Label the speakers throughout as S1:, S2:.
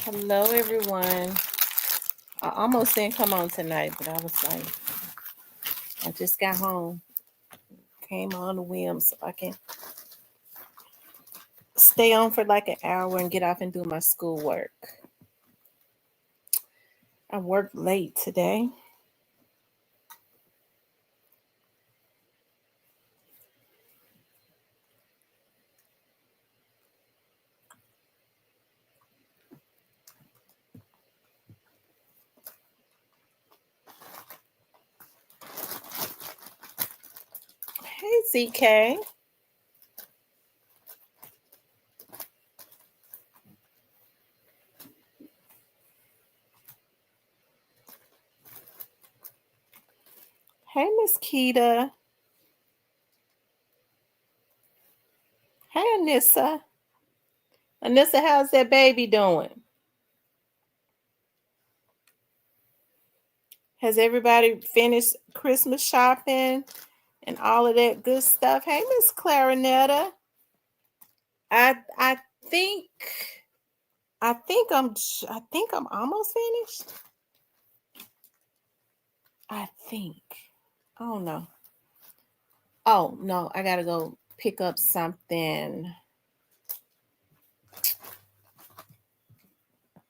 S1: Hello, everyone. I almost didn't come on tonight, but I was like, I just got home, came on the whim, so I can stay on for like an hour and get off and do my schoolwork. I worked late today. Hey, ZK. Hey, Miss Keita. Hey, Anissa. Anissa, how's that baby doing? Has everybody finished Christmas shopping and all of that good stuff? Hey, Miss Clarinetta. I think I think I'm almost finished. I think. I don't know. Oh no, I gotta go pick up something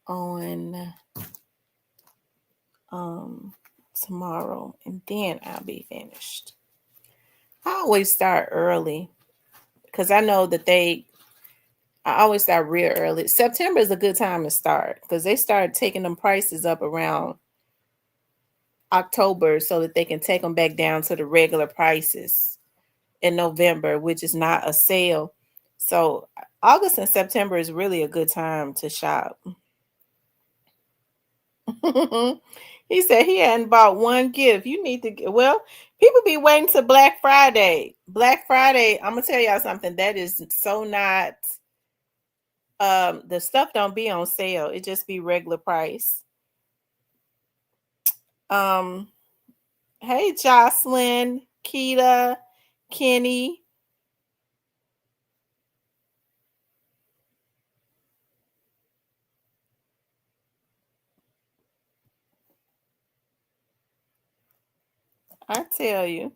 S1: on um tomorrow and then I'll be finished. I always start early because I know that I always start real early. September is a good time to start because they start taking them prices up around October so that they can take them back down to the regular prices in November, which is not a sale. So August and September is really a good time to shop. He said he hadn't bought one gift. You need to get, well, people be waiting to Black Friday. Black Friday, I'm gonna tell y'all something that is so not the stuff don't be on sale. It just be regular price. Um hey Jocelyn, Keita, Kenny. I tell you.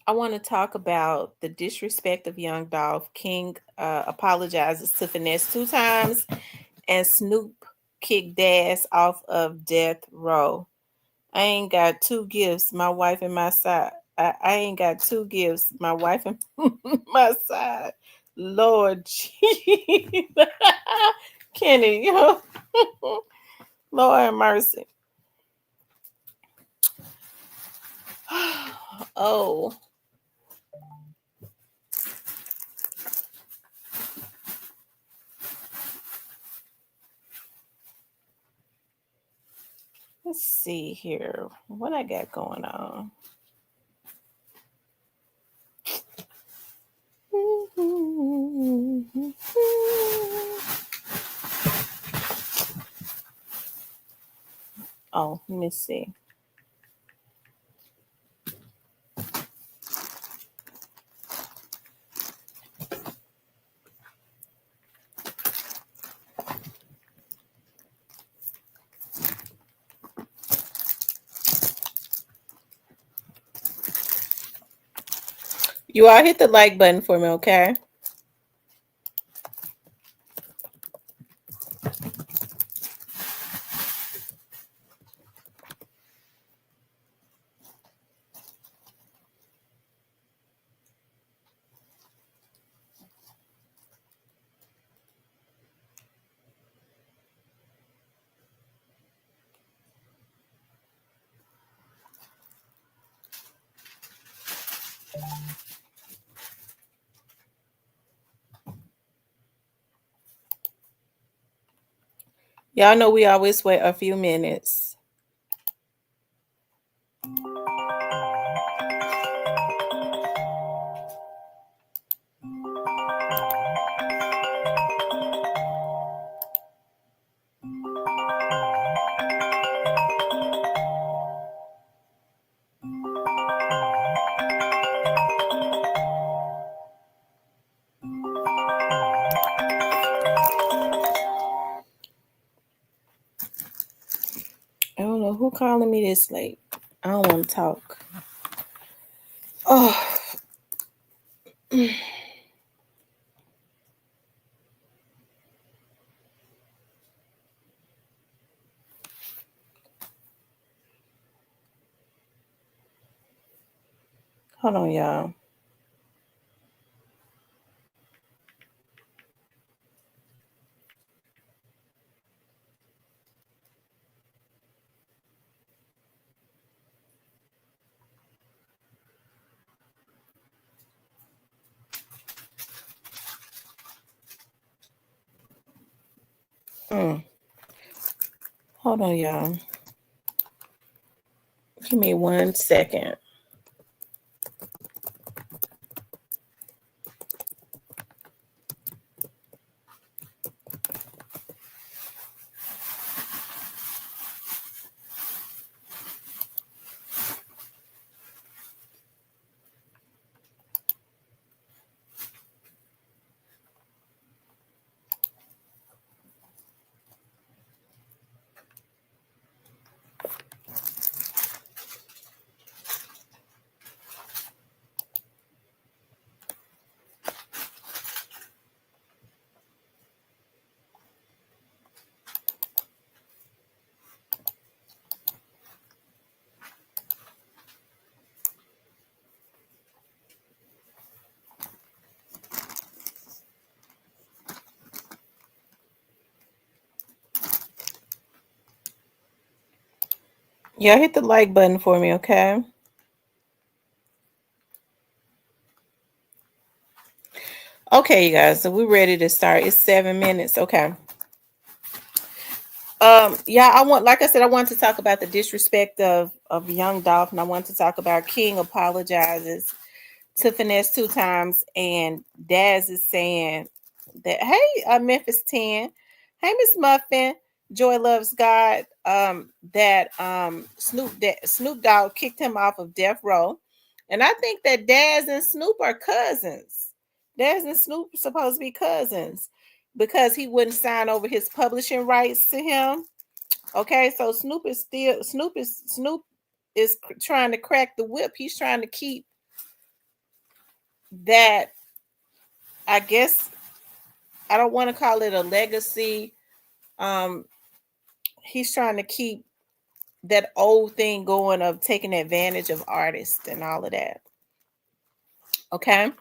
S1: I want to talk about the disrespect of Young Dolph. King apologizes to Finesse 2 times, and Snoop kicked Dash off of death row. I ain't got two gifts, my wife and my side. I ain't got two gifts, my wife and my side. Lord Jesus. Kenny, yo. Lord have mercy. Oh, let's see here. What I got going on? Oh, let me see. You all hit the like button for me, okay? Y'all know we always wait a few minutes. calling me this late? I don't want to talk. Oh, hold on, y'all. Mm. Hold on, y'all. Give me 1 second. Y'all hit the like button for me, okay? Okay, you guys. So we're ready to start. It's 7 minutes. Okay. Yeah, like I said, I want to talk about the disrespect of Young Dolph, and I want to talk about King apologizes to Finesse 2 times, and Daz is saying that, hey, Memphis 10, hey, Miss Muffin, Joy Loves God, that Snoop Dogg kicked him off of Death Row. And I think that Daz and Snoop are cousins. Daz and Snoop are supposed to be cousins because he wouldn't sign over his publishing rights to him. Okay, so Snoop is trying to crack the whip. He's trying to keep that, I guess, I don't want to call it a legacy. Um, he's trying to keep that old thing going of taking advantage of artists and all of that. Okay.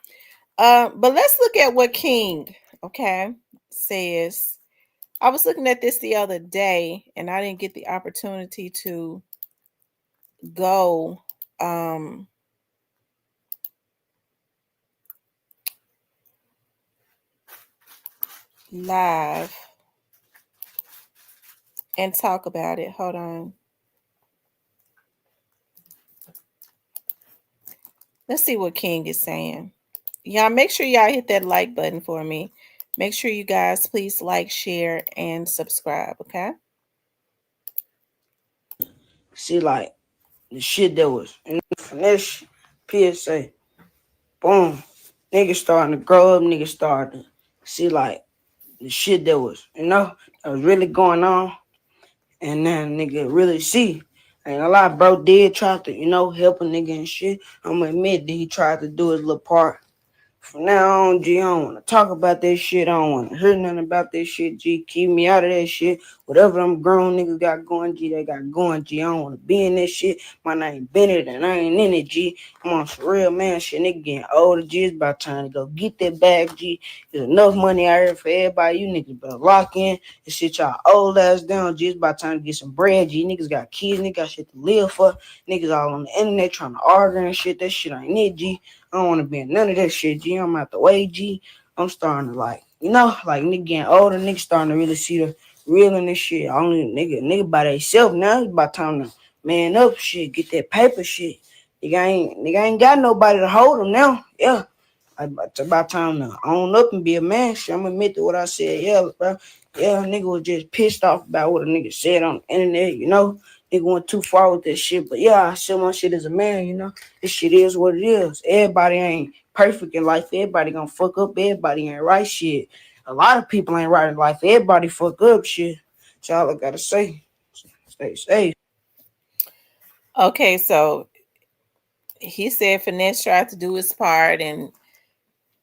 S1: But let's look at what King, okay, says. I was looking at this the other day and I didn't get the opportunity to go live and talk about it. Hold on. Let's see what King is saying. Y'all make sure y'all hit that like button for me. Make sure you guys please like, share, and subscribe, okay?
S2: See, like, the shit that was finesse, PSA, boom. Niggas starting to grow up, niggas starting to see, like, the shit that was, that was really going on. And then nigga really see. And a lot, bro did try to, help a nigga and shit. I'm gonna admit that he tried to do his little part. From now on, G, I don't want to talk about that shit. I don't want to hear nothing about that shit, G. Keep me out of that shit. Whatever them grown niggas got going, G, they got going, G. I don't want to be in that shit. My name Bennett and I ain't in it, G. I'm on some real man shit. Nigga getting older, G. It's about time to go get that bag, G. There's enough money out here for everybody. You niggas better lock in and sit y'all old ass down, G. It's about time to get some bread, G. Niggas got kids, niggas got shit to live for. Niggas all on the internet trying to argue and shit. That shit ain't it, G. I don't want to be in none of that shit, G. I'm out the way, G. I'm starting to like nigga getting older, nigga starting to really see the real in this shit. Only nigga by themselves now. It's about time to man up shit, get that paper shit. Nigga ain't got nobody to hold him now. Yeah. It's about time to own up and be a man. Shit, I'm admit to what I said. Yeah, bro. Yeah, nigga was just pissed off about what a nigga said on the internet. Nigga went too far with that shit. But yeah, I said my shit as a man. This shit is what it is. Everybody ain't perfect in life. Everybody gonna fuck up. Everybody ain't right shit. A lot of people ain't right in life. Everybody fuck up shit. That's all I gotta say. Stay safe.
S1: Okay, so he said Finesse tried to do his part, and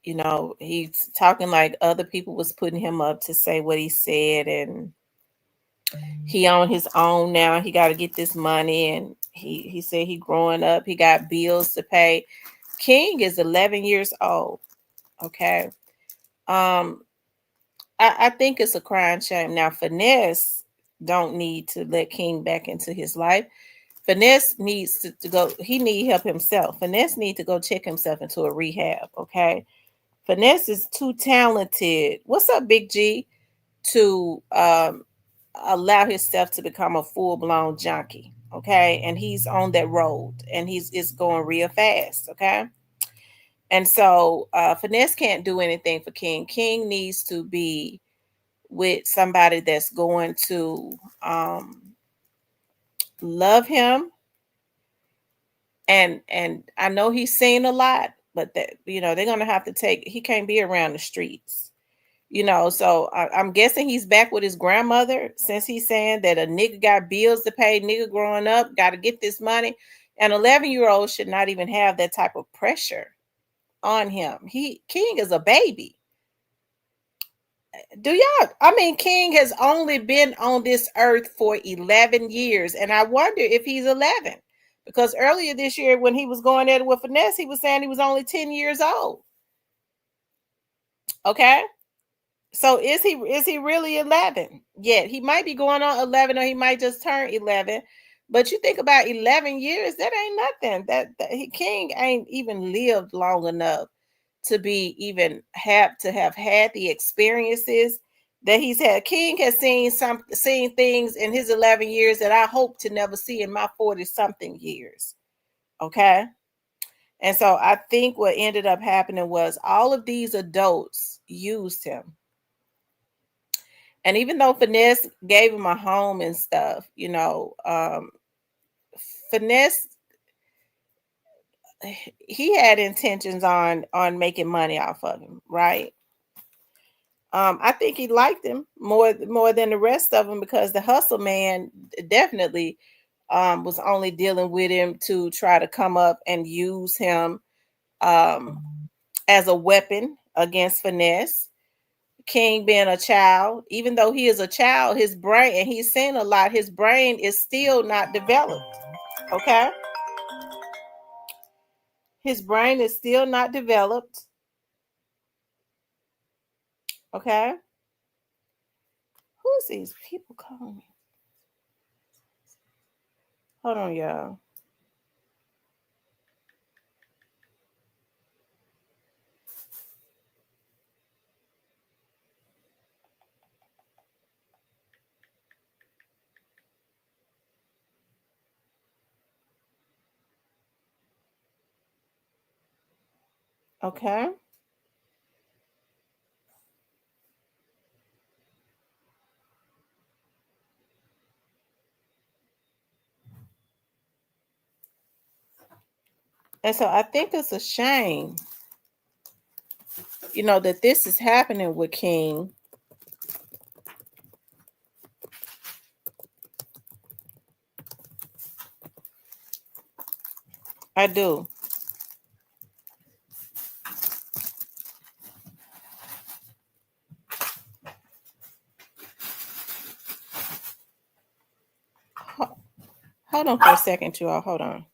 S1: he's talking like other people was putting him up to say what he said, and he on his own now. He got to get this money, and he said he growing up. He got bills to pay. King is 11 years old. Okay, um, I think it's a crying shame. Now, Finesse don't need to let King back into his life. Finesse needs to go. He need help himself. Finesse need to go check himself into a rehab. Okay, Finesse is too talented. What's up, Big G? To allow himself to become a full blown junkie. Okay, and he's on that road, and he's it's going real fast. Okay, and so Finesse can't do anything for King. King needs to be with somebody that's going to love him, and I know he's seen a lot, but that they're gonna have to take. He can't be around the streets. So I'm guessing he's back with his grandmother, since he's saying that a nigga got bills to pay. Nigga growing up got to get this money. An 11-year-old should not even have that type of pressure on him. King is a baby. Do y'all? I mean, King has only been on this earth for 11 years, and I wonder if he's 11, because earlier this year when he was going at it with Finesse, he was saying he was only 10 years old. Okay, so is he really 11? Yeah, he might be going on 11, or he might just turn 11. But you think about 11 years, that ain't nothing. King ain't even lived long enough to be even have to have had the experiences that he's had. King has seen things in his 11 years that I hope to never see in my 40 something years. Okay? And so I think what ended up happening was all of these adults used him. And even though Finesse gave him a home and stuff, Finesse, he had intentions on making money off of him, right? I think he liked him more than the rest of them, because the hustle man definitely was only dealing with him to try to come up and use him um, as a weapon against Finesse. King being a child, even though he is a child, his brain, and he's seen a lot, his brain is still not developed. Okay, his brain is still not developed. Okay, who's these people calling me? Hold on, y'all. Okay. And so I think it's a shame, that this is happening with King. I do. Hold on for a second, you all. Hold on.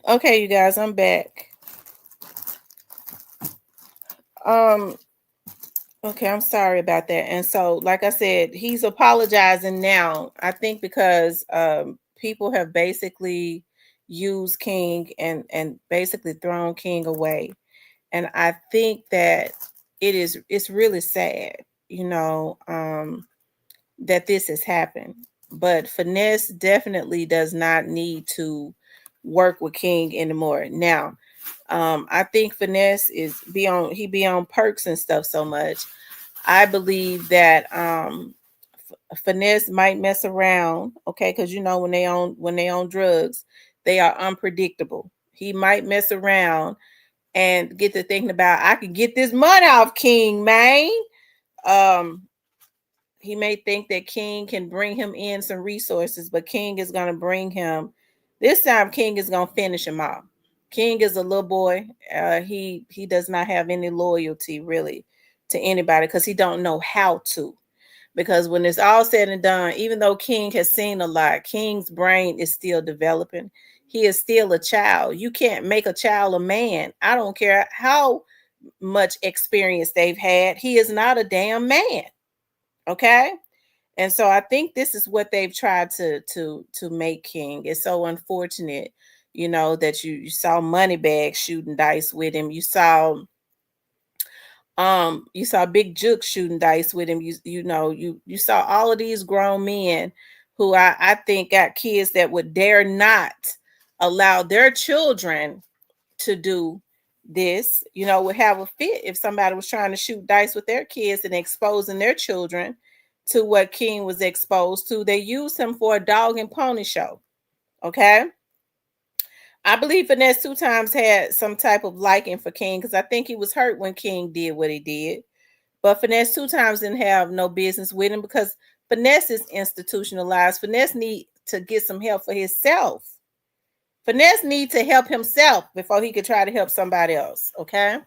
S1: Okay, you guys, I'm back. Um, okay, I'm sorry about that. And so, like I said, he's apologizing now. I think because people have basically used King and basically thrown King away. And I think that it's really sad, you know, that this has happened. But Finesse definitely does not need to work with King anymore. Now, I think Finesse be on perks and stuff so much. I believe that Finesse might mess around, okay, because you know when they on drugs, they are unpredictable. He might mess around and get to thinking about I can get this money off King, man. Um, he may think that King can bring him in some resources, but King is gonna bring him this time. King is gonna finish him off. King is a little boy. He does not have any loyalty really to anybody because he don't know how to. Because when it's all said and done, even though King has seen a lot, King's brain is still developing. He is still a child. You can't make a child a man. I don't care how much experience they've had. He is not a damn man. Okay? And so I think this is what they've tried to make King. It's so unfortunate, you know, that you saw Moneybag shooting dice with him. You saw Big Juke shooting dice with him. You saw all of these grown men who I think got kids that would dare not allow their children to do this, you know, would have a fit if somebody was trying to shoot dice with their kids and exposing their children to what King was exposed to. They used him for a dog and pony show. Okay. I believe Finesse two times had some type of liking for King because I think he was hurt when King did what he did. But Finesse two times didn't have no business with him because Finesse is institutionalized. Finesse need to get some help for himself. Finesse need to help himself before he could try to help somebody else. Okay.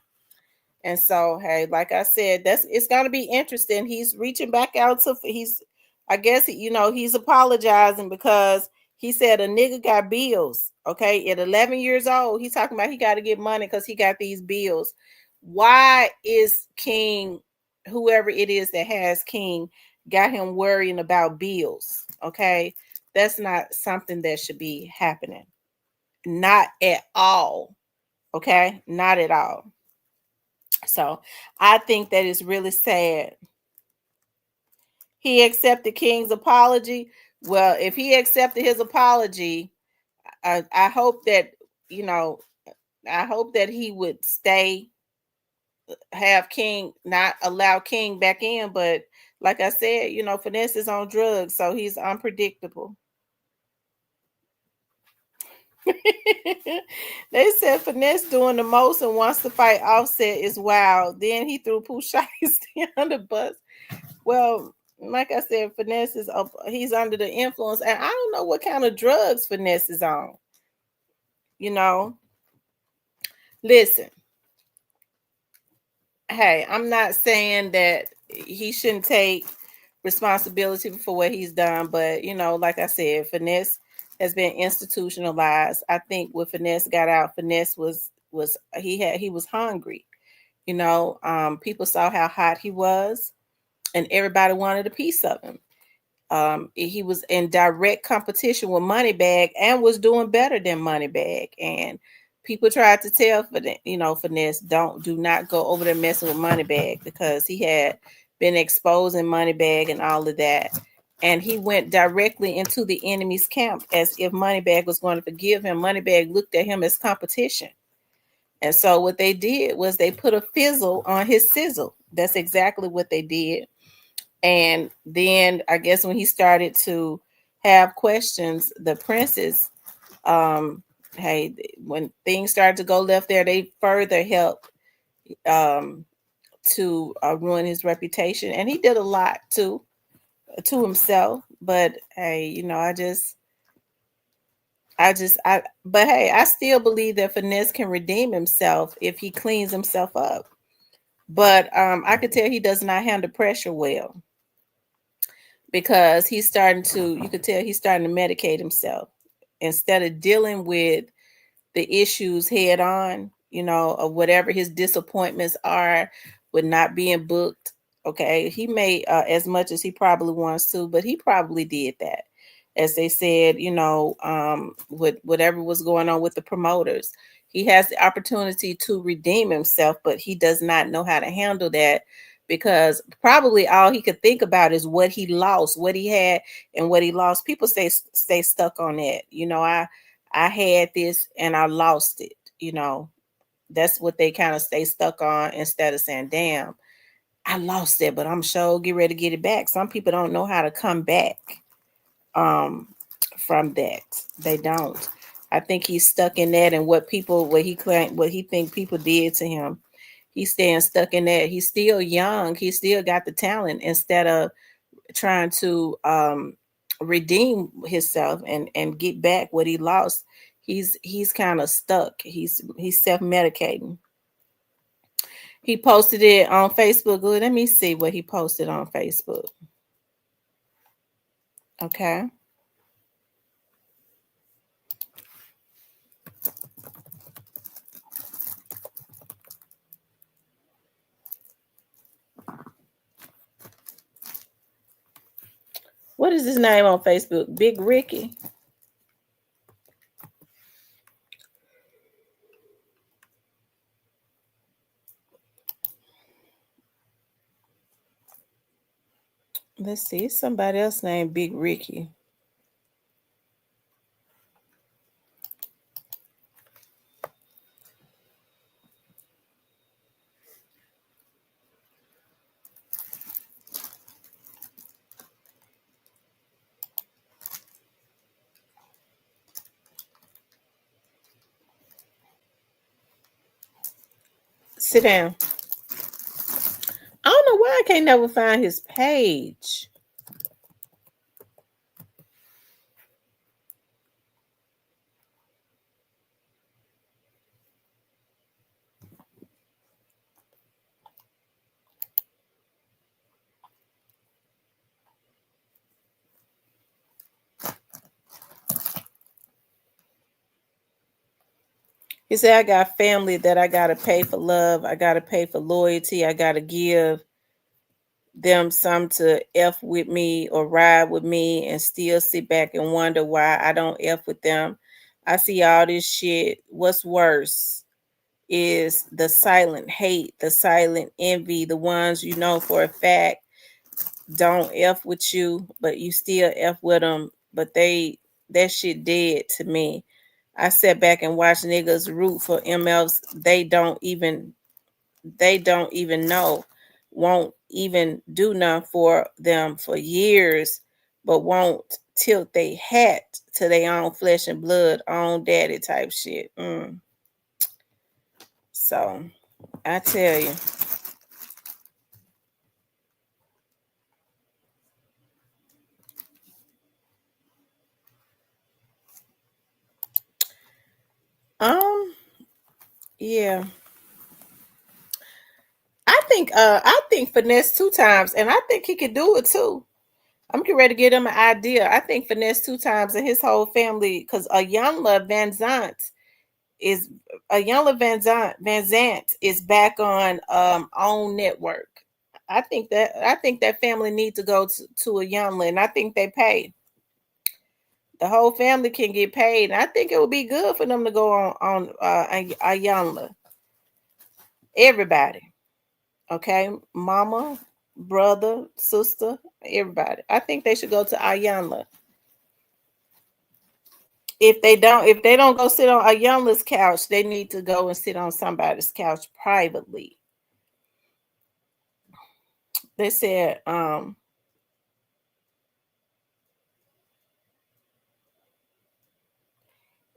S1: And so, hey, like I said, that's it's gonna be interesting. He's reaching back out to I guess he's apologizing because he said a nigga got bills. Okay, at 11 years old, he's talking about he got to get money because he got these bills. Why is King, whoever it is that has King, got him worrying about bills? Okay, that's not something that should be happening. Not at all. Okay, not at all. So I think that is really sad. He accepted King's apology. Well, if he accepted his apology, I hope that, you know, I hope that he would stay, have King, not allow King back in. But like I said, Finesse is on drugs, so he's unpredictable. They said Finesse doing the most and wants to fight Offset is wild. Then he threw Pooh Shiesty under the bus. Well, like I said, Finesse is up. He's under the influence, and I don't know what kind of drugs Finesse is on. You know, listen. Hey, I'm not saying that he shouldn't take responsibility for what he's done, but like I said, Finesse has been institutionalized. I think when Finesse got out, Finesse he was hungry. People saw how hot he was, and everybody wanted a piece of him. He was in direct competition with Moneybag and was doing better than Moneybag. And people tried to tell Finesse, do not go over there messing with Moneybag because he had been exposing Moneybag and all of that. And he went directly into the enemy's camp as if Moneybag was going to forgive him. Moneybag looked at him as competition. And so what they did was they put a fizzle on his sizzle. That's exactly what they did. And then I guess when he started to have questions, the princes, hey, when things started to go left there, they further helped um, to ruin his reputation. And he did a lot to himself. But hey, but hey, I still believe that Finesse can redeem himself if he cleans himself up. But I could tell he does not handle pressure well because you could tell he's starting to medicate himself instead of dealing with the issues head on, of whatever his disappointments are with not being booked. Okay, he made as much as he probably wants to, but he probably did that. As they said, with whatever was going on with the promoters, he has the opportunity to redeem himself, but he does not know how to handle that because probably all he could think about is what he lost, what he had, and what he lost. People stay stuck on that. I had this and I lost it. That's what they kind of stay stuck on instead of saying, damn, I lost it, but I'm sure get ready to get it back. Some people don't know how to come back um from that. They don't. I think he's stuck in that and what he think people did to him. He's staying stuck in that. He's still young. He still got the talent instead of trying to redeem himself and get back what he lost. He's kind of stuck. He's self-medicating. He posted it on Facebook. Let me see what he posted on Facebook. Okay. What is his name on Facebook? Big Ricky. Let's see. It's somebody else named Big Ricky. Sit down. I don't know why I can't never find his page. He said, I got family that I got to pay for love. I got to pay for loyalty. I got to give them some to F with me or ride with me and still sit back and wonder why I don't F with them. I see all this shit. What's worse is the silent hate, the silent envy, the ones you know for a fact don't F with you, but you still F with them. But that shit dead to me. I sat back and watched niggas root for MFs. They don't even know, won't even do nothing for them for years, but won't tilt they hat to their own flesh and blood, own daddy type shit. So I tell you, um, yeah, I think finesse two times, and I think he could do it too. I'm getting ready to give him an idea. I think finesse two times and his whole family, because a young Van Zant is Van Zant is back on network. I think that family needs to go to a Youngla, and I think they pay. The whole family can get paid, and I think it would be good for them to go on a Youngla. Everybody, okay, mama, brother, sister, everybody. I think they should go to Ayanla. If they don't go sit on Ayanla's couch, they need to go and sit on somebody's couch privately. They said,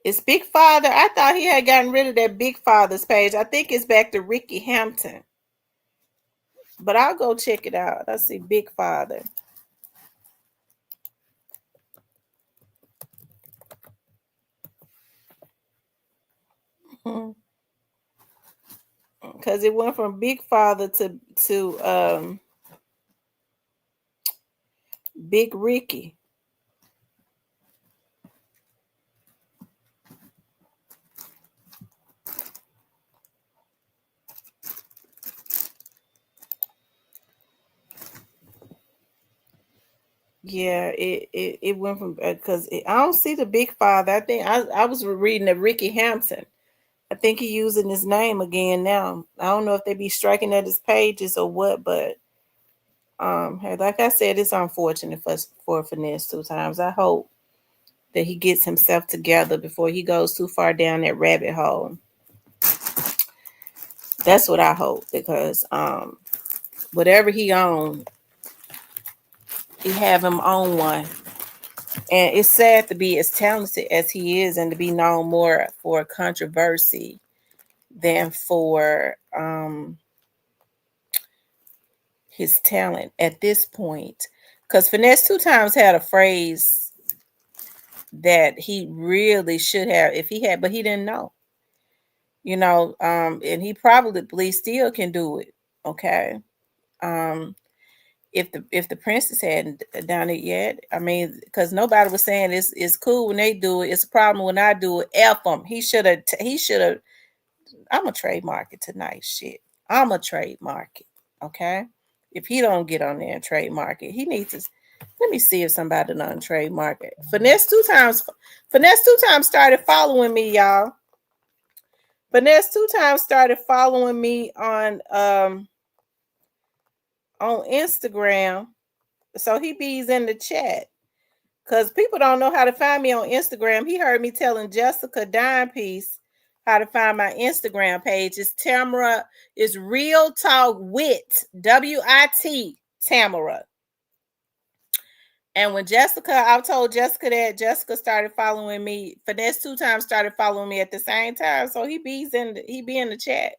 S1: it's Big Father. I thought he had gotten rid of that Big Father's page. I think it's back to Ricky Hampton. But I'll go check it out. Let's see, Big Father. Because it went from Big Father to Big Ricky. Yeah, it went from because I don't see the big father. I think I was reading that Ricky Hampton. I think he using his name again now. I don't know if they be striking at his pages or what, but hey, like I said, it's unfortunate for Finesse two times. I hope that he gets himself together before he goes too far down that rabbit hole. That's what I hope because whatever he own, he have him own one. And it's sad to be as talented as he is and to be known more for controversy than for his talent at this point. Because Finesse two times had a phrase that he really should have, if he had, but he didn't know, and he probably still can do it. Okay. Um, if the princess hadn't done it yet, I mean, because nobody was saying it's cool when they do it. It's a problem when I do it. F him. He should have. He should have. I'm a trademark it tonight. Shit. I'm a trademark it. Okay. If he don't get on there and trademark it, he needs to. Let me see if somebody done trademark it. Finesse two times. Finesse two times started following me, y'all. Finesse two times started following me on Instagram. So he bees in the chat. Because people don't know how to find me on Instagram. He heard me telling Jessica Dime Piece how to find my Instagram page. It's Tamara, it's Real Talk Wit, WIT, Tamara. And when I told Jessica that, Jessica started following me. Finesse two times started following me at the same time. So he be in the chat.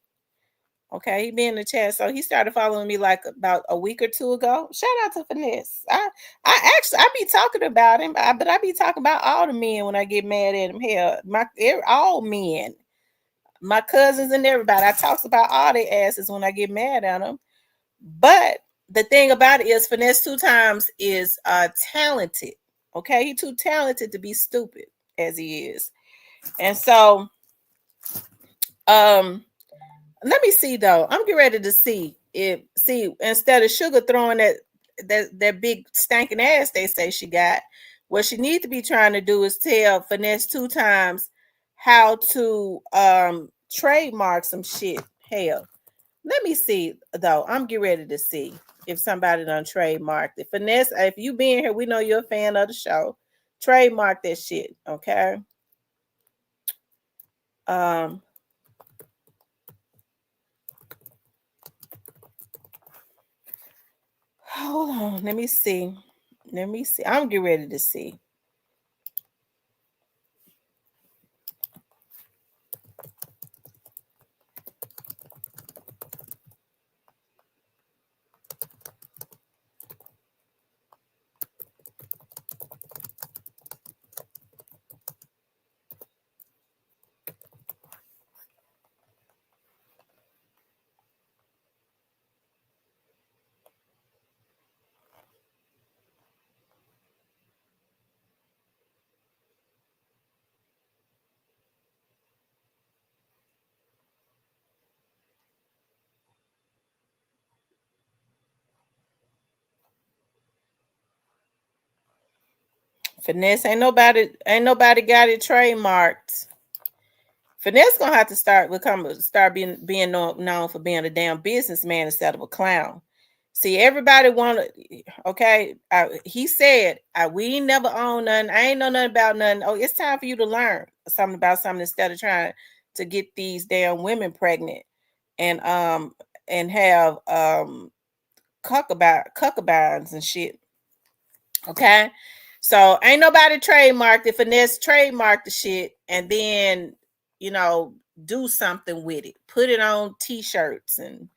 S1: Okay, he be in the chat. So he started following me like about a week or two ago. Shout out to Finesse. I be talking about him, but I be talking about all the men when I get mad at him. Hell, all men, my cousins and everybody. I talks about all their asses when I get mad at them. But the thing about it is, Finesse two times is talented. Okay, he too talented to be stupid as he is, and so um let me see though. I'm getting ready to see instead of Sugar throwing that big stinking ass they say she got, what she need to be trying to do is tell Finesse two times how to trademark some shit. Hell, let me see though. I'm getting ready to see if somebody done trademarked it. Finesse, if you being here, we know you're a fan of the show. Trademark that shit, okay? Um, Hold on. Let me see. Let me see. I'm getting ready to see. Finesse ain't nobody got it trademarked. Finesse gonna have to start being known for being a damn businessman instead of a clown. See, everybody want to. Okay, he said, "We ain't never own nothing. I ain't know nothing about nothing." Oh, it's time for you to learn something about something instead of trying to get these damn women pregnant and have cuckabines and shit. Okay. So ain't nobody trademarked it. Finesse trademarked the shit and then, you know, do something with it. Put it on t-shirts and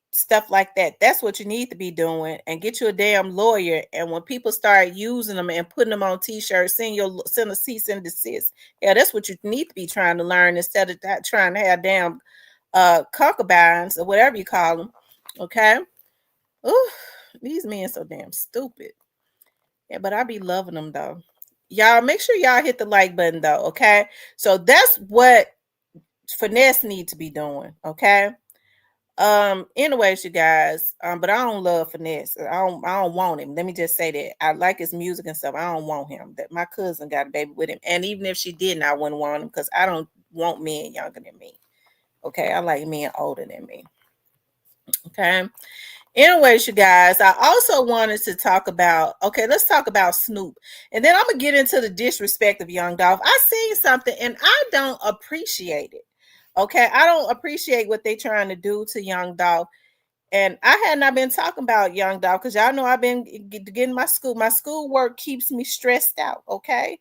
S1: stuff like that. That's what you need to be doing. And get you a damn lawyer. And when people start using them and putting them on t-shirts, send a cease and desist. Yeah, that's what you need to be trying to learn instead of trying to have damn concubines or whatever you call them. Okay. Ooh, these men so damn stupid. Yeah, but I be loving them though. Y'all make sure y'all hit the like button though, okay? So that's what Finesse need to be doing, okay? Anyways, you guys, but I don't love Finesse. I don't want him. Let me just say that. I like his music and stuff. I don't want him. That my cousin got a baby with him. And even if she didn't, I wouldn't want him because I don't want men younger than me. Okay. I like men older than me. Okay. Anyways, you guys, I also wanted to talk about, okay, let's talk about Snoop. And then I'm going to get into the disrespect of Young Dolph. I seen something and I don't appreciate it. Okay. I don't appreciate what they trying to do to Young Dolph. And I had not been talking about Young Dolph because y'all know I've been getting my school. My schoolwork keeps me stressed out. Okay.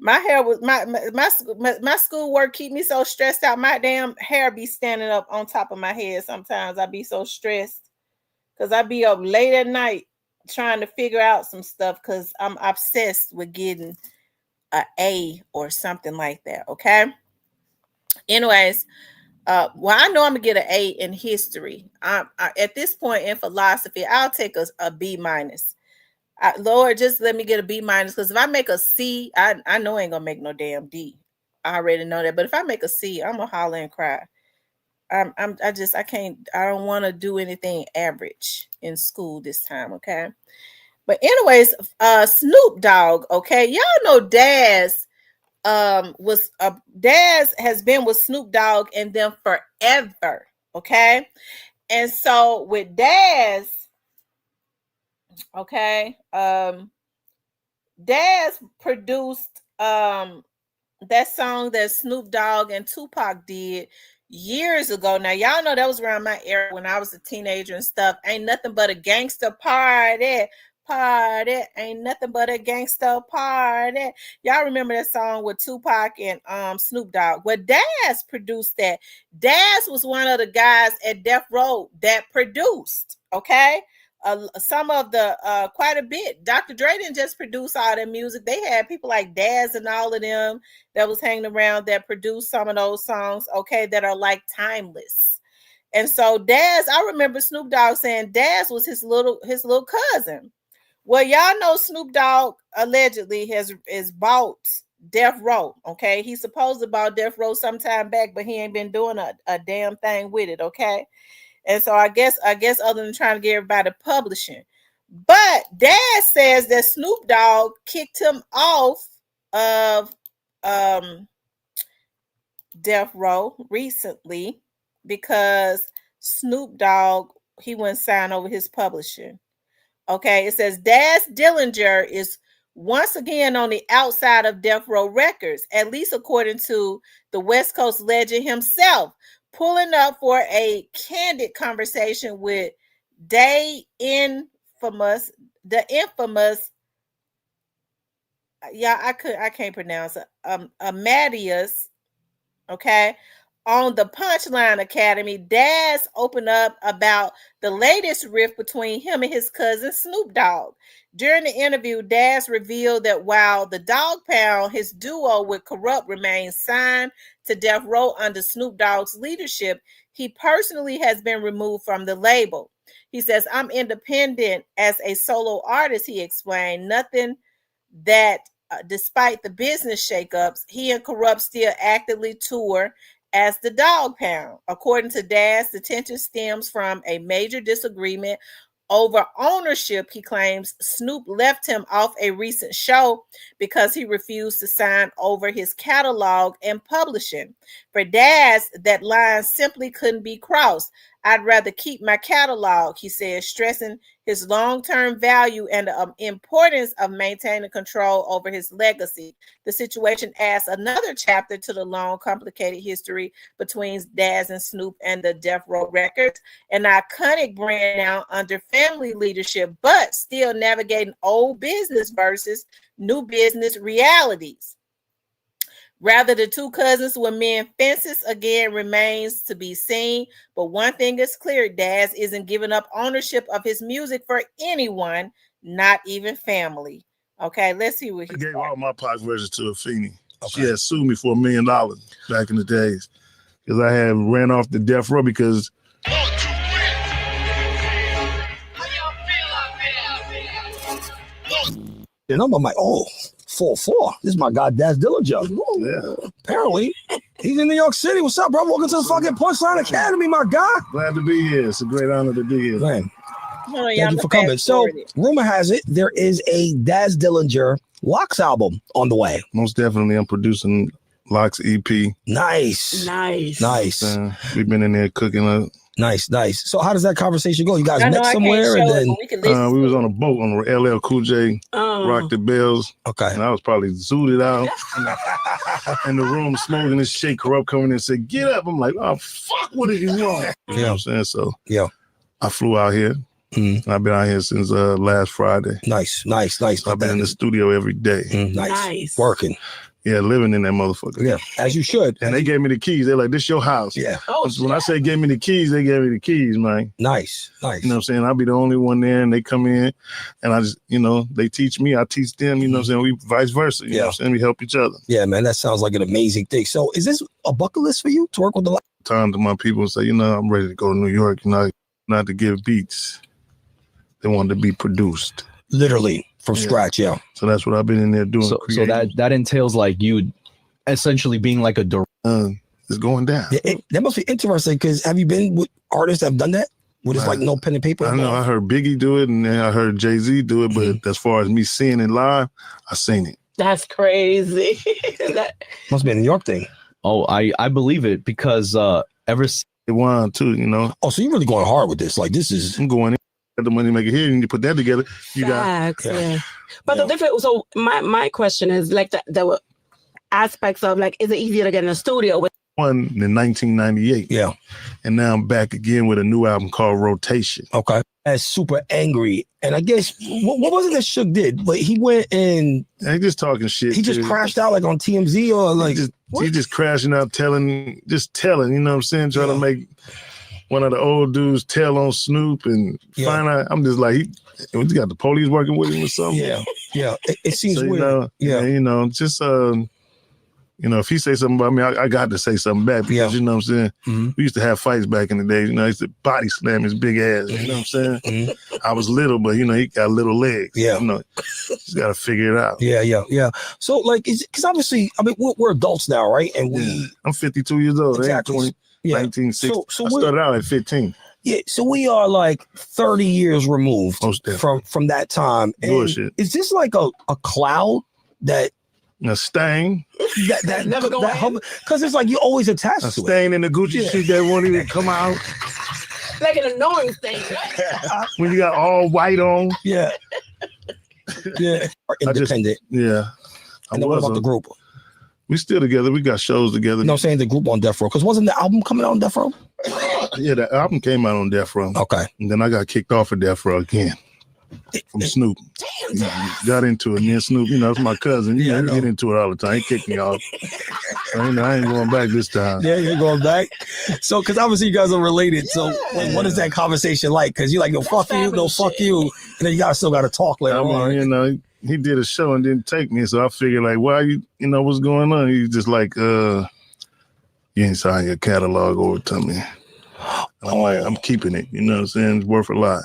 S1: My hair was my schoolwork keep me so stressed out. My damn hair be standing up on top of my head. Sometimes I be so stressed because I be up late at night trying to figure out some stuff because I'm obsessed with getting A or something like that. Okay. Anyways, well, I know I'm gonna get an A in history. At this point in philosophy, I'll take a B minus. Lord, just let me get a B minus because if I make a C, I know I ain't gonna make no damn D. I already know that. But if I make a C, I'm gonna holler and cry. I can't. I don't want to do anything average in school this time. Okay. But anyways, Snoop Dogg. Okay, y'all know Daz has been with Snoop Dogg and them forever. Okay. And so with Daz, okay, Daz produced that song that Snoop Dogg and Tupac did years ago. Now y'all know that was around my era when I was a teenager and stuff. Ain't nothing but a gangster party. Party ain't nothing but a gangster party. Y'all remember that song with Tupac and Snoop Dogg? Well, Daz produced that. Daz was one of the guys at Death Row that produced. Okay, some of the quite a bit. Dr. Dre didn't just produce all that music. They had people like Daz and all of them that was hanging around that produced some of those songs, okay, that are like timeless. And so Daz, I remember Snoop Dogg saying Daz was his little cousin. Well, y'all know Snoop Dogg allegedly has bought Death Row. Okay, he's supposed to bought Death Row sometime back, but he ain't been doing a damn thing with it. Okay, and so I guess other than trying to get everybody publishing, but Dad says that Snoop Dogg kicked him off of Death Row recently because Snoop Dogg he wouldn't sign over his publishing. Okay, it says Daz Dillinger is once again on the outside of Death Row Records, at least according to the West Coast legend himself, pulling up for a candid conversation with the infamous, yeah, I can't pronounce it, Amadeus, okay, on the Punchline Academy. Daz opened up about the latest rift between him and his cousin Snoop Dogg. During the interview, Daz revealed that while the Dogg Pound, his duo with Corrupt, remains signed to Death Row under Snoop Dogg's leadership, he personally has been removed from the label. He says, "I'm independent as a solo artist," he explained. Nothing that despite the business shakeups, he and Corrupt still actively tour as the Dogg Pound. According to Daz, the tension stems from a major disagreement over ownership. He claims Snoop left him off a recent show because he refused to sign over his catalog and publishing. For Daz, that line simply couldn't be crossed. "I'd rather keep my catalog," he said, stressing his long-term value and the importance of maintaining control over his legacy. The situation adds another chapter to the long, complicated history between Daz and Snoop and the Death Row Records, an iconic brand now under family leadership, but still navigating old business versus new business realities. Rather, the two cousins will mend fences again remains to be seen. But one thing is clear: Daz isn't giving up ownership of his music for anyone, not even family. Okay, let's see what he
S3: I gave all my Pac versions to Afeni. Okay. She had sued me for $1 million back in the days because I had ran off the Death Row because.
S4: And I'm like, oh, 4-4. This is my guy, Daz Dillinger. Yeah. Apparently, He's in New York City. What's up, bro? Welcome to the fucking Punchline Academy, my guy.
S3: Glad to be here. It's a great honor to be here.
S4: Man,
S1: Hold on,
S4: thank
S1: y'all,
S4: you for coming. So, rumor has it there is a Daz Dillinger Locks album on the way.
S3: Most definitely, I'm producing Locks EP.
S4: Nice.
S3: We've been in there cooking up.
S4: Nice. So how does that conversation go? You guys met somewhere and then
S3: we was on a boat on the LL Cool J, Rock the Bells.
S4: Okay.
S3: And I was probably zooted out in the room smoking this shit. Corrupt coming in and said, "Get up." I'm like, "Oh fuck, what did you want?" You know what I'm saying? So I flew out here. I've been out here since last Friday.
S4: Nice.
S3: So I've been in the studio every day.
S4: Nice. Working.
S3: Yeah, living in that motherfucker.
S4: Yeah, as you should.
S3: And they gave me the keys. They're like, "This your house."
S4: Yeah.
S3: When I say gave me the keys, they gave me the keys, man.
S4: Nice.
S3: You know what I'm saying? I'll be the only one there, and they come in, and I just, they teach me, I teach them, you know what I'm saying? We vice versa, you know what I'm saying? We help each other.
S4: Yeah, man, that sounds like an amazing thing. So is this a bucket list for you to work with the
S3: time to my people and say, I'm ready to go to New York, not to give beats. They want to be produced.
S4: Literally from scratch, yeah.
S3: So that's what I've been in there doing.
S5: So that entails like you essentially being like a
S3: it's going down.
S4: Yeah, that must be interesting because have you been with artists that have done that? With like no pen and paper?
S3: I know I heard Biggie do it and then I heard Jay-Z do it, but as far as me seeing it live, I seen it.
S6: That's crazy.
S4: Must be a New York thing.
S5: Oh, I believe it because ever since
S3: it won too,
S4: Oh, so you're really going hard with this. Like this is
S3: I'm going in. The money maker here, and you put that together, you
S6: Facts, yeah. But the difference. So my question is like the aspects of like, is it easier to get in a studio with
S3: one in 1998?
S4: Yeah,
S3: and now I'm back again with a new album called Rotation.
S4: Okay, that's super angry, and I guess what was it that Suge did? But he went and
S3: he just talking shit.
S4: He just crashed out like on TMZ or like
S3: he just crashing out, telling. You know what I'm saying? Trying to make one of the old dudes tell on Snoop and find out. I'm just like, he got the police working with him or something.
S4: Yeah. It seems
S3: so,
S4: weird.
S3: If he say something about me, I got to say something back because you know what I'm saying. We used to have fights back in the day. I used to body slam his big ass. You know what I'm saying? I was little, but he got little legs.
S4: Yeah,
S3: just got to figure it out.
S4: Yeah. So like, because obviously, I mean, we're adults now, right? And
S3: I'm 52 years old.
S4: Exactly.
S3: 1960. So I started out at 15.
S4: Yeah, so we are like 30 years removed from that time. And
S3: bullshit.
S4: Is this like a cloud that
S3: a stain
S6: that never go
S4: because it's like you always attached to
S3: a stain in the Gucci shit that won't even come out.
S6: Like an annoying thing.
S3: When you got all white on.
S4: Yeah. Independent.
S3: And
S4: then what about the group?
S3: We still together. We got shows together.
S4: No, I'm saying the group on Death Row. Because wasn't the album coming out on Death Row?
S3: Yeah, the album came out on Death Row.
S4: Okay.
S3: And then I got kicked off of Death Row again from Snoop. Got into it. Me and Snoop, it's my cousin. I get into it all the time. He kicked me off. I ain't going back this time.
S4: Yeah, you're going back? So, because obviously you guys are related. So, what is that conversation like? Because you're like, no, fuck you, no, fuck you. And then you guys still got to talk later on.
S3: He did a show and didn't take me, so I figured like, why you what's going on? He's just like, you ain't sign your catalog over to me. And I'm like, I'm keeping it. You know what I'm saying? It's worth a lot.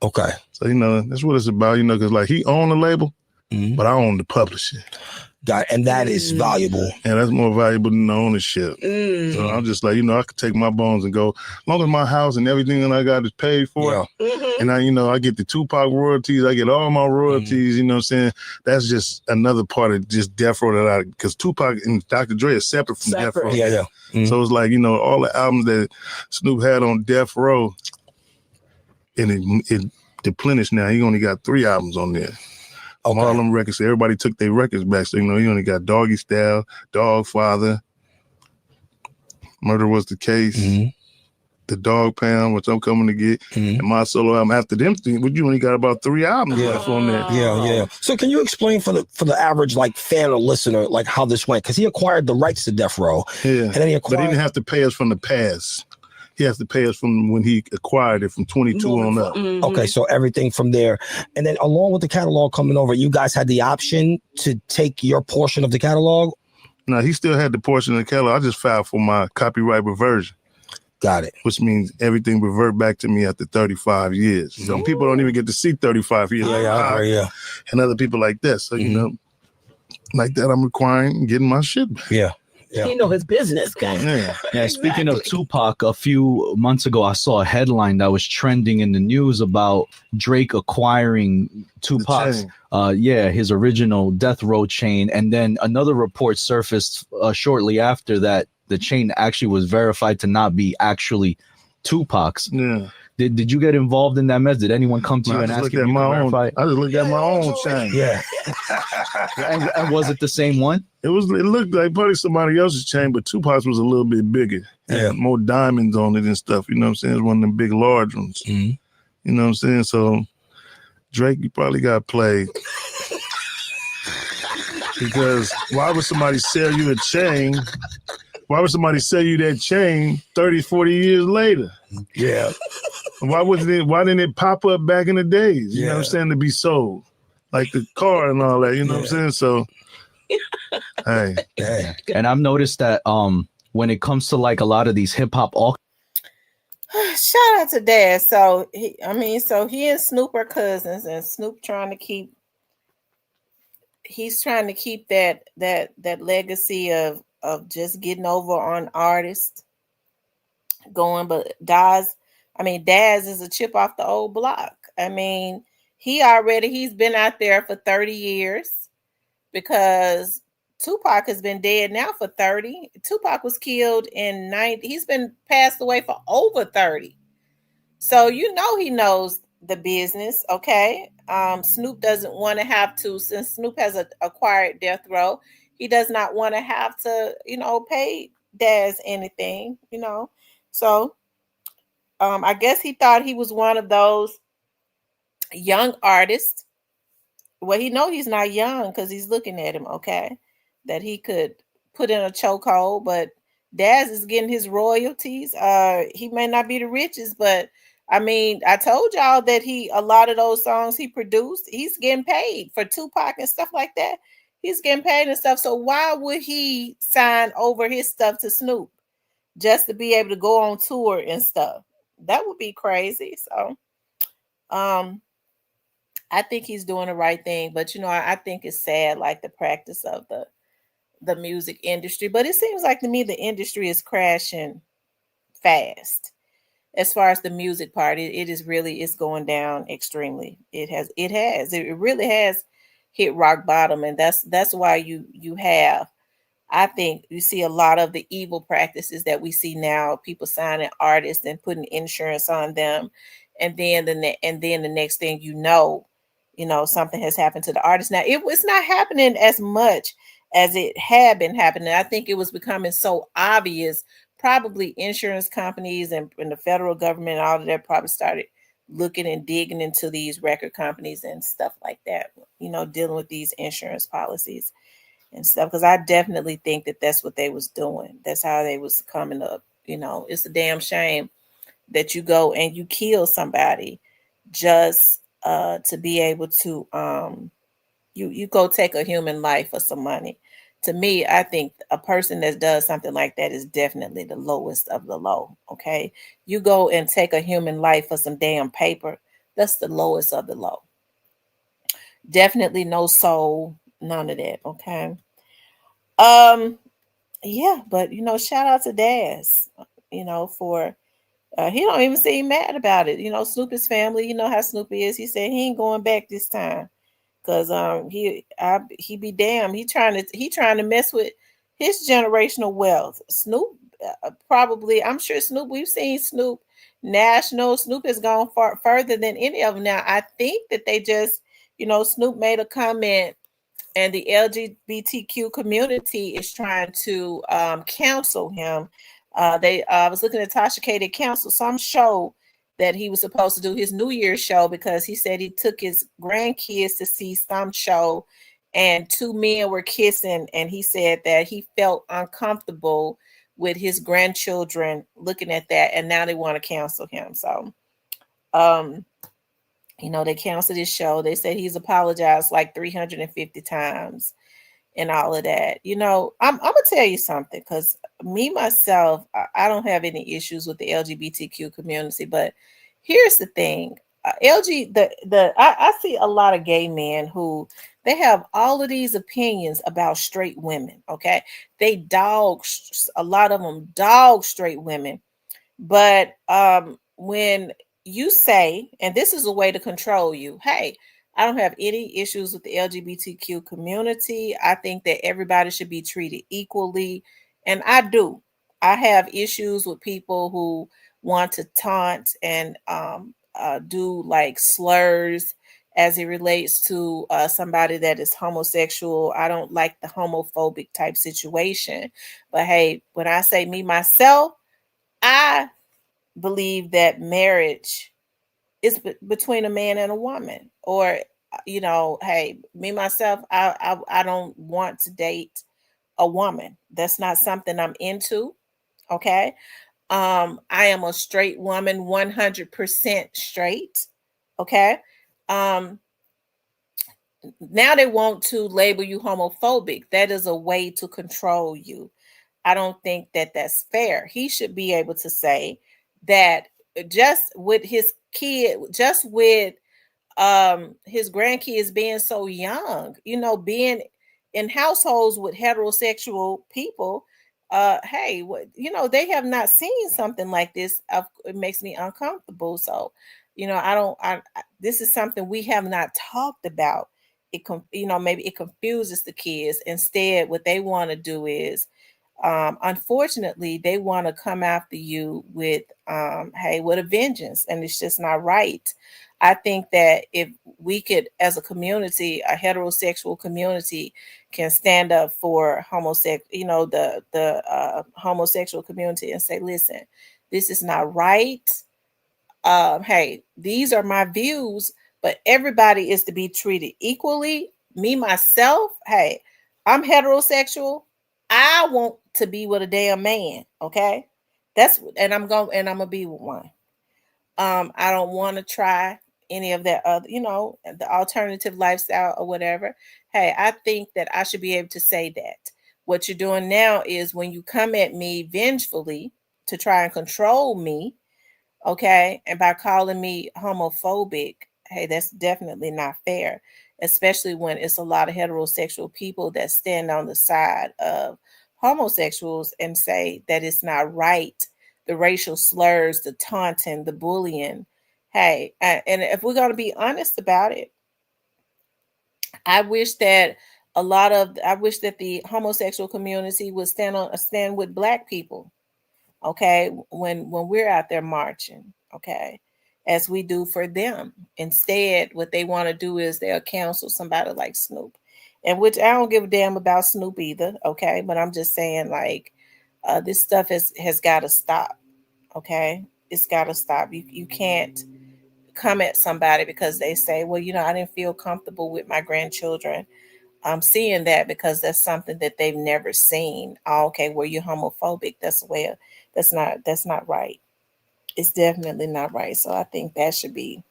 S4: Okay.
S3: So that's what it's about. Because like he owned the label, but I own the publishing.
S4: And that is valuable.
S3: And that's more valuable than the ownership. So I'm just like, I could take my bones and go, as long as my house and everything that I got is paid for. And I get the Tupac royalties, I get all my royalties, you know what I'm saying? That's just another part of just Death Row because Tupac and Dr. Dre are separate from Death Row.
S4: Yeah.
S3: So it's like, all the albums that Snoop had on Death Row, and it deplenished now. He only got 3 albums on there. Okay. All them records, everybody took their records back. So, he only got Doggy Style, Dog Father, Murder Was the Case, The Dog Pound, which I'm coming to get, and my solo album. After them, you only got about 3 albums left on there.
S4: Yeah. So can you explain for the average like fan or listener like how this went? Because he acquired the rights to Death Row.
S3: Yeah,
S4: and then
S3: but he didn't have to pay us from the past. He has to pay us from when he acquired it from 22 on up.
S4: Okay, so everything from there. And then along with the catalog coming over, you guys had the option to take your portion of the catalog?
S3: No, he still had the portion of the catalog. I just filed for my copyright reversion.
S4: Got it.
S3: Which means everything revert back to me after 35 years. Some people don't even get to see 35 years.
S4: Yeah.
S3: And other people like that. So, like that, I'm requiring getting my shit back.
S4: Yeah.
S6: He know his business, guys.
S5: Yeah. Speaking of Tupac, a few months ago, I saw a headline that was trending in the news about Drake acquiring Tupac's, his original Death Row chain, and then another report surfaced shortly after that the chain actually was verified to not be actually Tupac's.
S3: Yeah.
S5: Did you get involved in that mess? Did anyone come to you and ask if you could verify?
S3: I just looked at my own chain.
S4: Yeah.
S5: and was it the same one?
S3: It looked like probably somebody else's chain, but Tupac's was a little bit bigger. And more diamonds on it and stuff. You know what I'm saying? It's one of them big, large ones.
S4: Mm-hmm.
S3: You know what I'm saying? So Drake, you probably got played. Because why would somebody sell you a chain? Why would somebody sell you that chain 30, 40 years later?
S4: Yeah.
S3: Why didn't it pop up back in the days? You know what I'm saying? To be sold. Like the car and all that, you know what I'm saying? So hey.
S5: And I've noticed that when it comes to like a lot of these hip hop
S1: shout out to Dad. So he and Snoop are cousins, and Snoop trying to keep that legacy of just getting over on artists going. But Daz is a chip off the old block. I mean, he's been out there for 30 years because Tupac has been dead now for 30. Tupac was killed in 90. He's been passed away for over 30. So he knows the business, okay? Snoop doesn't want to have to, since Snoop has acquired Death Row, he does not want to have to, pay Daz anything, So I guess he thought he was one of those young artists. Well, he's not young because he's looking at him, okay? That he could put in a chokehold, but Daz is getting his royalties. He may not be the richest, but I told y'all that a lot of those songs he produced, he's getting paid for Tupac and stuff like that. He's getting paid and stuff. So why would he sign over his stuff to Snoop just to be able to go on tour and stuff? That would be crazy. So, I think he's doing the right thing, but I think it's sad, like the practice of the music industry. But it seems like to me the industry is crashing fast. As far as the music part, it's going down extremely. It really has hit rock bottom, and that's why you have. I think you see a lot of the evil practices that we see now, people signing artists and putting insurance on them. And then the next thing something has happened to the artist. Now it's not happening as much as it had been happening. I think it was becoming so obvious. Probably insurance companies and the federal government, all of that probably started looking and digging into these record companies and stuff like that, dealing with these insurance policies and stuff, because I definitely think that that's what they was doing. That's how they was coming up. It's a damn shame that you go and you kill somebody just to be able to you go take a human life for some money. To me, I think a person that does something like that is definitely the lowest of the low. Okay, you go and take a human life for some damn paper. That's the lowest of the low. Definitely no soul, none of that. Okay. Yeah, but shout out to Daz, for he don't even seem mad about it. Snoop is family. You know how Snoop is. He said he ain't going back this time. Cause he be damned. He trying to mess with his generational wealth. Snoop probably. I'm sure Snoop. We've seen Snoop national. Snoop has gone far further than any of them. Now I think that they just Snoop made a comment, and the LGBTQ community is trying to counsel him. I was looking at Tasha K. They canceled some show that he was supposed to do, his New Year's show, because he said he took his grandkids to see some show and two men were kissing, and he said that he felt uncomfortable with his grandchildren looking at that, and now they want to cancel him. So they canceled his show. They said he's apologized like 350 times and all of that. I'm gonna tell you something, because me myself, I don't have any issues with the LGBTQ community, but here's the thing. I see a lot of gay men who they have all of these opinions about straight women. Okay, they dog a lot of them dog straight women, but when you say, and this is a way to control you, hey, I don't have any issues with the LGBTQ community. I think that everybody should be treated equally, and I do. I have issues with people who want to taunt and do like slurs as it relates to somebody that is homosexual. I don't like the homophobic type situation. But hey, when I say me myself, I believe that marriage is between a man and a woman. Or, hey, me myself, I don't want to date a woman. That's not something I'm into. Okay. I am a straight woman, 100% straight. Okay. Um, Now they want to label you homophobic. That is a way to control you. I don't think that that's fair. He should be able to say that just with his kid, just with his grandkids being so young, being in households with heterosexual people, hey, they have not seen something like this. It makes me uncomfortable. So, I don't this is something we have not talked about. Maybe it confuses the kids. Instead, what they want to do is, unfortunately, they want to come after you with hey, with a vengeance, and it's just not right. I think that if we could, as a community, a heterosexual community, can stand up for the homosexual community and say, listen, this is not right. Hey, these are my views, but everybody is to be treated equally. Me myself, hey, I'm heterosexual. I want to be with a damn man. Okay, I'm gonna be with one. I don't want to try any of that other, the alternative lifestyle or whatever. Hey, I think that I should be able to say that. What you're doing now is when you come at me vengefully to try and control me, okay, and by calling me homophobic, hey, that's definitely not fair, especially when it's a lot of heterosexual people that stand on the side of homosexuals and say that it's not right. The racial slurs, the taunting, the bullying. Hey, and if we're going to be honest about it, I wish that I wish that the homosexual community would stand with black people, okay, when we're out there marching, okay, as we do for them. Instead, what they want to do is they'll counsel somebody like Snoop, and which I don't give a damn about Snoop either, okay, but I'm just saying, like, this stuff has got to stop, okay. It's got to stop. You can't come at somebody because they say, well, I didn't feel comfortable with my grandchildren seeing that, because that's something that they've never seen. Oh, okay, well, you're homophobic. That's not right. It's definitely not right. So I think that should be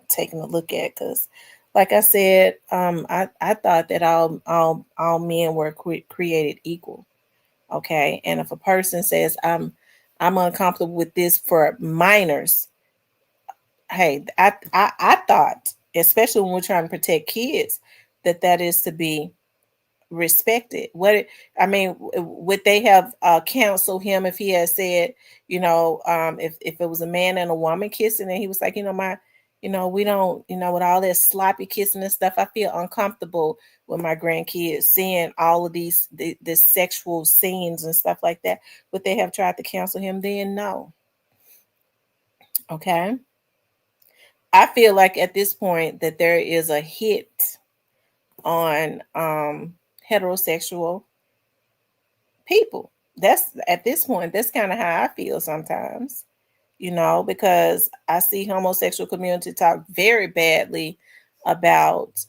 S1: taken a look at, because, like I said, I thought that all men were created equal. Okay, and if a person says I'm uncomfortable with this for minors, hey, I thought, especially when we're trying to protect kids, that is to be respected. I mean, would they have counseled him if he had said, if it was a man and a woman kissing, and he was like, we don't, with all that sloppy kissing and stuff, I feel uncomfortable with my grandkids seeing all of this sexual scenes and stuff like that. Would they have tried to counsel him then? No. Okay. I feel like at this point that there is a hit on heterosexual people. That's At this point, that's kind of how I feel sometimes, because I see homosexual community talk very badly about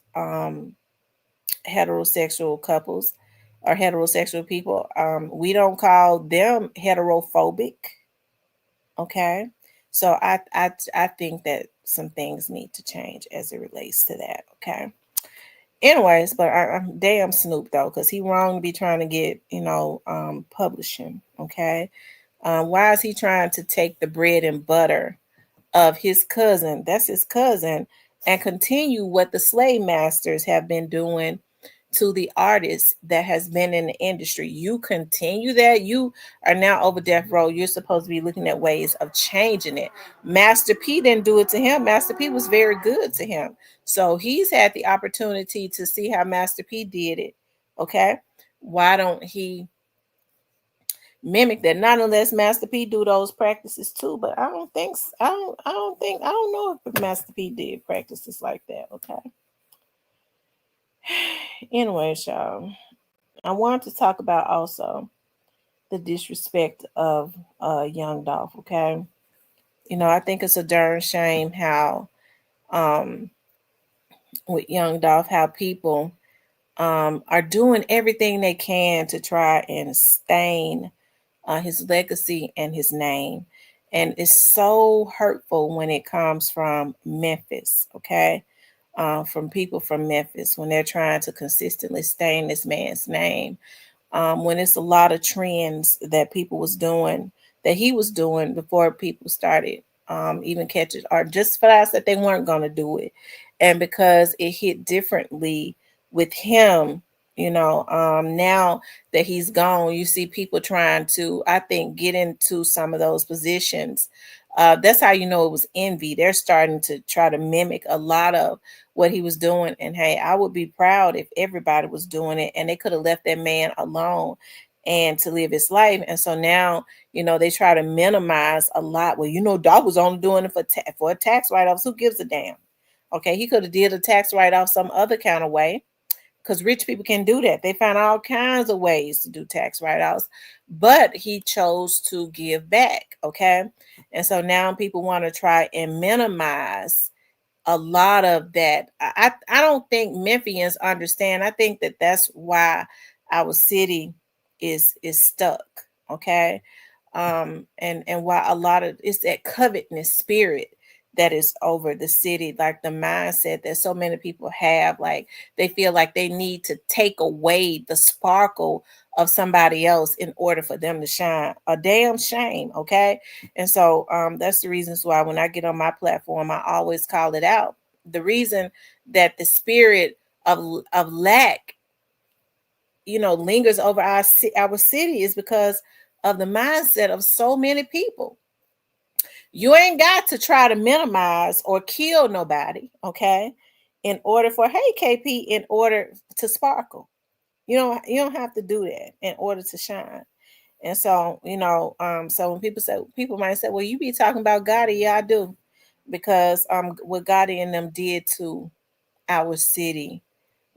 S1: heterosexual couples or heterosexual people. We don't call them heterophobic. Okay. So I think that some things need to change as it relates to that. Okay. Anyways, but I'm damn Snoop though, because he wrong to be trying to get publishing. Okay, why is he trying to take the bread and butter of his cousin, that's his cousin, and continue what the slave masters have been doing to the artists that has been in the industry. You continue that, you are now over death row. You're supposed to be looking at ways of changing it. Master P didn't do it to him. Master P was very good to him. So he's had the opportunity to see how Master P did it. Okay. Why don't he mimic that? Not unless Master P do those practices too, but I don't think I don't know if Master P did practices like that. Okay. Anyway, y'all, I wanted to talk about also the disrespect of Young Dolph. Okay, you know, I think it's a darn shame how um with Young Dolph, how people are doing everything they can to try and stain his legacy and his name. And it's so hurtful when it comes from Memphis, okay? From people from Memphis when they're trying to consistently stain this man's name. When it's a lot of trends that people was doing, that he was doing before people started even catching, or just for us that they weren't going to do it. And because it hit differently with him, you know, now that he's gone, you see people trying to, I think, get into some of those positions. That's how you know it was envy. They're starting to try to mimic a lot of what he was doing. And hey, I would be proud if everybody was doing it and they could have left that man alone and to live his life. And so now, you know, they try to minimize a lot. Well, you know, Doc was only doing it for a tax write-offs. Who gives a damn? Okay, he could have did a tax write-off some other kind of way, because rich people can do that. They find all kinds of ways to do tax write-offs, but he chose to give back. Okay, and so now people want to try and minimize a lot of that. I don't think Memphians understand. I think that that's why our city is stuck. Okay, and why a lot of it's that covetousness spirit that is over the city, like the mindset that so many people have, like they feel like they need to take away the sparkle of somebody else in order for them to shine. A damn shame. Okay, and so that's the reasons why when I get on my platform I always call it out. The reason that the spirit of lack, you know, lingers over our city is because of the mindset of so many people. You ain't got to try to minimize or kill nobody, okay? In order for, hey KP, in order to sparkle. You don't have to do that in order to shine. And so, you know, so when people might say, well, you be talking about Gotti. Yeah, I do. Because what Gotti and them did to our city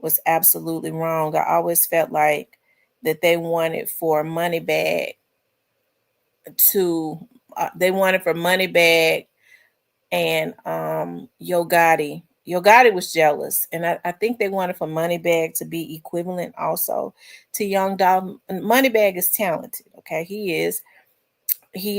S1: was absolutely wrong. I always felt like that they wanted for money bag to they wanted for money bag and Yo Gotti. Yo Gotti was jealous, and I think they wanted for Moneybag to be equivalent also to Young Dolph. Moneybag is talented, okay? He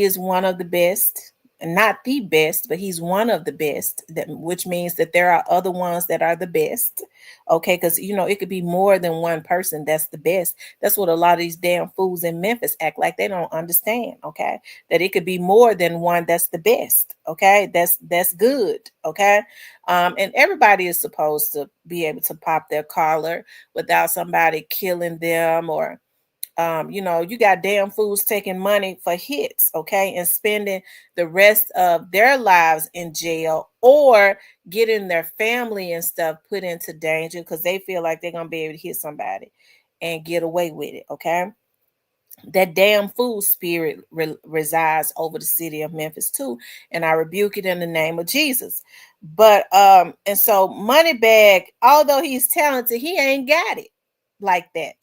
S1: is one of the best, not the best, but he's one of the best, that which means that there are other ones that are the best. Okay, because you know it could be more than one person that's the best. That's what a lot of these damn fools in Memphis act like they don't understand. Okay, that it could be more than one that's the best. Okay, that's good. Okay, and everybody is supposed to be able to pop their collar without somebody killing them, or you know, you got damn fools taking money for hits, okay, and spending the rest of their lives in jail, or getting their family and stuff put into danger because they feel like they're gonna be able to hit somebody and get away with it, okay? That damn fool spirit resides over the city of Memphis too, and I rebuke it in the name of Jesus. But and so Moneybag, although he's talented, he ain't got it like that.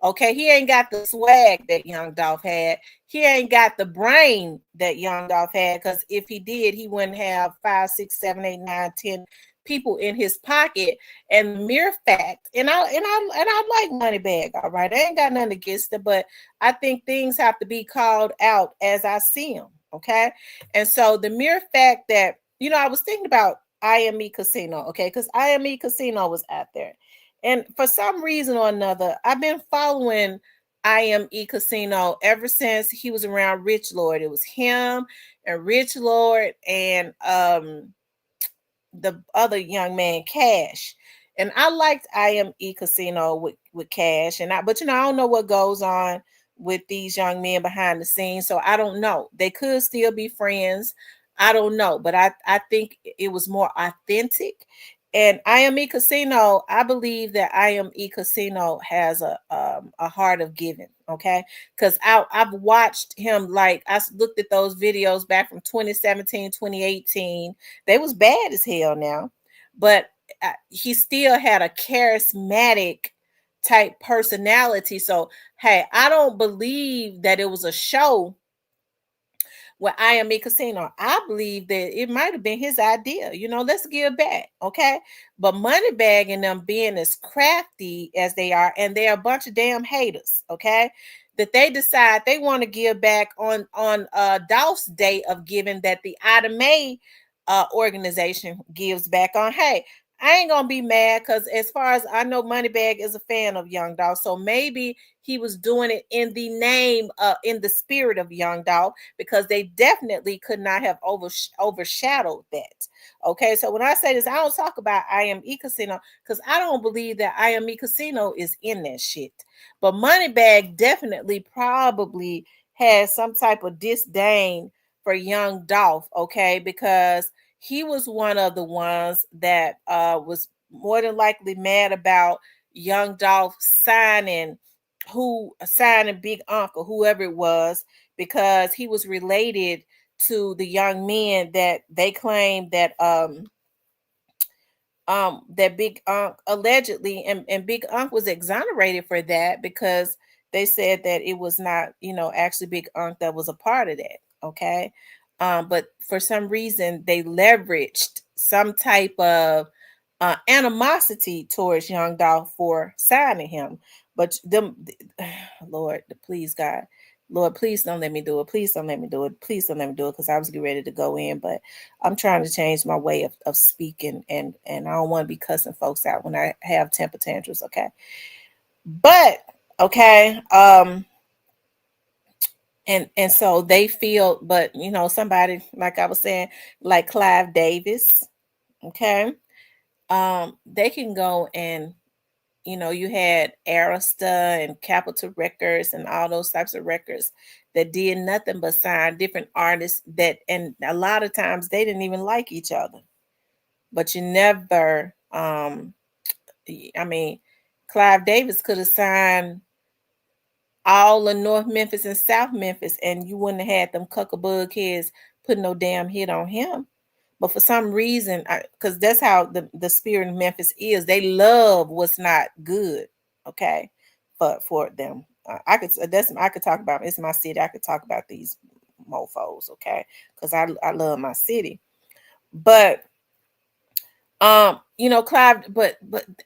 S1: Okay, he ain't got the swag that Young Dolph had. He ain't got the brain that Young Dolph had, because if he did, he wouldn't have 5, 6, 7, 8, 9, 10 people in his pocket. And the mere fact, and I like Moneybag, all right. I ain't got nothing against it, but I think things have to be called out as I see them. Okay. And so the mere fact that, you know, I was thinking about IME Casino, okay, because IME Casino was out there. And for some reason or another, I've been following IME Casino ever since he was around Rich Lord. It was him and Rich Lord and the other young man, Cash. And I liked IME Casino with Cash. But I don't know what goes on with these young men behind the scenes. So I don't know. They could still be friends. I don't know. But I think it was more authentic. And IME Casino, I believe that IME Casino has a heart of giving. Okay. Because I've watched him, like I looked at those videos back from 2017, 2018. They was bad as hell now, but he still had a charismatic type personality. So, hey, I don't believe that it was a show with IME Casino. I believe that it might have been his idea. Let's give back, okay? But Moneybag and them being as crafty as they are, and they're a bunch of damn haters, okay? That they decide they want to give back on Dolph's day of giving that the Ida May organization gives back on. Hey, I ain't gonna be mad because as far as I know, Moneybag is a fan of Young Dolph. So maybe he was doing it in the name, in the spirit of Young Dolph, because they definitely could not have overshadowed that. Okay, so when I say this, I don't talk about IME Casino because I don't believe that IME Casino is in that shit. But Moneybag definitely probably has some type of disdain for Young Dolph, okay, because he was one of the ones that was more than likely mad about Young Dolph signing Big Uncle, whoever it was, because he was related to the young men that they claimed that Big Unc allegedly, and Big Unc was exonerated for that because they said that it was not, actually Big Unc that was a part of that. Okay. But for some reason they leveraged some type of animosity towards Young Dolph for signing him. But Lord, please God, Lord, please don't let me do it. Please don't let me do it. Please don't let me do it, because I was getting ready to go in, but I'm trying to change my way of speaking, and I don't want to be cussing folks out when I have temper tantrums. Okay, but okay, and so they feel, but somebody like I was saying, like Clive Davis, okay, they can go and you had Arista and Capitol Records and all those types of records that did nothing but sign different artists and a lot of times they didn't even like each other. But you never, I mean, Clive Davis could have signed all of North Memphis and South Memphis, and you wouldn't have had them cuckabug kids put no damn hit on him. But for some reason, because that's how the spirit of Memphis is, they love what's not good. Okay, for them, I could talk about, it's my city. I could talk about these mofo's, okay, because I love my city, but Clive, but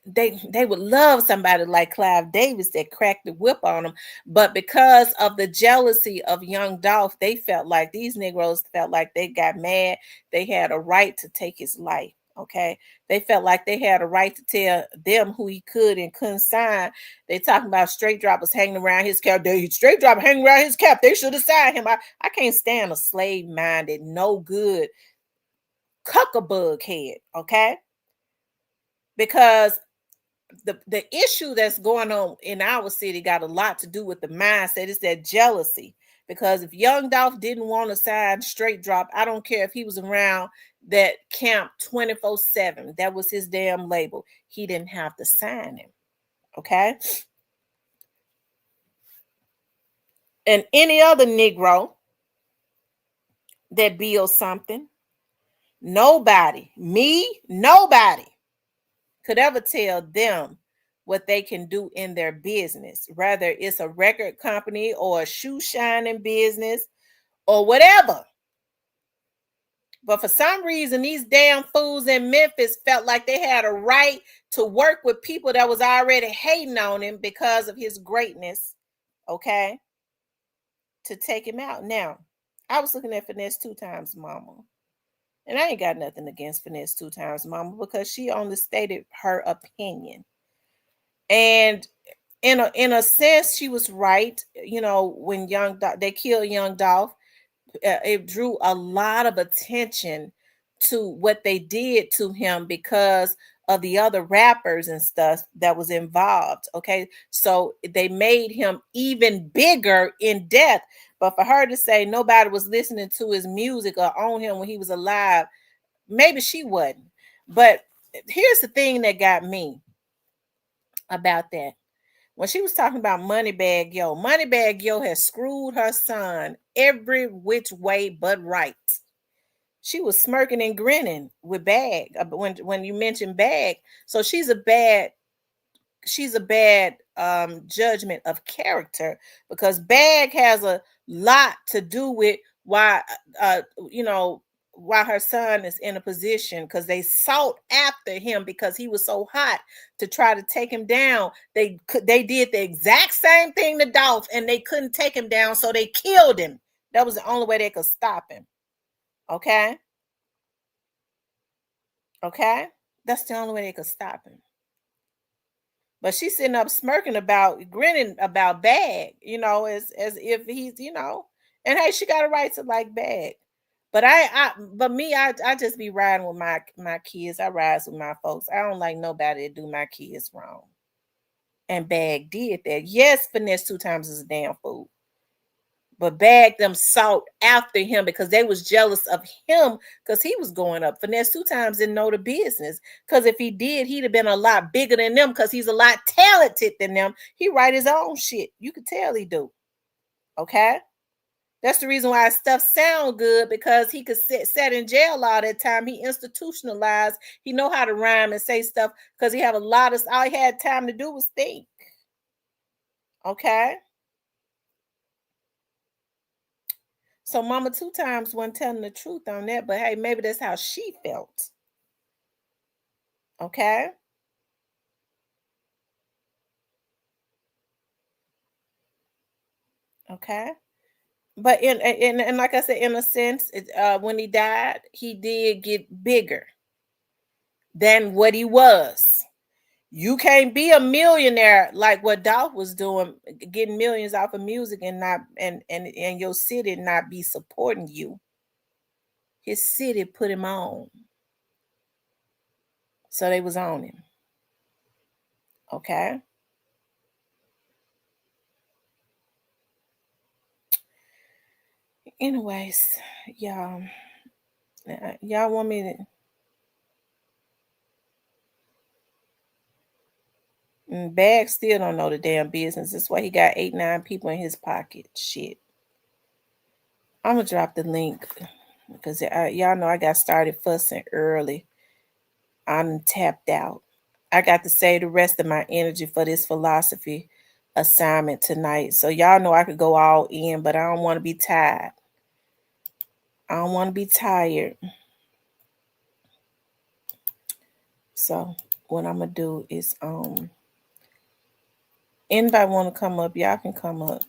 S1: they would love somebody like Clive Davis that cracked the whip on them. But because of the jealousy of Young Dolph, they felt like these Negroes felt like they got mad. They had a right to take his life. Okay, they felt like they had a right to tell them who he could and couldn't sign. They talking about straight droppers hanging around his cap. They straight dropper hanging around his cap. They should have signed him. I can't stand a slave minded, no good cuckabug head. Okay, because the issue that's going on in our city got a lot to do with the mindset. It's that jealousy. Because if Young Dolph didn't want to sign straight drop, I don't care if he was around that camp 24/7. That was his damn label. He didn't have to sign him. Okay. And any other Negro that builds something, nobody could ever tell them what they can do in their business, whether it's a record company or a shoe shining business or whatever. But for some reason, these damn fools in Memphis felt like they had a right to work with people that was already hating on him because of his greatness, okay, to take him out. Now, I was looking at Finesse 2 Times Mama, and I ain't got nothing against Finesse 2 Times Mama because she only stated her opinion. And in a sense, she was right. You know, when they killed Young Dolph, it drew a lot of attention to what they did to him because of the other rappers and stuff that was involved. Okay, so they made him even bigger in death. But for her to say nobody was listening to his music or on him when he was alive, maybe she wasn't. But here's the thing that got me about that. When she was talking about Moneybag Yo has screwed her son every which way but right. She was smirking and grinning with Bag when you mentioned Bag. So she's a bad judgment of character, because Bag has a lot to do with why why her son is in a position, because they sought after him because he was so hot to try to take him down. They did the exact same thing to Dolph, and they couldn't take him down, so they killed him. That was the only way they could stop him. Okay, that's the only way they could stop him. But she's sitting up smirking grinning about Bag, as if he's, and hey, she got a right to like Bag. But I just be riding with my kids. I ride with my folks. I don't like nobody to do my kids wrong. And Bag did that. Yes, Finesse 2 Times is a damn fool. But Bag them sought after him because they was jealous of him because he was going up. Finesse 2 Times didn't know the business, because if he did, he'd have been a lot bigger than them because he's a lot talented than them. He write his own shit. You could tell he do. Okay? That's the reason why his stuff sound good, because he could sit in jail all that time. He institutionalized. He know how to rhyme and say stuff because he have a lot of, all he had time to do was think. Okay? So Mama 2 Times wasn't telling the truth on that, but hey, maybe that's how she felt. Okay? Okay? But in like I said, in a sense, when he died, he did get bigger than what he was. You can't be a millionaire like what Dolph was doing, getting millions off of music and not and your city not be supporting you. His city put him on. So they was on him. Okay? Anyways, y'all want me to Bag still don't know the damn business. That's why he got 8-9 people in his pocket. Shit. I'm gonna drop the link because y'all know I got started fussing early. I'm tapped out. I got to save the rest of my energy for this philosophy assignment tonight. So y'all know I could go all in, but I don't want to be tired. I don't want to be tired. So what I'm gonna do is anybody want to come up, y'all can come up.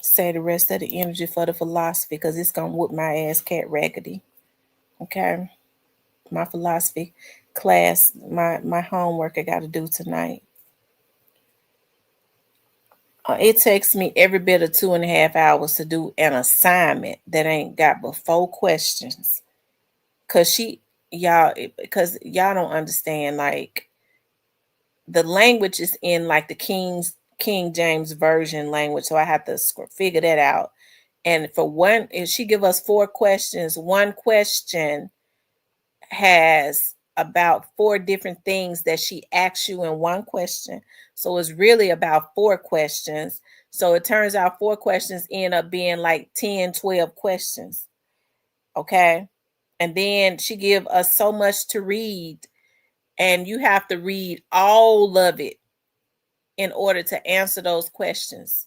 S1: Say the rest of the energy for the philosophy, because it's gonna whoop my ass cat raggedy. Okay, my philosophy class, my homework I got to do tonight. It takes me every bit of 2.5 hours to do an assignment that ain't got but 4 questions. Because y'all don't understand, like, the language is in like the King James Version language, so I have to figure that out. And for one, if she give us 4 questions, one question has about 4 different things that she asks you in one question. So it's really about 4 questions. So it turns out 4 questions end up being like 10, 12 questions. Okay. And then she give us so much to read, and you have to read all of it in order to answer those questions.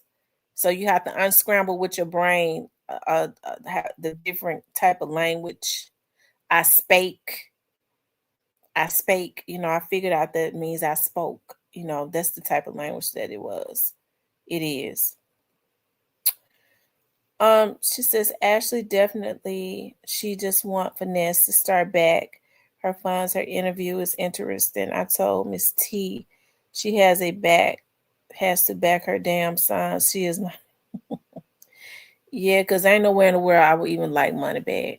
S1: So you have to unscramble with your brain the different type of language. I spake, I figured out that it means I spoke. That's the type of language that it was. It is. She says, Ashley, definitely, she just want Finesse to start back. Her finds her interview is interesting. I told Miss T she has a back has to back her damn son. She is not. Yeah, because ain't nowhere in the world I would even like Moneybag.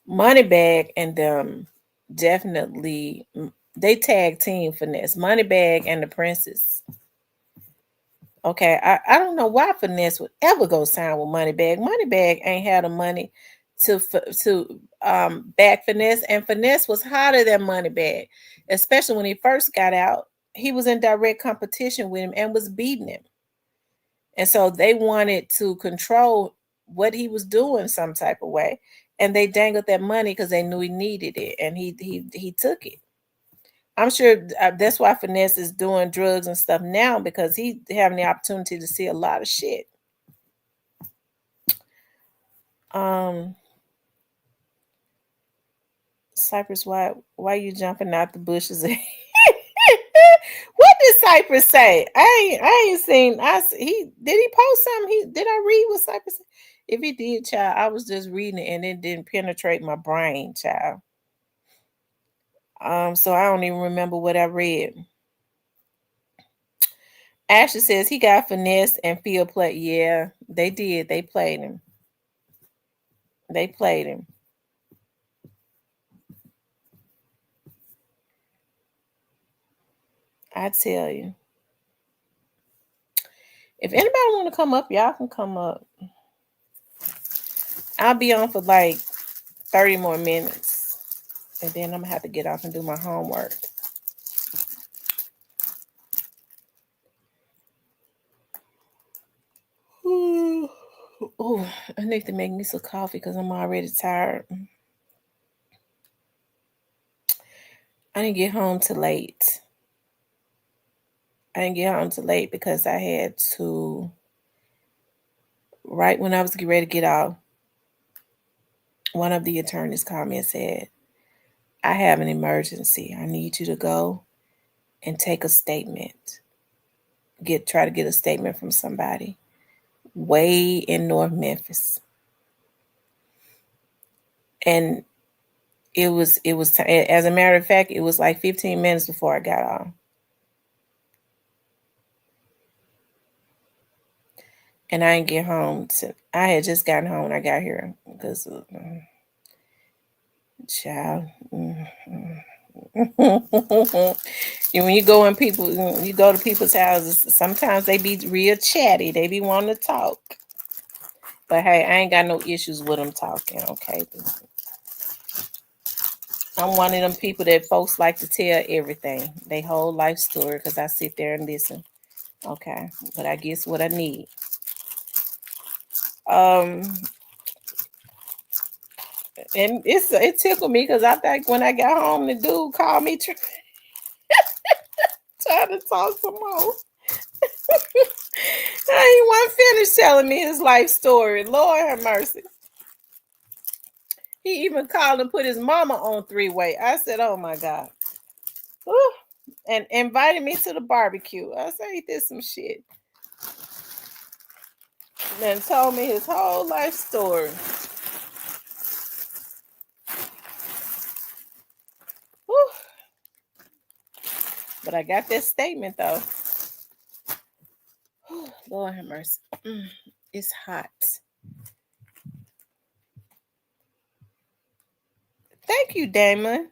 S1: Moneybag and them definitely they tag team finesse. Moneybag and the Princess. Okay, I don't know why Finesse would ever go sign with Moneybag. Moneybag ain't had the money to back Finesse, and Finesse was hotter than Moneybag, especially when he first got out. He was in direct competition with him and was beating him, and so they wanted to control what he was doing some type of way, and they dangled that money because they knew he needed it, and he took it. I'm sure that's why Finesse is doing drugs and stuff now because he having the opportunity to see a lot of shit. Um, Cypress, why you jumping out the bushes? What did Cypress say? I ain't seen. He did he post something? Did I read what Cypress said? If he did, child, I was just reading it and it didn't penetrate my brain, child. So I don't even remember what I read. Ashley says he got Finesse and field play. Yeah, they did. They played him. They played him. I tell you. If anybody want to come up, y'all can come up. I'll be on for like 30 more minutes. And then I'm going to have to get off and do my homework. Oh, I need to make me some coffee because I'm already tired. I didn't get home till late. Because I had to, right when I was getting ready to get out, one of the attorneys called me and said, I have an emergency. I need you to go and take a statement. Try to get a statement from somebody way in North Memphis. And it was as a matter of fact, it was like 15 minutes before I got off. And I didn't get home. I had just gotten home when I got here because, child. When you go to people's houses, sometimes they be real chatty. They be wanting to talk. But hey, I ain't got no issues with them talking, okay? I'm one of them people that folks like to tell everything, they whole life story, because I sit there and listen. Okay, but I guess what I need. And it tickled me because I think when I got home, the dude called me trying to talk some more. He wasn't finished telling me his life story. Lord have mercy. He even called and put his mama on three-way. I said, oh my God. Whew. And invited me to the barbecue. I said, he did some shit. And told me his whole life story. Whew. But I got that statement though. Whew. Lord have mercy. It's hot. Thank you, Damon.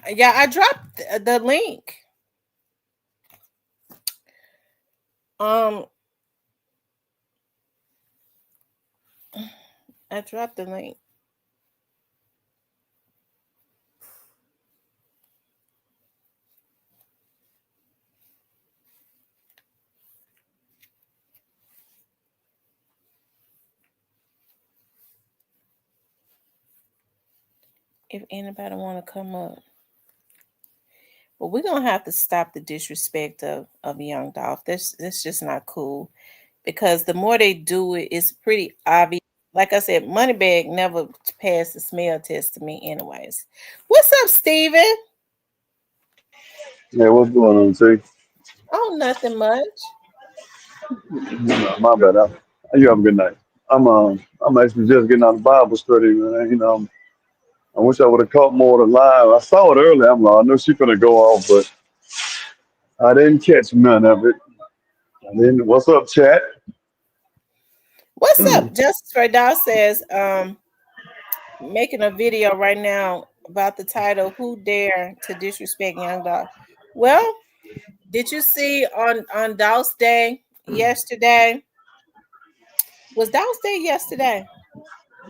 S1: Yeah, I dropped the link. I dropped the link. If anybody want to come up. But we're gonna have to stop the disrespect of Young Dolph. That's just not cool. Because the more they do it, it's pretty obvious. Like I said, Moneybag never passed the smell test to me, anyways. What's up, Steven?
S7: Yeah, what's going on, T?
S1: Oh, nothing much.
S7: My bad. You have a good night. I'm actually just getting out of Bible study, man. I wish I would have caught more of the live. I saw it earlier. I know she's gonna go off, but I didn't catch none of it. I didn't. What's up, chat?
S1: What's up? Justice Radal says, making a video right now about the title "Who Dare to Disrespect Young Dog." Well, did you see on Douse Day yesterday? Was Douse Day yesterday?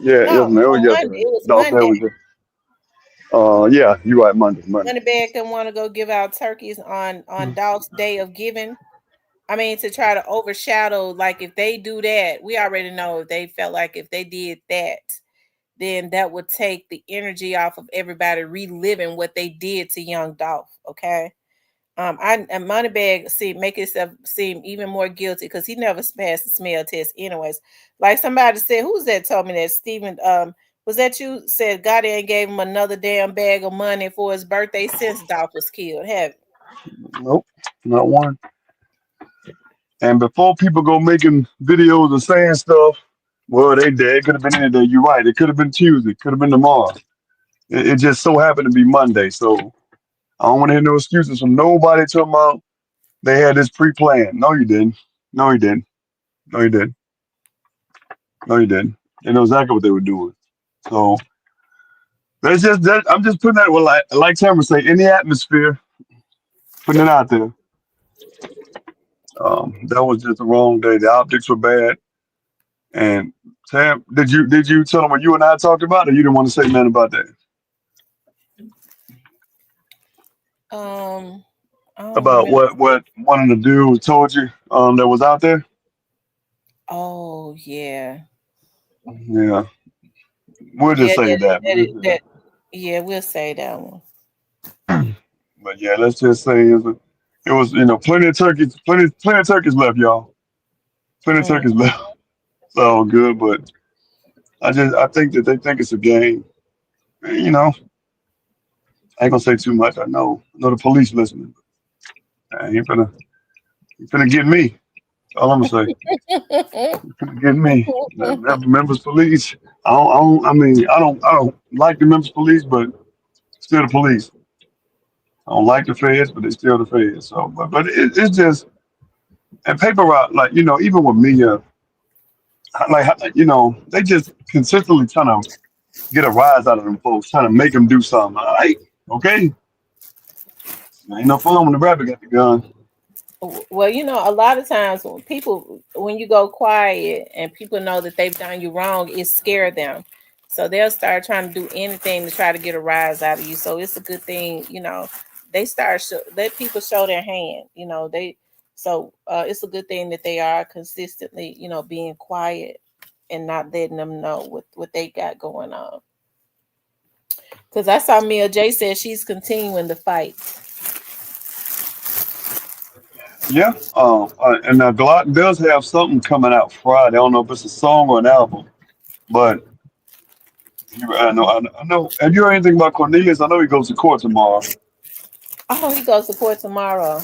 S7: Yeah,
S1: No,
S7: yes, man. It was
S1: Monday.
S7: yesterday.
S1: It was
S7: Dog Day
S1: Monday.
S7: was just. Yeah, you right. Monday.
S1: Moneybag didn't want to go give out turkeys on Douse Day of Giving. I mean, to try to overshadow, like if they do that, we already know they felt like if they did that, then that would take the energy off of everybody reliving what they did to young Dolph. Okay. And Moneybag make himself seem even more guilty because he never passed the smell test, anyways. Like somebody said, who's that told me that? Stephen, was that you said God ain't gave him another damn bag of money for his birthday since Dolph was killed? Have
S7: Nope, not one. And before people go making videos and saying stuff, well, they dead. It could have been any day. You're right. It could have been Tuesday. Could have been tomorrow. It just so happened to be Monday. So I don't want to hear no excuses from nobody talking about they had this pre-planned. No, you didn't. No, you didn't. No, you didn't. No, you didn't. They know exactly what they were doing. So that's just that. I'm just putting that. Well, like Tamara say, in the atmosphere, putting it out there. That was just the wrong day. The optics were bad. And Tam, did you tell them what you and I talked about, or you didn't want to say nothing about that?
S1: I don't
S7: About
S1: remember.
S7: what one of the dudes told you that was out there?
S1: Oh yeah.
S7: Yeah, we'll just
S1: Yeah,
S7: say that.
S1: yeah, we'll say that one.
S7: But yeah, let's just say it was plenty of turkeys, plenty of turkeys left, y'all. Plenty of
S1: Mm.
S7: turkeys left. It's all good, but I think that they think it's a game. I ain't gonna say too much. I know the police listening. He finna get me. All I'm gonna say, he finna get me. The members police. I don't like the members police, but still the police. I don't like the feds, but they still the feds. So, but it's just and paper route. Like even with media, they just consistently trying to get a rise out of them folks, trying to make them do something. All right, okay, ain't no fun when the rabbit got the gun.
S1: Well, a lot of times when you go quiet and people know that they've done you wrong, it scares them. So they'll start trying to do anything to try to get a rise out of you. So it's a good thing, they let people show their hand, it's a good thing that they are consistently, being quiet and not letting them know what they got going on. Because I saw Mia J said she's continuing the fight.
S7: Yeah, and now Glock does have something coming out Friday. I don't know if it's a song or an album, but I know. Have you heard anything about Cornelius? I know he goes to court tomorrow.
S1: Oh, he goes to court tomorrow.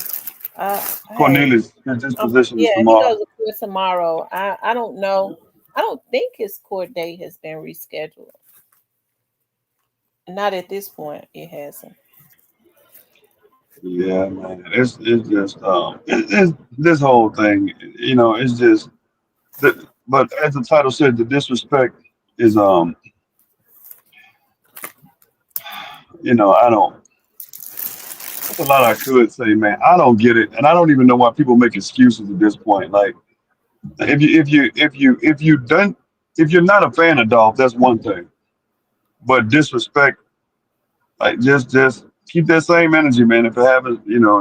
S1: Hey,
S7: Cornelius, his disposition is
S1: yeah, he
S7: tomorrow.
S1: goes to court tomorrow. I don't know. I don't think his court date has been rescheduled. Not at this point. It hasn't.
S7: Yeah, man. It's just it's this whole thing. It's just that. But as the title said, the disrespect is I don't. That's a lot I could say, man. I don't get it, and I don't even know why people make excuses at this point. Like if you're not a fan of Dolph, that's one thing. But disrespect, like just keep that same energy, man. If it happens,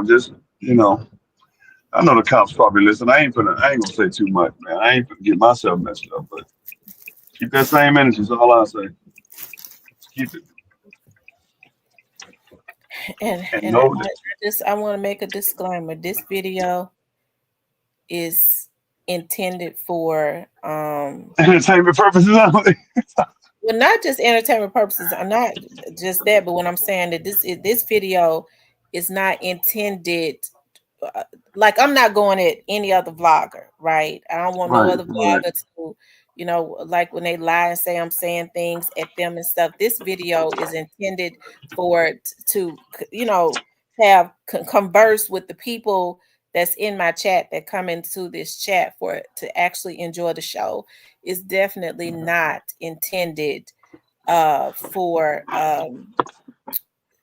S7: just you know. I know the cops probably listen. I ain't gonna say too much, man. I ain't gonna get myself messed up, but keep that same energy is all I say. Just keep it.
S1: And
S7: And
S1: and I,
S7: know
S1: I
S7: that
S1: just I want to make a disclaimer. This video is intended for
S7: entertainment purposes only.
S1: well, not just entertainment purposes. I'm not just that, but when I'm saying that this video is not intended, like I'm not going at any other vlogger, right? I don't want no
S7: Right,
S1: other
S7: right.
S1: vlogger to, like when they lie and say I'm saying things at them and stuff. This video is intended for to, have converse with the people that's in my chat that come into this chat for to actually enjoy the show. It's definitely not intended for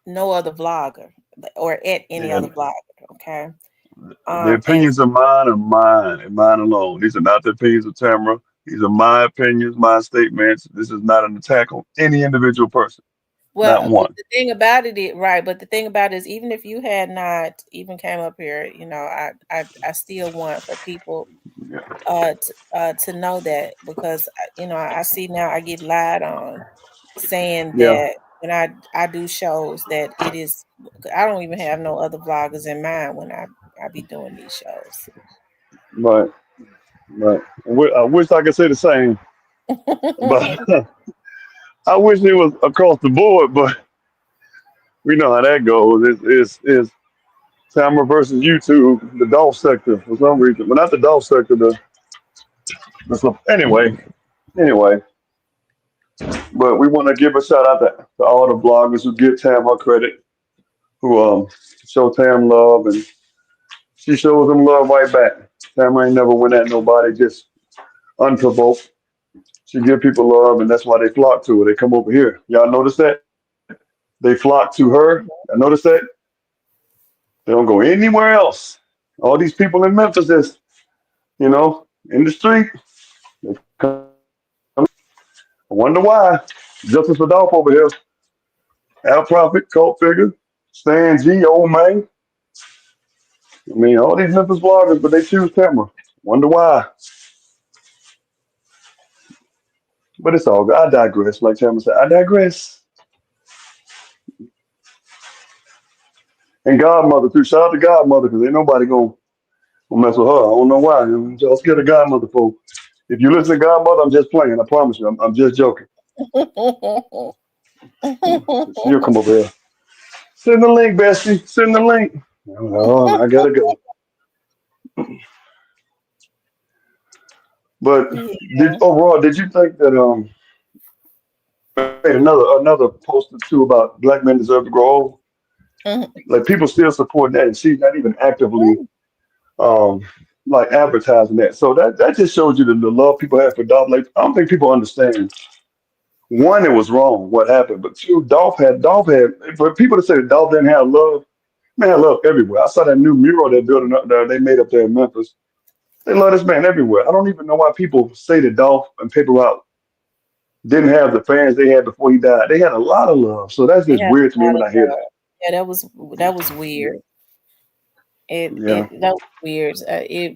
S1: no other vlogger or at any
S7: Yeah.
S1: other vlogger. Okay.
S7: The
S1: And
S7: opinions of mine are mine and mine alone. These are not the opinions of Tamara. These are my opinions, my statements. This is not an attack on any individual person. Not
S1: well,
S7: one.
S1: the thing about it is right, but the thing about it is even if you had not even came up here, I still want for people
S7: Yeah.
S1: to know that because I see now I get lied on saying
S7: Yeah.
S1: that when I do shows that it is I don't even have no other vloggers in mind when I be doing these shows.
S7: Right. Right. I wish I could say the same, but I wish it was across the board. But we know how that goes. It's Tamara versus YouTube, the Dolph sector for some reason, but not the Dolph sector. Anyway. But we want to give a shout out to all the bloggers who give Tam her credit, who show Tam love, and she shows them love right back. Tam ain't never went at nobody, just unprovoked. She give people love, and that's why they flock to her. They come over here. Y'all notice that? They flock to her. I notice that. They don't go anywhere else. All these people in Memphis is, in the street. They come. I wonder why. Justice Adolph over here, Al Prophet, cult figure, Stan G, old man. I mean, all these Memphis bloggers, but they choose Tamara. Wonder why. But it's all good. I digress. Like Tamara said, I digress. And Godmother, too. Shout out to Godmother, because ain't nobody gonna mess with her. I don't know why. Y'all scared of Godmother, folks. If you listen to Godmother, I'm just playing. I promise you. I'm just joking. She'll come over here. Send the link, Bessie. Send the link. Oh, I gotta go. But
S1: Yeah.
S7: did you think that another post or two about black men deserve to grow old?
S1: Mhm.
S7: Like people still supporting that, and she's not even actively um like advertising that. So that just shows you the love people have for Dolph. Like I don't think people understand. One, it was wrong what happened, but two, Dolph had for people to say that Dolph didn't have love, man, had love everywhere. I saw that new mural they're building up there, they made up there in Memphis. They love this man everywhere. I don't even know why people say that Dolph and Paper Route didn't have the fans they had before he died. They had a lot of love. So that's
S1: They
S7: just
S1: have
S7: weird to
S1: a
S7: me
S1: lot
S7: when
S1: of
S7: I hear
S1: yeah, that was weird.
S7: that.
S1: That was weird.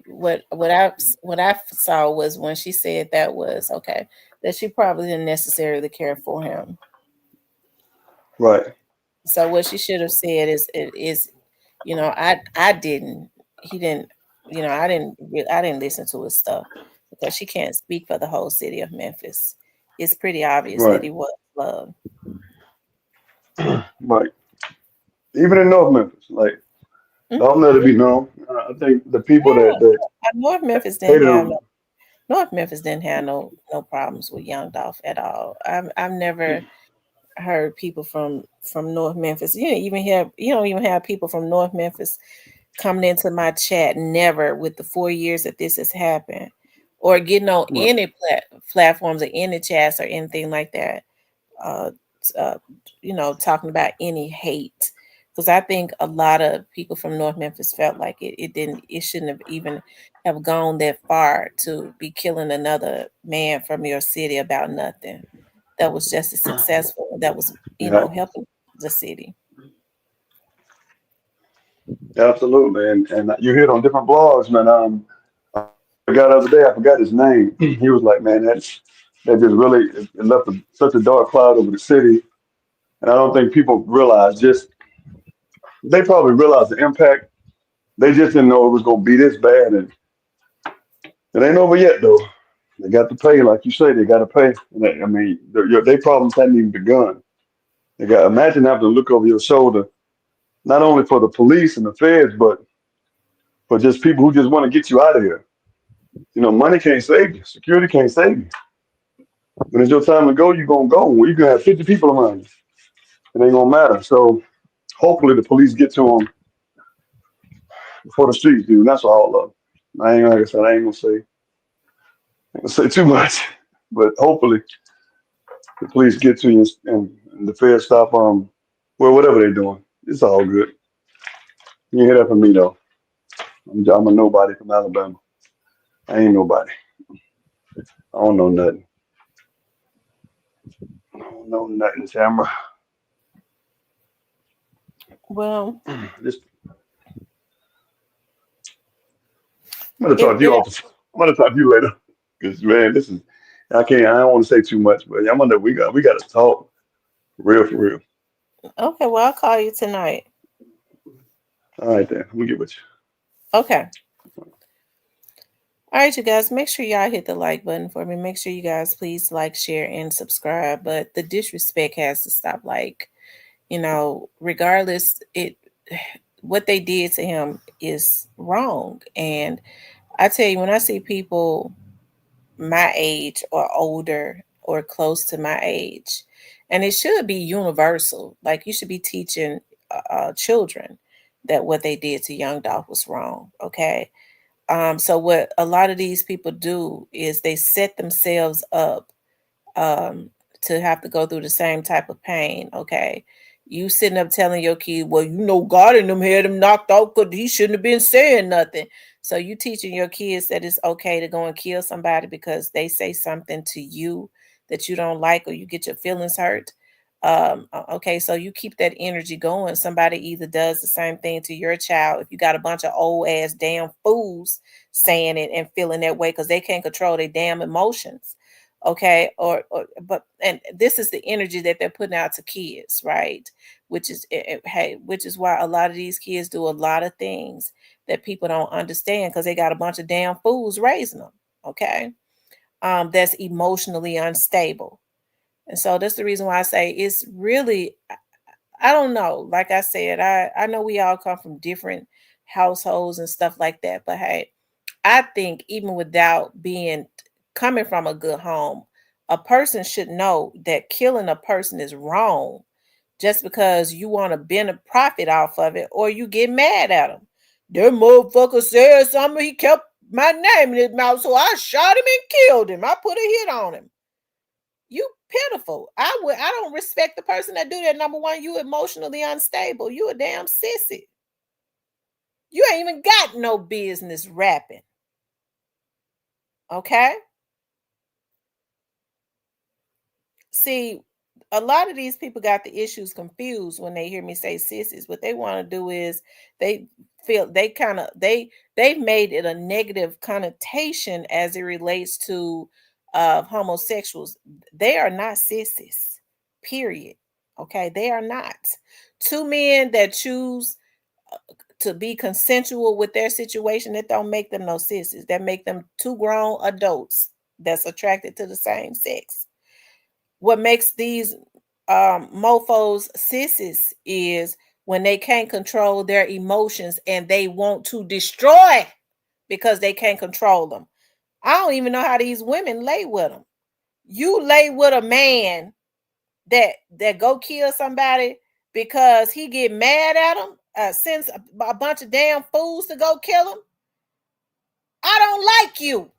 S1: What I saw was when she said that was okay that she probably didn't necessarily care for him.
S7: Right,
S1: So what she should have said is I didn't he didn't I didn't listen to his stuff because she can't speak for the whole city of Memphis. It's pretty obvious that
S7: right,
S1: he was loved.
S7: right. Even in North Memphis, like don't let it be known. I think the people
S1: Yeah,
S7: that
S1: North Memphis didn't
S7: hated
S1: have
S7: him,
S1: North Memphis didn't have no problems with Young Dolph at all. I've never heard people from North Memphis. You don't even have people from North Memphis coming into my chat. Never with the 4 years that this has happened, or getting on
S7: right,
S1: any platforms or any chats or anything like that. Uh, uh, talking about any hate. Because I think a lot of people from North Memphis felt like it shouldn't have even have gone that far to be killing another man from your city about nothing. That was just as successful. That was,
S7: yeah,
S1: helping the city.
S7: absolutely. And you hear it on different blogs, man. The guy the other day, I forgot his name. He was like, man, that just really it left such a dark cloud over the city. And I don't think people realize just they probably realized the impact. They just didn't know it was gonna be this bad, and it ain't over yet though. They got to pay, like you say, they got to pay. I mean, their problems hadn't even begun. They got imagine having to look over your shoulder, not only for the police and the feds, but for just people who just want to get you out of here. Money can't save you. Security can't save you. When it's your time to go, you're gonna go. You can have 50 people around you. It ain't gonna matter. So hopefully the police get to them before the streets do. And that's all of. Like I said, I ain't gonna say too much, but hopefully the police get to you and the feds stop whatever they're doing. It's all good. You ain't hear that from me though. I'm a nobody from Alabama. I ain't nobody. I don't know nothing. I don't know nothing, Tamara.
S1: Well,
S7: Just I'm gonna talk to you off. I'm gonna talk to you later. Cause man, this is I can't. I don't want to say too much, but I'm gonna. We got to talk real for real.
S1: okay, well, I'll call you tonight.
S7: All right, then. Let me get with you.
S1: Okay. All right, you guys, make sure y'all hit the like button for me. Make sure you guys please like, share, and subscribe. But the disrespect has to stop. Like, regardless, what they did to him is wrong. And I tell you, when I see people my age or older or close to my age, and it should be universal. Like you should be teaching children that what they did to Young Dolph was wrong. Okay. So what a lot of these people do is they set themselves up um, to have to go through the same type of pain. Okay. You sitting up telling your kid, well, God in them had him knocked out because he shouldn't have been saying nothing. So you teaching your kids that it's okay to go and kill somebody because they say something to you that you don't like or you get your feelings hurt. Okay, so you keep that energy going. Somebody either does the same thing to your child. If you got a bunch of old ass damn fools saying it and feeling that way because they can't control their damn emotions, okay, and this is the energy that they're putting out to kids, right? Which is why a lot of these kids do a lot of things that people don't understand because they got a bunch of damn fools raising them, okay, that's emotionally unstable. And so that's the reason why I say it's really, I don't know, like I said, I know we all come from different households and stuff like that, but hey, I think even without being coming from a good home, a person should know that killing a person is wrong just because you want to bend a profit off of it or you get mad at him. That motherfucker said something, he kept my name in his mouth, so I shot him and killed him. I put a hit on him. You pitiful. I don't respect the person that do that. Number one, you emotionally unstable. You a damn sissy. You ain't even got no business rapping. Okay? See, a lot of these people got the issues confused when they hear me say sissies. What they want to do is they feel they've made it a negative connotation as it relates to homosexuals. They are not sissies. Period. Okay, they are not. Two men that choose to be consensual with their situation, that don't make them no sissies. That make them two grown adults that's attracted to the same sex. What makes these mofos sissies is when they can't control their emotions and they want to destroy because they can't control them. I don't even know how these women lay with them. You lay with a man that go kill somebody because he get mad at them, sends a bunch of damn fools to go kill him. I don't like you.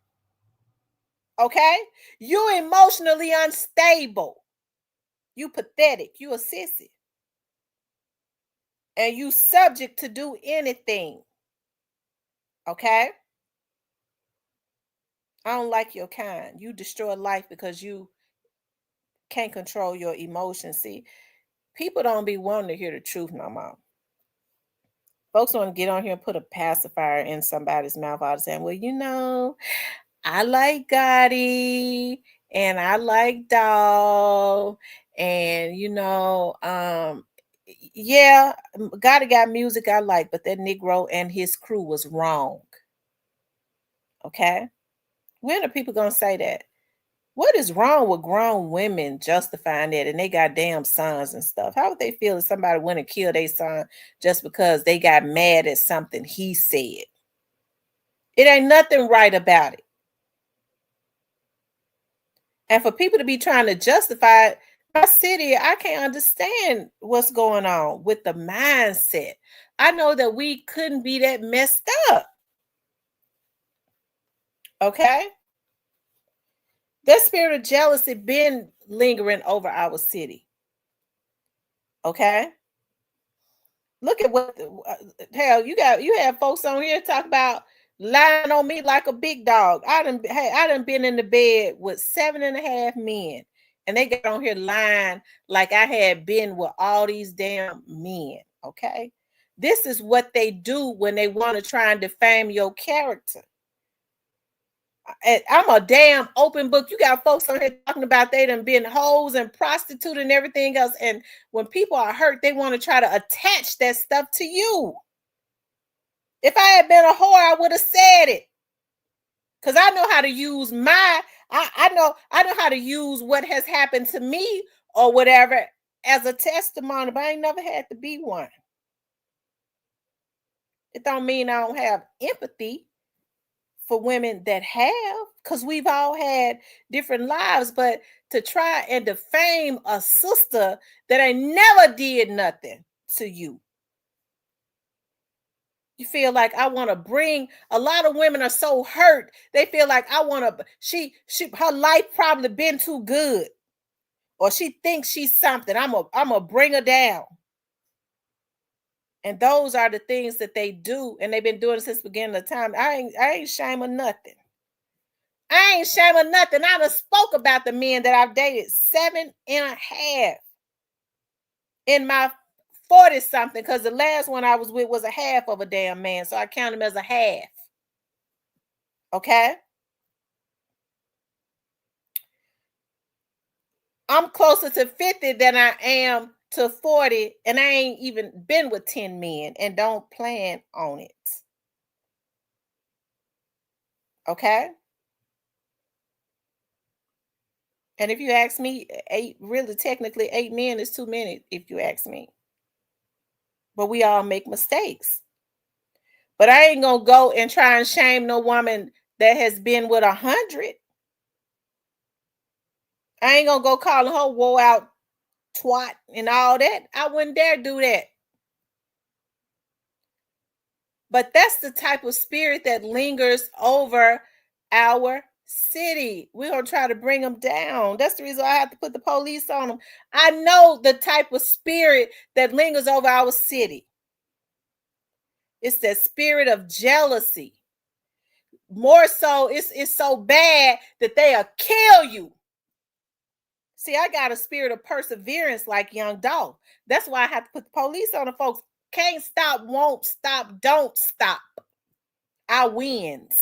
S1: Okay? You emotionally unstable. You pathetic. You a sissy. And you subject to do anything. Okay? I don't like your kind. You destroy life because you can't control your emotions. See, people don't be wanting to hear the truth no more. Folks want to get on here and put a pacifier in somebody's mouth all the time. Well, I like Gotti and I like Dog and yeah, Gotti got music I like, but that Negro and his crew was wrong. Okay? When are people gonna say that? What is wrong with grown women justifying that and they got damn sons and stuff? How would they feel if somebody went and killed their son just because they got mad at something he said? It ain't nothing right about it. And for people to be trying to justify my city, I can't understand what's going on with the mindset. I know that we couldn't be that messed up. Okay? That spirit of jealousy been lingering over our city. Okay? Look at what hell you have folks on here talk about lying on me like a big dog. I done been in the bed with 7.5 men, and they got on here lying like I had been with all these damn men. Okay, this is what they do when they want to try and defame your character. I'm a damn open book. You got folks on here talking about they done been hoes and prostitute and everything else. And when people are hurt, they want to try to attach that stuff to you. If I had been a whore, I would have said it. Because I know how to use I know how to use what has happened to me or whatever as a testimony, but I ain't never had to be one. It don't mean I don't have empathy for women that have, because we've all had different lives, but to try and defame a sister that ain't never did nothing to you. You feel like I want to bring, a lot of women are so hurt, they feel like I want to, her life probably been too good, or she thinks she's something. I'm a bring her down. And those are the things that they do, and they've been doing it since the beginning of time. I ain't ashamed of nothing. I ain't ashamed of nothing. I done spoke about the men that I've dated 7.5 in my 40-something, because the last one I was with was a half of a damn man, so I count him as a half. Okay? I'm closer to 50 than I am to 40, and I ain't even been with 10 men and don't plan on it. Okay? And if you ask me, technically 8 men is too many, if you ask me. But we all make mistakes. But I ain't gonna go and try and shame no woman that has been with 100. I ain't gonna go calling her wore out twat and all that. I wouldn't dare do that. But that's the type of spirit that lingers over our city. We're gonna try to bring them down. That's the reason I have to put the police on them. I know the type of spirit that lingers over our city. It's that spirit of jealousy. More so, it's so bad that they'll kill you. See, I got a spirit of perseverance like Young Dolph. That's why I have to put the police on the folks. Can't stop, won't stop, don't stop. I wins.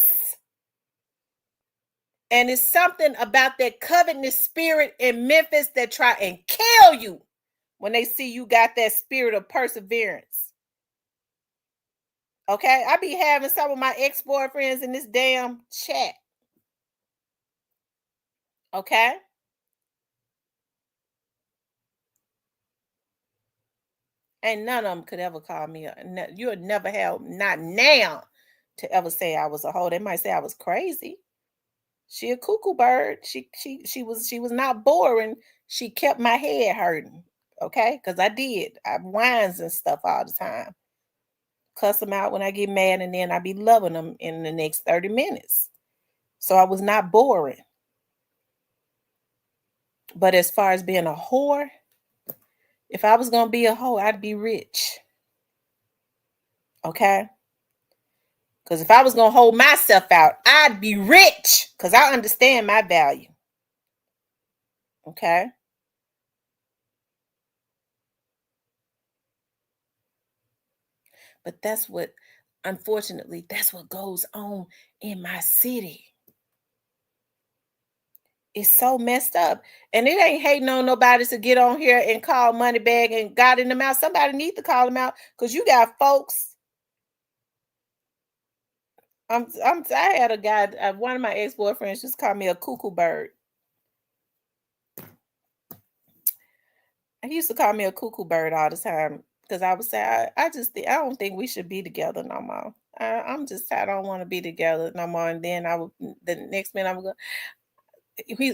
S1: And it's something about that covetous spirit in Memphis that try and kill you when they see you got that spirit of perseverance. Okay? I be having some of my ex-boyfriends in this damn chat. Okay? And none of them could ever call me. You would never have, not now, to ever say I was a hoe. They might say I was crazy. She a cuckoo bird. She was not boring. She kept my head hurting. Okay, because I whines and stuff all the time. Cuss them out when I get mad, and then I be loving them in the next 30 minutes. So I was not boring. But as far as being a whore, if I was gonna be a hoe, I'd be rich. Okay. Because if I was going to hold myself out, I'd be rich, because I understand my value. Okay? But unfortunately, that's what goes on in my city. It's so messed up. And it ain't hating on nobody to get on here and call Moneybag and God in the mouth. Somebody need to call them out, because you got folks. I had a guy, one of my ex-boyfriends just called me a cuckoo bird. He used to call me a cuckoo bird all the time, because I would say, I don't think we should be together no more. I don't want to be together no more. And then the next minute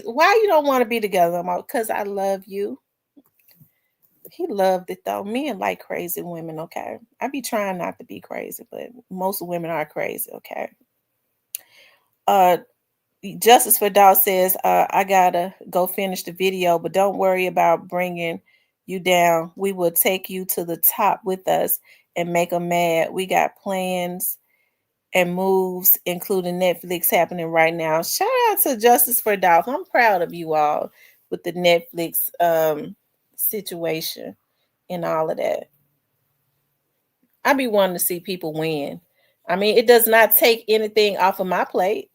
S1: why you don't want to be together? I'm like, because I love you. He loved it though. Men like crazy women, okay? I be trying not to be crazy, but most women are crazy, okay? Uh Justice for Dog says, I gotta go finish the video, but don't worry about bringing you down. We will take you to the top with us and make them mad. We got plans and moves, including Netflix, happening right now. Shout out to Justice for Dolph. I'm proud of you all with the Netflix situation and all of that. I be wanting to see people win. I mean, it does not take anything off of my plate.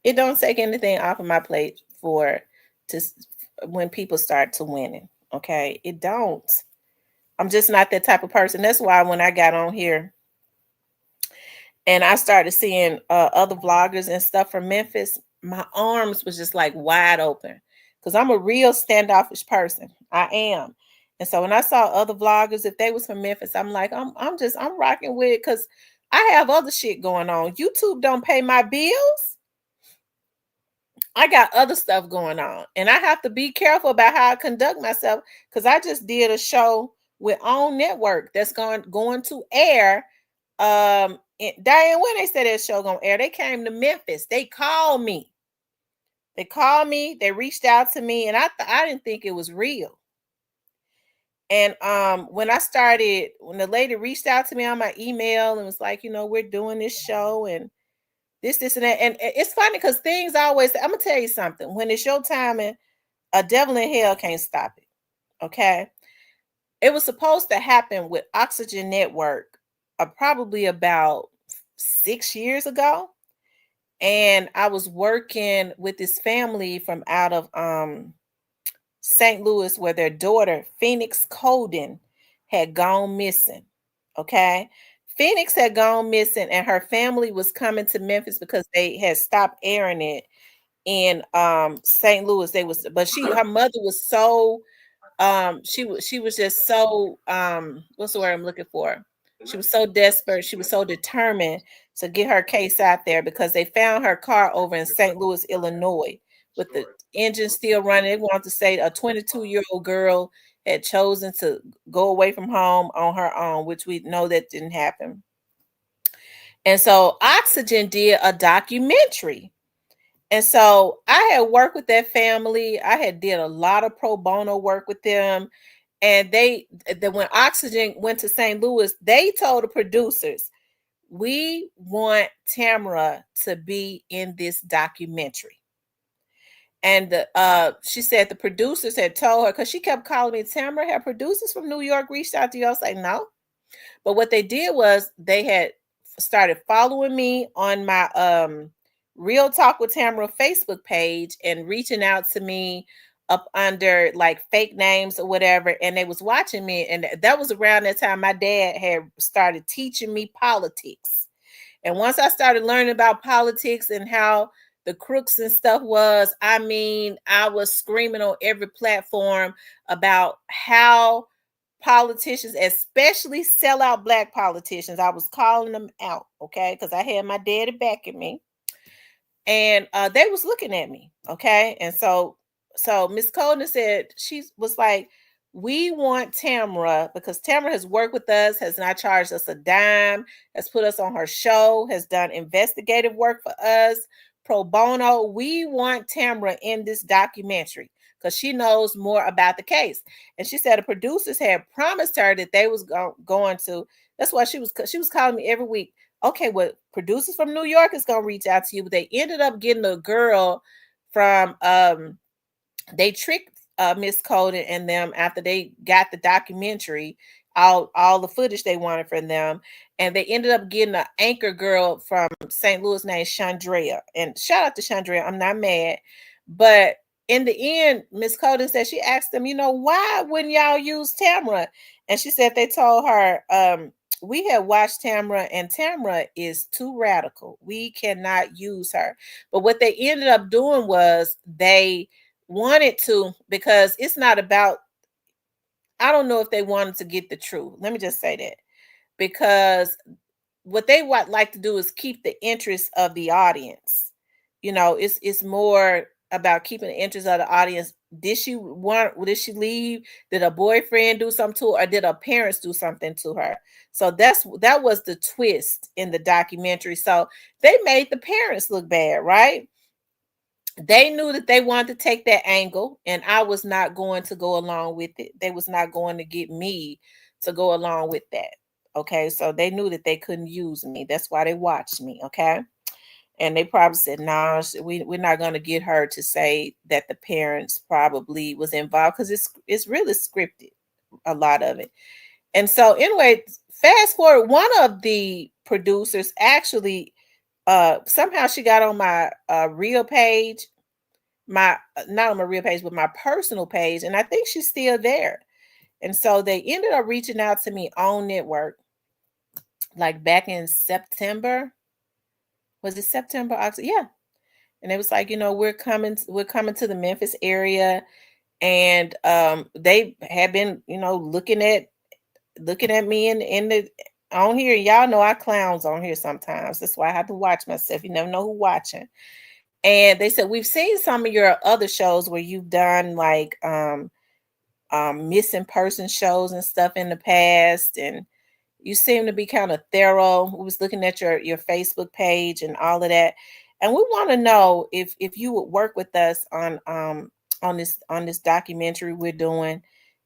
S1: It don't take anything off of my plate for to when people start to winning. Okay, it don't. I'm just not that type of person. That's why when I got on here and I started seeing other vloggers and stuff from Memphis, my arms was just like wide open because I'm a real standoffish person. I am. And so when I saw other vloggers, if they was from Memphis, I'm like, I'm rocking with it because I have other shit going on. YouTube don't pay my bills. I got other stuff going on, and I have to be careful about how I conduct myself because I just did a show with OWN Network that's going to air. Diane, when they said that show gonna air, they came to Memphis. They called me. They reached out to me, and I didn't think it was real. And when the lady reached out to me on my email and was like, we're doing this show and this and that, and it's funny because things always. I'm gonna tell you something. When it's your time, and a devil in hell can't stop it. Okay, it was supposed to happen with Oxygen Network, probably about 6 years ago, and I was working with this family from out of St. Louis, where their daughter Phoenix Colden had gone missing. Okay. Phoenix had gone missing, and her family was coming to Memphis because they had stopped airing it in St. Louis. But her mother was so she was just so what's the word I'm looking for? She was so desperate, she was so determined to get her case out there because they found her car over in St. Louis, Illinois, with the engine still running. They wanted to say a 22-year-old girl had chosen to go away from home on her own, which we know that didn't happen. And so Oxygen did a documentary. And so I had worked with that family. I had did a lot of pro bono work with them. And when Oxygen went to St. Louis, they told the producers, we want Tamara to be in this documentary. And she said the producers had told her, because she kept calling me, Tamara, have producers from New York reached out to you? I was like, no. But what they did was they had started following me on my Real Talk with Tamara Facebook page and reaching out to me up under like fake names or whatever. And they was watching me. And that was around that time my dad had started teaching me politics. And once I started learning about politics and how the crooks and stuff was, I mean, I was screaming on every platform about how politicians, especially sellout Black politicians, I was calling them out, okay? Because I had my daddy backing me. And they was looking at me, okay? And so Miss Colden said, she was like, we want Tamara, because Tamara has worked with us, has not charged us a dime, has put us on her show, has done investigative work for us, pro bono. We want Tamara in this documentary because she knows more about the case. And she said the producers had promised her that they was going to. That's why she was calling me every week. Okay, well, producers from New York is gonna reach out to you, but they ended up getting a girl from they tricked Miss Colden and them after they got the documentary, all the footage they wanted from them, and they ended up getting an anchor girl from St. Louis named Chandrea. And shout out to Chandrea, I'm not mad, but in the end, Miss Colden said she asked them, why wouldn't y'all use Tamara? And she said they told her, we had watched Tamara, and Tamara is too radical. We cannot use her. But what they ended up doing was they wanted to, because it's not about, I don't know if they wanted to get the truth. Let me just say that. Because what they like to do is keep the interest of the audience. it's more about keeping the interest of the audience. Did she leave? Did a boyfriend do something to her, or did her parents do something to her? So that was the twist in the documentary. So they made the parents look bad, right? They knew that they wanted to take that angle, and I was not going to go along with it. They was not going to get me to go along with that. Okay, so they knew that they couldn't use me. That's why they watched me. Okay. And they probably said, no, we're not going to get her to say that the parents probably was involved, because it's really scripted, a lot of it. And so anyway, fast forward, one of the producers actually, somehow she got on my real page, not on my real page, but my personal page, and I think she's still there. And so they ended up reaching out to me on network, like back in September. Was it September? October? Yeah. And it was like, we're coming to the Memphis area, and they had been, looking at me in the on here. Y'all know I clowns on here sometimes. That's why I have to watch myself. You never know who's watching. And they said, we've seen some of your other shows where you've done like missing person shows and stuff in the past, and you seem to be kind of thorough. We was looking at your Facebook page and all of that, and we want to know if you would work with us on this documentary we're doing.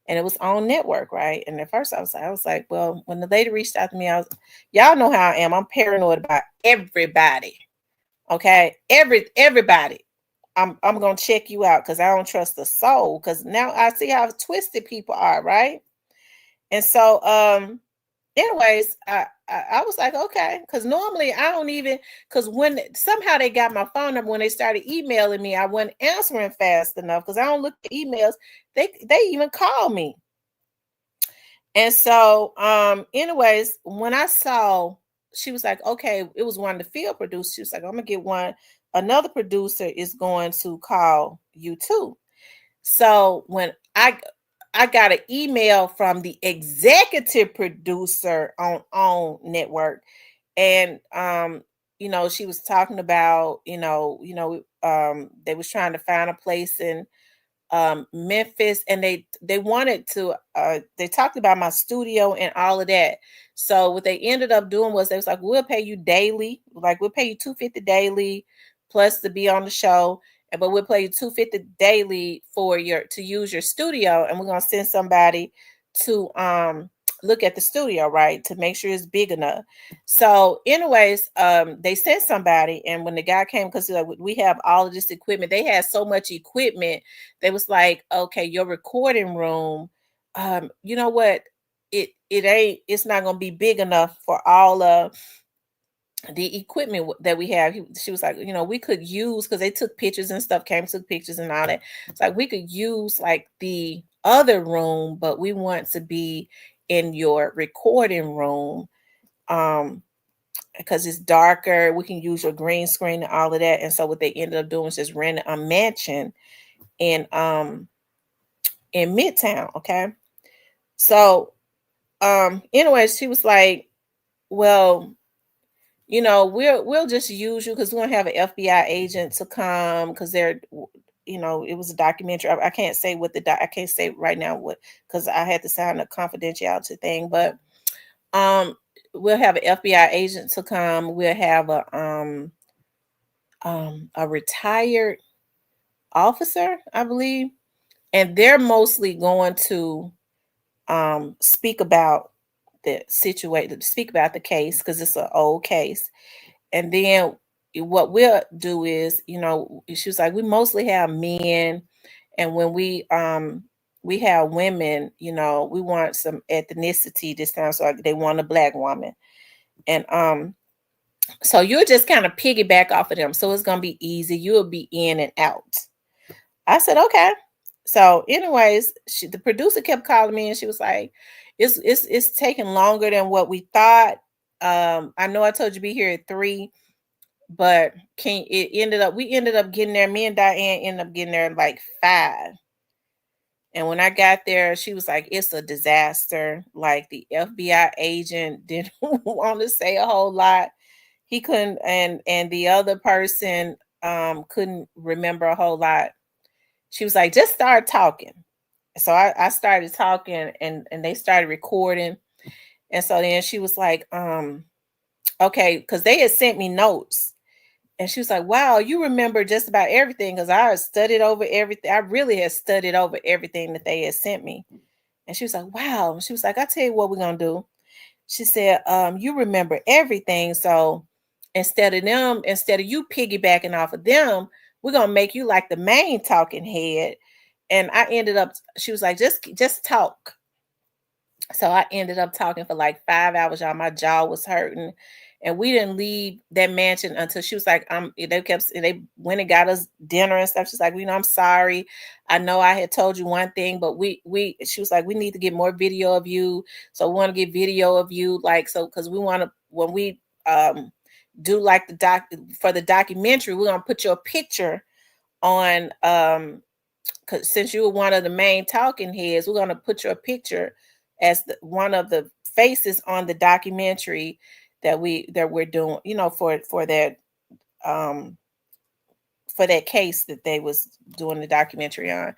S1: And it was on network, right? And at first I was like, well, when the lady reached out to me, y'all know how I am. I'm paranoid about everybody. Okay, everybody. I'm gonna check you out, because I don't trust the soul. Because now I see how twisted people are, right? And so anyways, I was like, okay, because normally I don't even, because when somehow they got my phone number, when they started emailing me, I wasn't answering fast enough, because I don't look at emails. They even call me. And so anyways, when I saw, she was like, okay, it was one of the field producers. She was like, I'm gonna get another producer is going to call you too. So when I got an email from the executive producer on network, and she was talking about, they was trying to find a place in Memphis, and they wanted to they talked about my studio and all of that. So what they ended up doing was, they was like, we'll pay you daily, like we'll pay you $250 daily plus to be on the show, but we'll pay you $250 daily to use your studio, and we're gonna send somebody to look at the studio, right, to make sure it's big enough. So anyways, they sent somebody, and when the guy came, because like, we have all of this equipment, they had so much equipment, they was like, okay, your recording room, you know what, it's not gonna be big enough for all of the equipment that we have. She was like, we could use, because they took pictures and stuff, took pictures and all that. It's like, we could use like the other room, but we want to be in your recording room, because it's darker. We can use your green screen and all of that. And so what they ended up doing was just renting a mansion in Midtown. Okay. So anyways, she was like, well, we'll just use you, because we're gonna have an FBI agent to come, because they're, it was a documentary. I can't say I can't say right now what, because I had to sign a confidentiality thing, but we'll have an FBI agent to come. We'll have a retired officer, I believe, and they're mostly going to speak about the situation, speak about the case, because it's an old case. And then what we'll do is, she was like, we mostly have men, and when we have women, we want some ethnicity this time, so they want a Black woman. And so you'll just kind of piggyback off of them, so it's gonna be easy. You'll be in and out. I said, okay. So anyways, the producer kept calling me, and she was like, it's taking longer than what we thought. I know I told you to be here at 3, but we ended up getting there. Me and Diane ended up getting there at like 5. And when I got there, she was like, it's a disaster. Like, the FBI agent didn't want to say a whole lot. He couldn't, and the other person, couldn't remember a whole lot. She was like, just start talking. So I started talking, and they started recording. And so then she was like, okay, because they had sent me notes. And she was like, wow, you remember just about everything, because I had studied over everything. I really had studied over everything that they had sent me. And she was like, wow. And she was like, I'll tell you what we're going to do. She said, you remember everything. So instead of you piggybacking off of them, we're going to make you like the main talking head. And I ended up, she was like, just talk. So I ended up talking for like 5 hours, y'all. My jaw was hurting. And we didn't leave that mansion until she was like, they went and got us dinner and stuff. She's like, I'm sorry. I know I had told you one thing, but she was like, we need to get more video of you. So we want to get video of you. Like, so, cause we want to, when we, do like for the documentary, we're going to put your picture on, cause since you were one of the main talking heads, we're going to put your picture as one of the faces on the documentary that we're doing, for that case that they was doing the documentary on.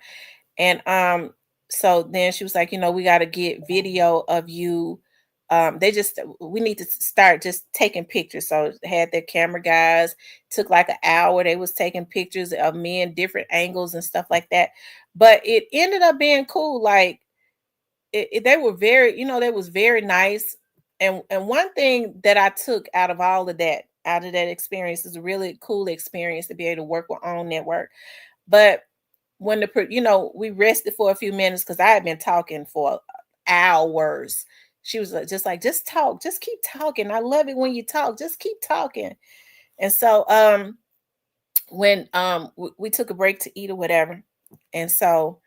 S1: And so then she was like, we got to get video of you. We need to start just taking pictures. So had their camera guys, took like an hour. They was taking pictures of me in different angles and stuff like that. But it ended up being cool. Like they were they was very nice. And one thing that I took out of that experience, is a really cool experience to be able to work with OWN Network. But when we rested for a few minutes, because I had been talking for hours. She was just like, just talk, just keep talking. I love it when you talk, just keep talking. And so when we took a break to eat or whatever, and so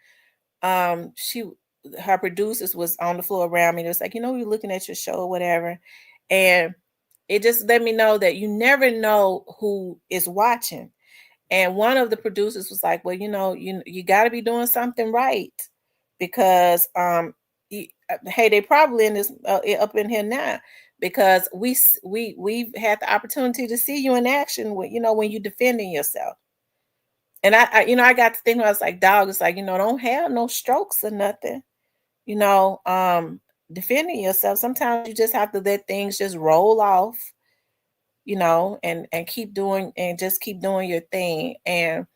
S1: her producers was on the floor around me. It was like, we're looking at your show or whatever. And it just let me know that you never know who is watching. And one of the producers was like, well, you got to be doing something right, because hey, they probably in this up in here now, because we've had the opportunity to see you in action when you're defending yourself. And I got to thinking, I was like, dog, it's like, don't have no strokes or nothing, defending yourself. Sometimes you just have to let things just roll off, and keep doing your thing. And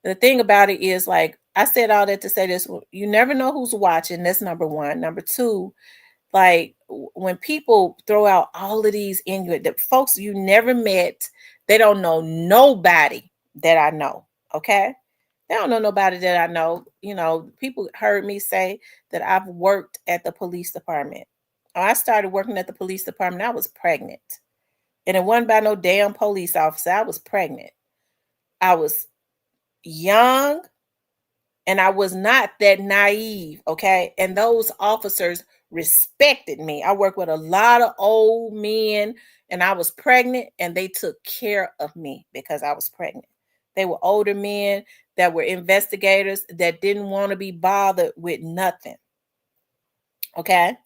S1: the thing about it is, like, I said all that to say this: you never know who's watching. That's number one. Number two, like, when people throw out all of these the folks you never met, they don't know nobody that I know. Okay. They don't know nobody that I know. People heard me say that I've worked at the police department. I started working at the police department. I was pregnant. And it wasn't by no damn police officer. I was pregnant. I was young, and I was not that naive, okay? And those officers respected me. I worked with a lot of old men, and I was pregnant, and they took care of me because I was pregnant. They were older men that were investigators that didn't want to be bothered with nothing, okay?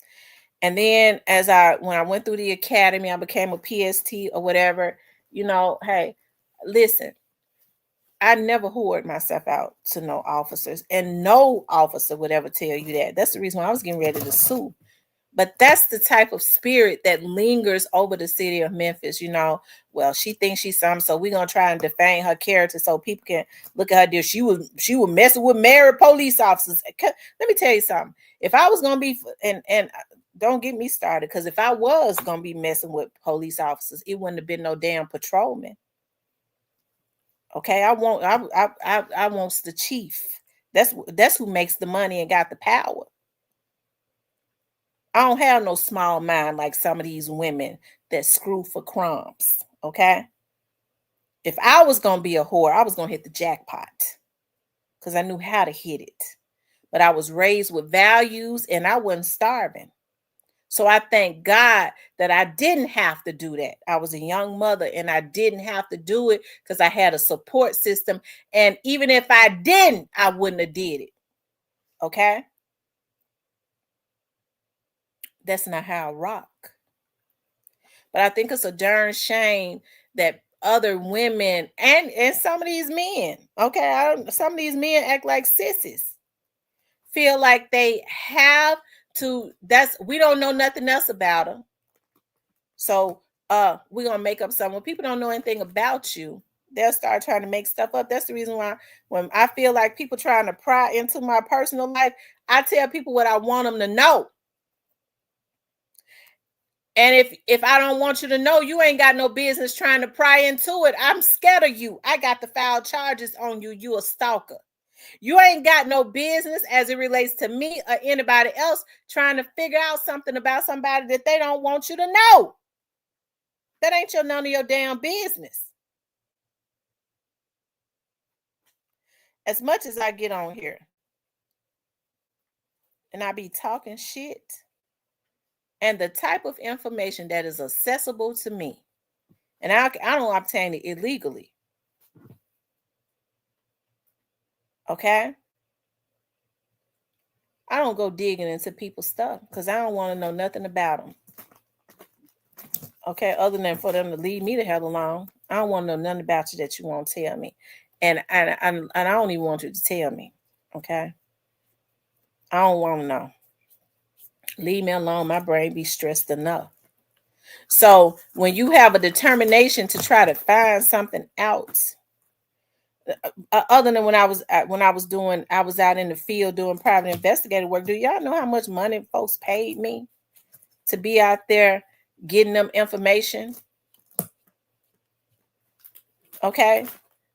S1: And then when I went through the academy, I became a PST or whatever, hey, listen, I never whored myself out to no officers, and no officer would ever tell you that. That's the reason why I was getting ready to sue. But that's the type of spirit that lingers over the city of Memphis. Well, she thinks she's something, so we're gonna try and defame her character so people can look at her. She was messing with married police officers. Let me tell you something. If I was gonna be, and don't get me started, because if I was gonna be messing with police officers, it wouldn't have been no damn patrolman. Okay, I want the chief. That's who makes the money and got the power. I don't have no small mind like some of these women that screw for crumbs. Okay, if I was gonna be a whore, I was gonna hit the jackpot, because I knew how to hit it. But I was raised with values, and I wasn't starving. So I thank God that I didn't have to do that. I was a young mother, and I didn't have to do it because I had a support system. And even if I didn't, I wouldn't have did it. Okay? That's not how I rock. But I think it's a darn shame that other women and some of these men. Okay, some of these men act like sissies. Feel like they have to. We don't know nothing else about them. So we're gonna make up something. When people don't know anything about you, they'll start trying to make stuff up. That's the reason why when I feel like people trying to pry into my personal life, I tell people what I want them to know. And if I don't want you to know, you ain't got no business trying to pry into it. I'm scared of you. I got the foul charges on you. You a stalker. You ain't got no business as it relates to me or anybody else trying to figure out something about somebody that they don't want you to know. That ain't none of your damn business. As much as I get on here and I be talking shit, and the type of information that is accessible to me, and I don't obtain it illegally. Okay? I don't go digging into people's stuff because I don't want to know nothing about them. Okay, other than for them to leave me the hell alone. I don't want to know nothing about you that you won't tell me. And I don't even want you to tell me. Okay? I don't want to know. Leave me alone. My brain be stressed enough. So when you have a determination to try to find something out, other than when I was out in the field doing private investigative work. Do y'all know how much money folks paid me to be out there getting them information? Okay.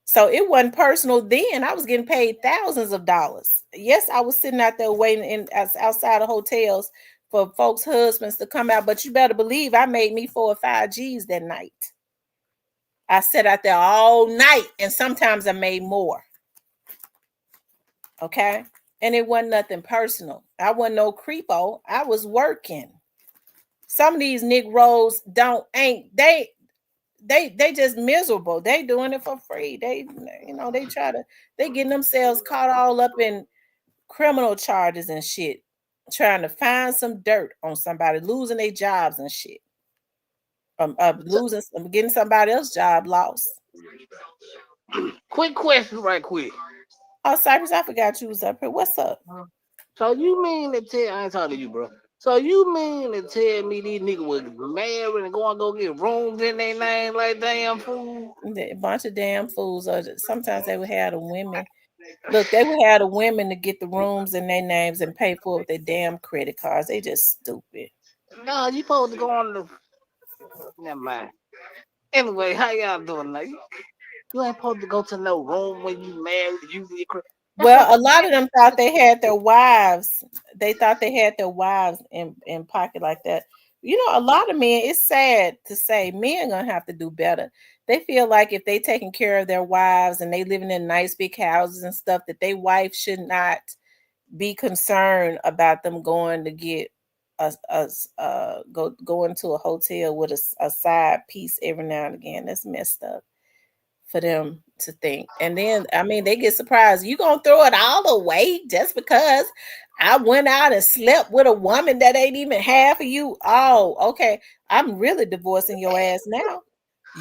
S1: So it wasn't personal then. I was getting paid thousands of dollars. Yes, I was sitting out there waiting outside of hotels for folks' husbands to come out. But you better believe I made me 4 or 5 G's that night. I sat out there all night, and sometimes I made more. Okay. And it wasn't nothing personal. I wasn't no creepo. I was working. Some of these Negroes they just miserable. They doing it for free. They getting themselves caught all up in criminal charges and shit, trying to find some dirt on somebody, losing their jobs and shit. Getting somebody else's job lost.
S8: Quick question, right quick.
S1: Oh, Cypress, I forgot you was up here. What's up?
S8: So you mean to tell I ain't talking to you, bro. So you mean to tell me these niggas was married and go get rooms in their name like damn fool?
S1: A bunch of damn fools. Or sometimes they would have the women. Look, they would have the women to get the rooms in their names and pay for it with their damn credit cards. They just stupid.
S8: No, you supposed to go on the. Never mind. Anyway, how y'all doing? Like, you ain't supposed to go to no room when you married.
S1: Well, a lot of them thought they had their wives. They thought they had their wives in pocket like that. You know, a lot of men, it's sad to say, men gonna have to do better. They feel like if they taking care of their wives and they living in nice big houses and stuff, that their wife should not be concerned about them going to get go into a hotel with a side piece every now and again. That's messed up for them to think. And then I mean they get surprised. You gonna throw it all away just because I went out and slept with a woman that ain't even half of you? Oh, okay. I'm really divorcing your ass now.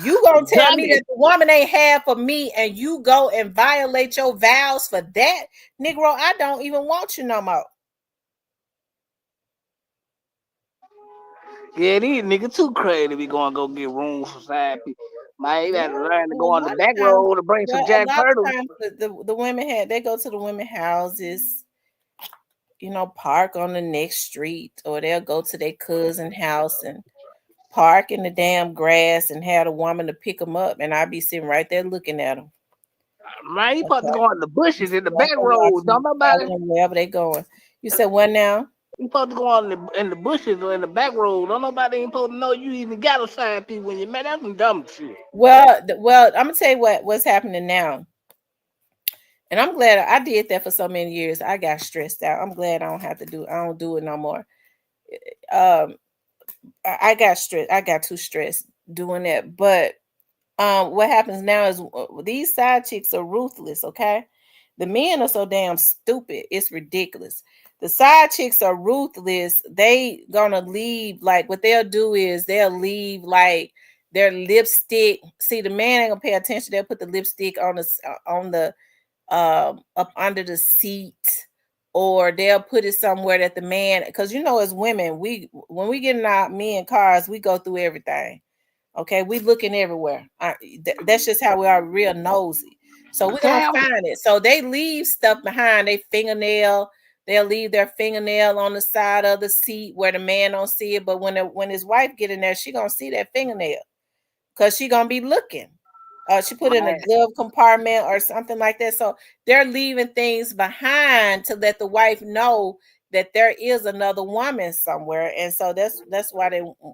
S1: You gonna tell me that the woman ain't half of me and you go and violate your vows for that? Negro, I don't even want you no more.
S8: Yeah, these niggas too crazy to be going to go get rooms for side people. Man, you gotta learn to go on the back road to bring some Jack Turtles.
S1: A lot of times the women they go to the women houses, park on the next street, or they'll go to their cousin's house and park in the damn grass and have a woman to pick them up, and I'll be sitting right there looking at them.
S8: Man, you supposed to go in the bushes in the back road. Don't nobody
S1: wherever they going. You said what now?
S8: You supposed to go on in the bushes or in the back road. Don't nobody ain't supposed to know you even got a side piece when you met. That's some dumb shit.
S1: Well, I'm gonna tell you what's happening now. And I'm glad I did that for so many years. I got stressed out. I'm glad I don't do it no more. I got stressed. I got too stressed doing that. But what happens now is these side chicks are ruthless, okay? The men are so damn stupid. It's ridiculous. The side chicks are ruthless. They gonna leave, like what they'll do is they'll leave like their lipstick. See, the man ain't gonna pay attention. They'll put the lipstick on the up under the seat, or they'll put it somewhere that the man, because as women, when we get in our men cars, we go through everything. Okay, we looking everywhere. That's just how we are, real nosy. So we're gonna find it. So they leave stuff behind. They fingernail. They'll leave their fingernail on the side of the seat where the man don't see it. But when his wife get in there, she gonna see that fingernail because she gonna be looking. She put in a glove compartment or something like that. So they're leaving things behind to let the wife know that there is another woman somewhere, and so that's why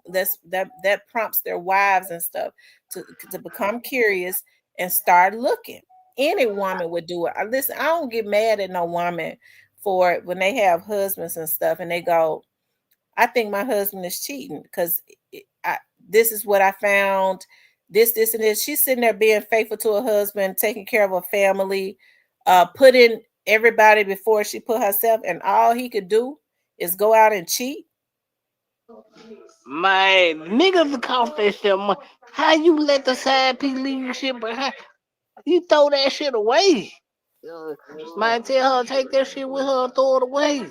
S1: that prompts their wives and stuff to become curious and start looking. Any woman would do it. Listen, I don't get mad at no woman for it when they have husbands and stuff, and they go, I think my husband is cheating because this is what I found. This, and this. She's sitting there being faithful to her husband, taking care of her family, putting everybody before she put herself, and all he could do is go out and cheat.
S8: My niggas cost that shit money. How you let the side piece leave your shit behind? You throw that shit away. Might tell her take that shit with her and throw it away.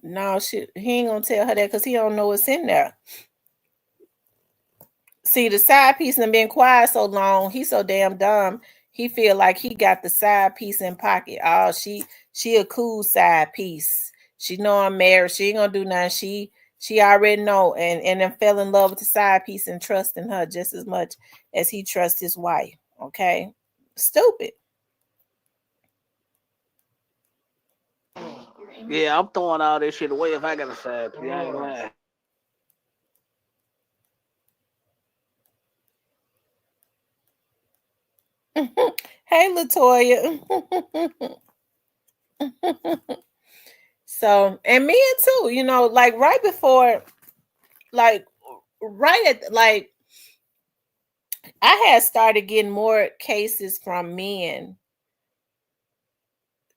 S1: No, shit, he ain't gonna tell her that because he don't know what's in there. See, the side piece and been quiet so long, he's so damn dumb. He feel like he got the side piece in pocket. Oh, she a cool side piece. She know I'm married. She ain't gonna do nothing. She already know, and then fell in love with the side piece and trusting her just as much as he trusts his wife. Okay, stupid.
S8: Yeah, I'm throwing all this shit away if I got a side piece. I ain't lying.
S1: Hey, Latoya. So, and men too, like right before, like right at, like, I had started getting more cases from men.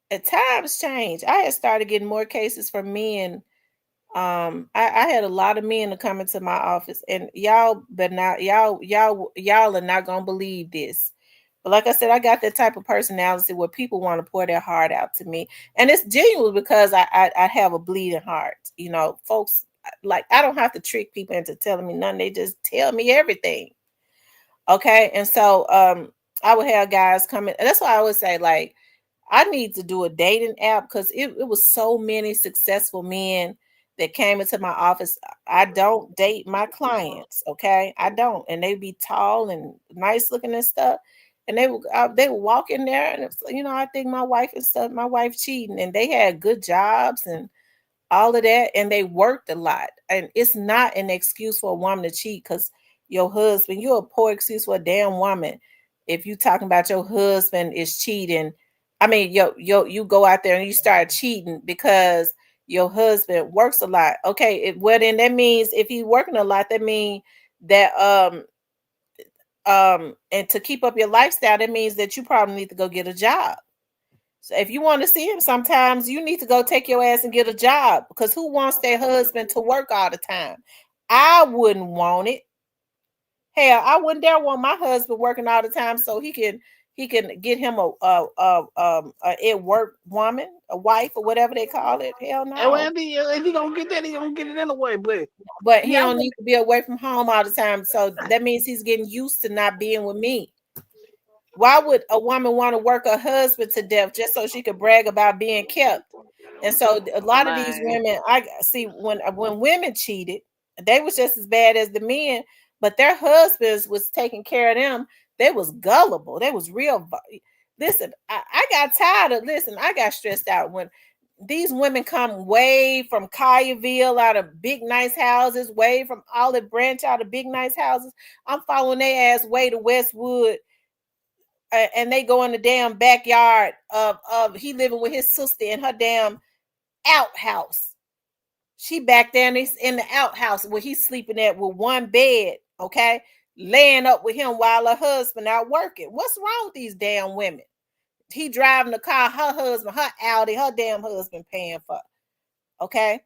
S1: At times change. I had started getting more cases from men. I had a lot of men to come into my office, and y'all, but not y'all are not gonna believe this. But like I said, I got that type of personality where people want to pour their heart out to me, and it's genuine because I have a bleeding heart. Folks, like, I don't have to trick people into telling me nothing. They just tell me everything. Okay, and so I would have guys coming. That's why I would say, like, I need to do a dating app because it was so many successful men that came into my office. I don't date my clients, okay? I don't, and they be tall and nice looking and stuff, and they would walk in there, and it's, I think my wife and stuff, my wife cheating, and they had good jobs and all of that, and they worked a lot. And it's not an excuse for a woman to cheat because your husband, you're a poor excuse for a damn woman if you talking about your husband is cheating. I mean, you go out there and you start cheating because your husband works a lot. Okay, well then that means if he's working a lot, that means that and to keep up your lifestyle, that means that you probably need to go get a job. So if you want to see him, sometimes you need to go take your ass and get a job, because who wants their husband to work all the time? I wouldn't want it. Hell, I wouldn't dare want my husband working all the time so he can get him a work woman, a wife, or whatever they call it. Hell
S8: And
S1: no.
S8: well, if he gonna get that, he gonna get it anyway.
S1: But he
S8: Yeah,
S1: don't need to be away from home all the time. So that means he's getting used to not being with me. Why would a woman want to work her husband to death just so she could brag about being kept? And so a lot of these
S8: man.
S1: women, I see, when women cheated, they was just as bad as the men, but their husbands was taking care of them. They was gullible. They was real. Listen, I got tired of, listen, I got stressed out when these women come way from Collierville, out of big nice houses, way from Olive Branch, out of big nice houses. I'm following their ass way to Westwood, and they go in the damn backyard of he living with his sister in her damn outhouse. She back there in the outhouse where he's sleeping at with one bed, okay, laying up with him while her husband out working. What's wrong with these damn women? He driving the car, her husband, her Audi, her damn husband paying for, okay.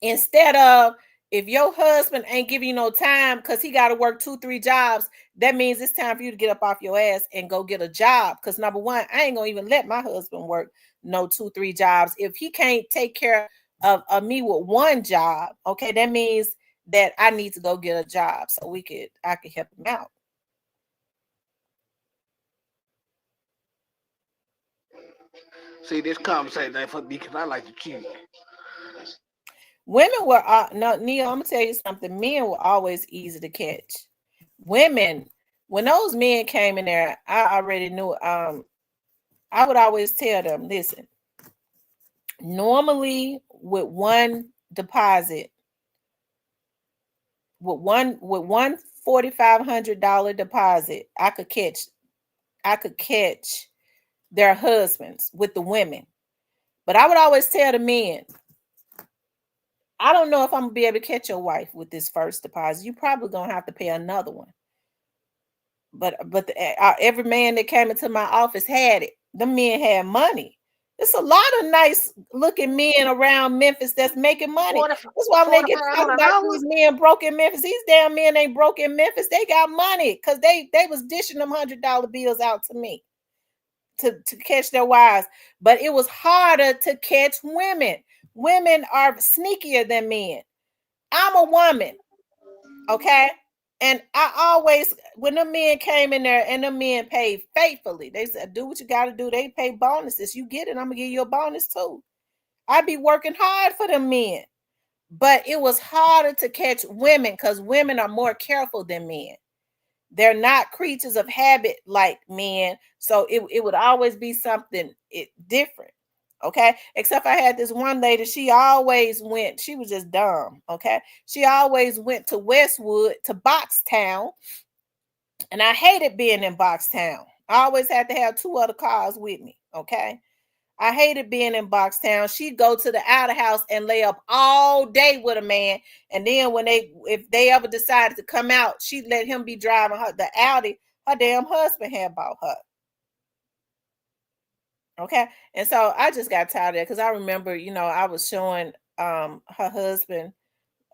S1: Instead of If your husband ain't giving you no time because he got to work 2-3 jobs, that means it's time for you to get up off your ass and go get a job. Because number one, I ain't gonna even let my husband work no 2-3 jobs. If he can't take care of me with one job, okay, that means that I need to go get a job so I could help him out.
S8: See, this conversation ain't for me because I like to cheat.
S1: Women were no, Neil, I'm gonna tell you something. Men were always easy to catch. Women, when those men came in there, I already knew. I would always tell them, listen. Normally, with one deposit, with one $4,500 deposit, I could catch their husbands with the women. But I would always tell the men, I don't know if I'm gonna be able to catch your wife with this first deposit. You probably gonna have to pay another one. But every man that came into my office had it. The men had money. There's a lot of nice looking men around Memphis that's making money. That's why when they get talking about these men broke in Memphis, these damn men ain't broke in Memphis. They got money because they was dishing them $100 bills out to me to catch their wives. But it was harder to catch women. Women are sneakier than men. I'm a woman, okay? And I always, when the men came in there and the men paid faithfully, they said, do what you got to do. They pay bonuses. You get it, I'm going to give you a bonus too. I be working hard for them men. But it was harder to catch women because women are more careful than men. They're not creatures of habit like men. So it would always be something different. Okay. Except I had this one lady, she always went, she was just dumb. Okay. She always went to Westwood, to Boxtown. And I hated being in Boxtown. I always had to have 2 other cars with me. Okay. I hated being in Boxtown. She'd go to the outer house and lay up all day with a man. And then if they ever decided to come out, she'd let him be driving the Audi her damn husband had bought her. Okay. And so I just got tired of that because I remember, I was showing her husband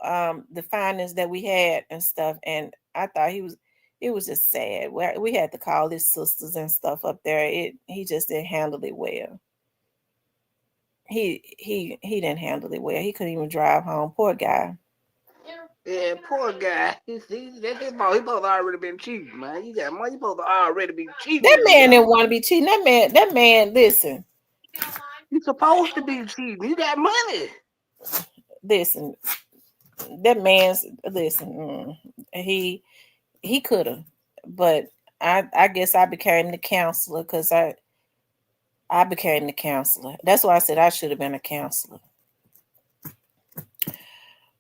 S1: the findings that we had and stuff. And I thought it was just sad. We had to call his sisters and stuff up there. He just didn't handle it well. He didn't handle it well. He couldn't even drive home. Poor guy.
S8: Yeah, poor guy. He supposed already been cheating, man. You got money, you supposed to already be cheating.
S1: That man didn't want to be cheating. That man, listen.
S8: You supposed to be cheating. You got money.
S1: Listen, that man's he could have, but I guess I became the counselor because I became the counselor. That's why I said I should have been a counselor.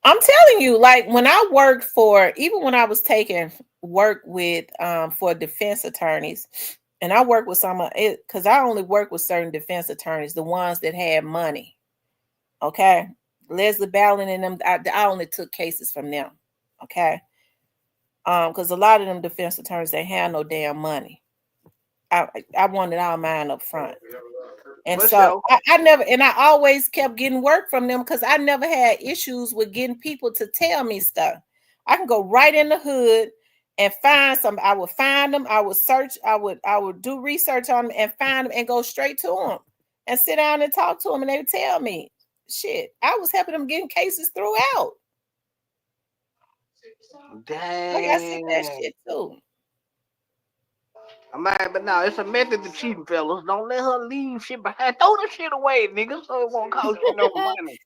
S1: I'm telling you, like when I worked even when I was taking work with for defense attorneys, and I worked with some of it because I only work with certain defense attorneys, the ones that had money. Okay. Leslie Ballin and them, I only took cases from them. Okay. Because a lot of them defense attorneys, they had no damn money. I wanted all mine up front. And so I always kept getting work from them because I never had issues with getting people to tell me stuff. I can go right in the hood and find some. I would find them. I would search. I would do research on them and find them and go straight to them and sit down and talk to them. And they would tell me, shit, I was helping them getting cases throughout.
S8: Dang.
S1: Like I said that shit too.
S8: I'm mad, but no, it's a method to cheating, fellas. Don't let her leave shit behind. Throw the shit away, nigga, so it won't cost you no money.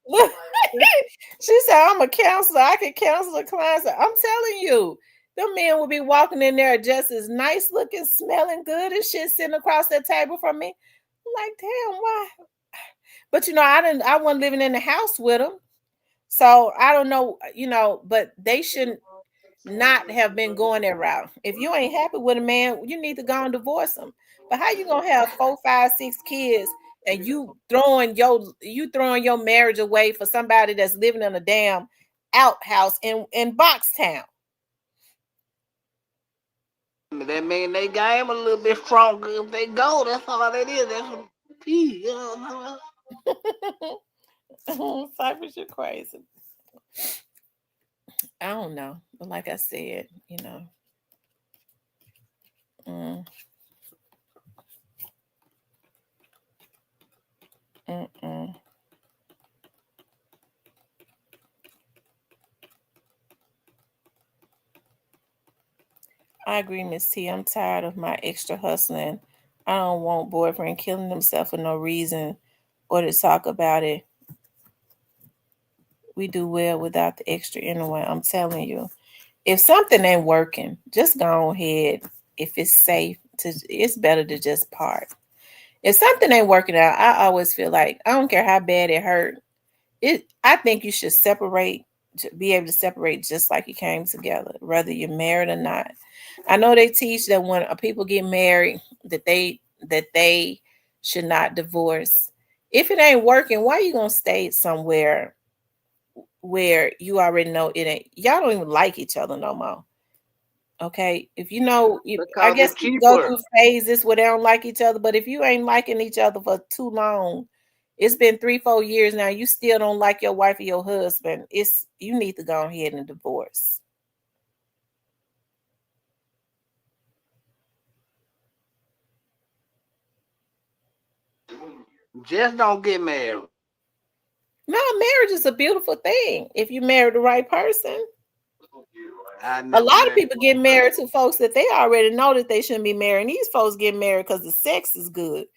S1: She said, I'm a counselor. I can counsel the clients. I'm telling you, them men will be walking in there just as nice looking, smelling good and shit sitting across that table from me. I'm like, damn, why? But I wasn't living in the house with them. So I don't know, but they shouldn't not have been going that route. If you ain't happy with a man, you need to go and divorce him. But how you gonna have 4, 5, 6 kids and you throwing your marriage away for somebody that's living in a damn outhouse in Boxtown?
S8: That mean they got him a little bit stronger if they go. That's all that is. That's a key. You know?
S1: Cypress, you're crazy. I don't know. But like I said, mm, mm-mm. I agree, Miss T. I'm tired of my extra hustling. I don't want boyfriend killing himself for no reason or to talk about it. We do well without the extra anyway. I'm telling you. If something ain't working, just go ahead. If it's safe, it's better to just part. If something ain't working out, I always feel like I don't care how bad it hurt. I think you should separate, be able to separate just like you came together, whether you're married or not. I know they teach that when people get married, that they should not divorce. If it ain't working, why you gonna stay somewhere where you already know it ain't? Y'all don't even like each other no more. Okay, if you know, I
S8: Because
S1: guess
S8: it's
S1: people go
S8: cheaper.
S1: through phases where they don't like each other. But if you ain't liking each other for too long, it's been 3, 4 years now. You still don't like your wife or your husband. You need to go ahead and divorce.
S8: Just don't get married.
S1: No, marriage is a beautiful thing if you marry the right person.
S8: I
S1: A
S8: never
S1: lot of
S8: married
S1: people get
S8: nobody.
S1: married to folks that they already know that they shouldn't be married. And these folks get married because the sex is good.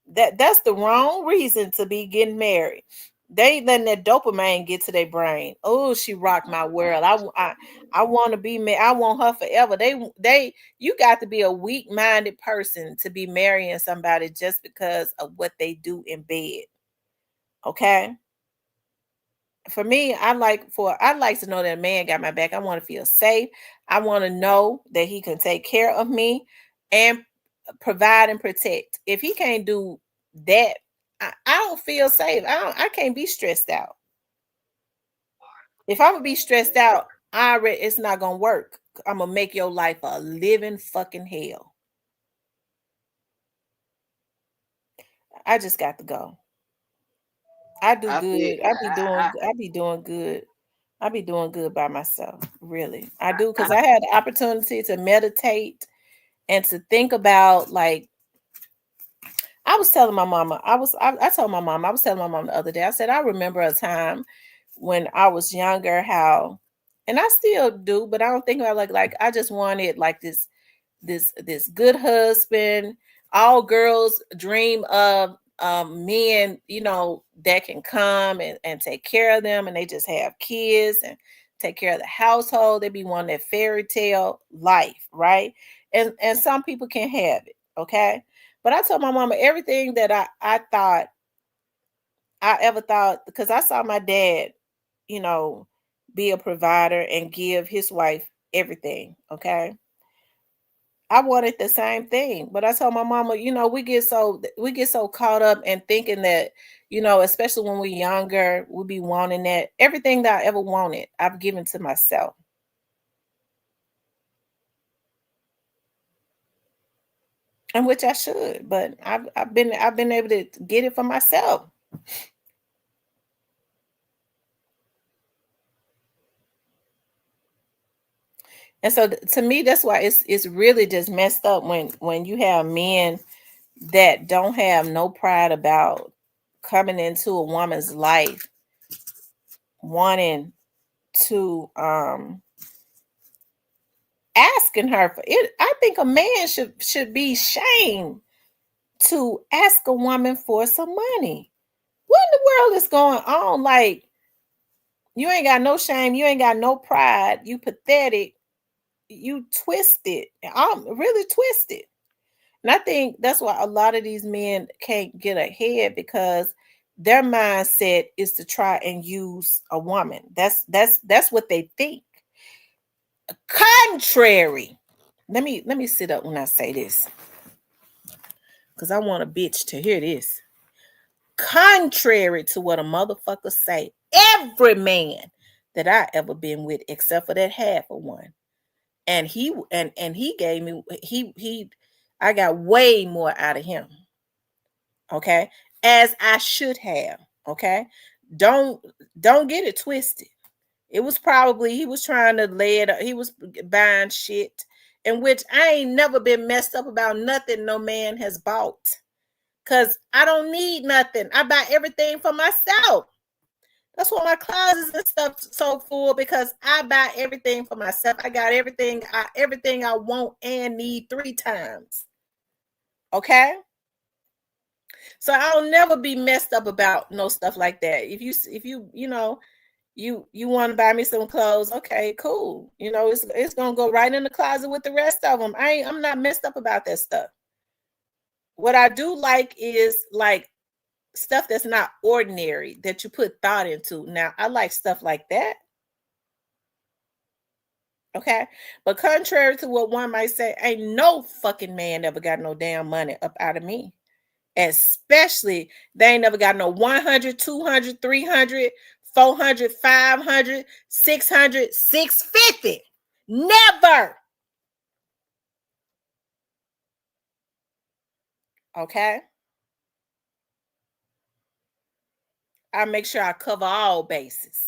S1: That's the wrong reason to be getting married. They letting that dopamine get to their brain. Oh, she rocked my world. I want to be married. I want her forever. You got to be a weak-minded person to be marrying somebody just because of what they do in bed. Okay? For me, I'd like to know that a man got my back. I want to feel safe. I want to know that he can take care of me and provide and protect. If he can't do that, I don't feel safe. I can't be stressed out. If I'm gonna be stressed out, it's not gonna work. I'm gonna make your life a living fucking hell. I just got to go. I do
S8: I feel
S1: good. I be doing good. I be doing good by myself. Really. I do because
S8: I,
S1: I had the opportunity to meditate and to think about like I was telling my mama, I told my mom, I was telling my mom the other day, I said, I remember a time when I was younger, how, and I still do, but I don't think about like I just wanted like this good husband. All girls dream of men, that can come and take care of them, and they just have kids and take care of the household. They be wanting that fairy tale life, right? And some people can have it, okay? But I told my mama everything that I thought I ever thought, because I saw my dad, you know, be a provider and give his wife everything, okay? I wanted the same thing, but I told my mama, we get so caught up in thinking that, especially when we're younger, we be wanting that everything that I ever wanted, I've given to myself, and which I should, but I've been able to get it for myself. And so to me, that's why it's really just messed up when you have men that don't have no pride about coming into a woman's life, wanting to asking her for it. I think a man should be shamed to ask a woman for some money. What in the world is going on? Like, you ain't got no shame, you ain't got no pride, you pathetic, you twisted. I'm really twisted. And I think that's why a lot of these men can't get ahead, because their mindset is to try and use a woman. That's what they think. Contrary. Let me sit up when I say this, because I want a bitch to hear this. Contrary to what a motherfucker say, every man that I ever been with, except for that half of one, and he gave me I got way more out of him. Okay, as I should have. Okay, don't don't get it twisted. It was probably he was trying to lay it. He was buying shit, in which I ain't never been messed up about nothing no man has bought. Cause I don't need nothing. I buy everything for myself. That's why my closets and stuff so full, because I buy everything for myself. I got everything I want and need 3 times. Okay? So I'll never be messed up about no stuff like that. If you you want to buy me some clothes, okay, cool. It's gonna go right in the closet with the rest of them. I'm not messed up about that stuff. What I do like is like stuff that's not ordinary, that you put thought into. Now, I like stuff like that. Okay. But contrary to what one might say, ain't no fucking man ever got no damn money up out of me. Especially, they ain't never got no 100, 200, 300, 400, 500, 600, 650. Never. Okay. I make sure I cover all bases.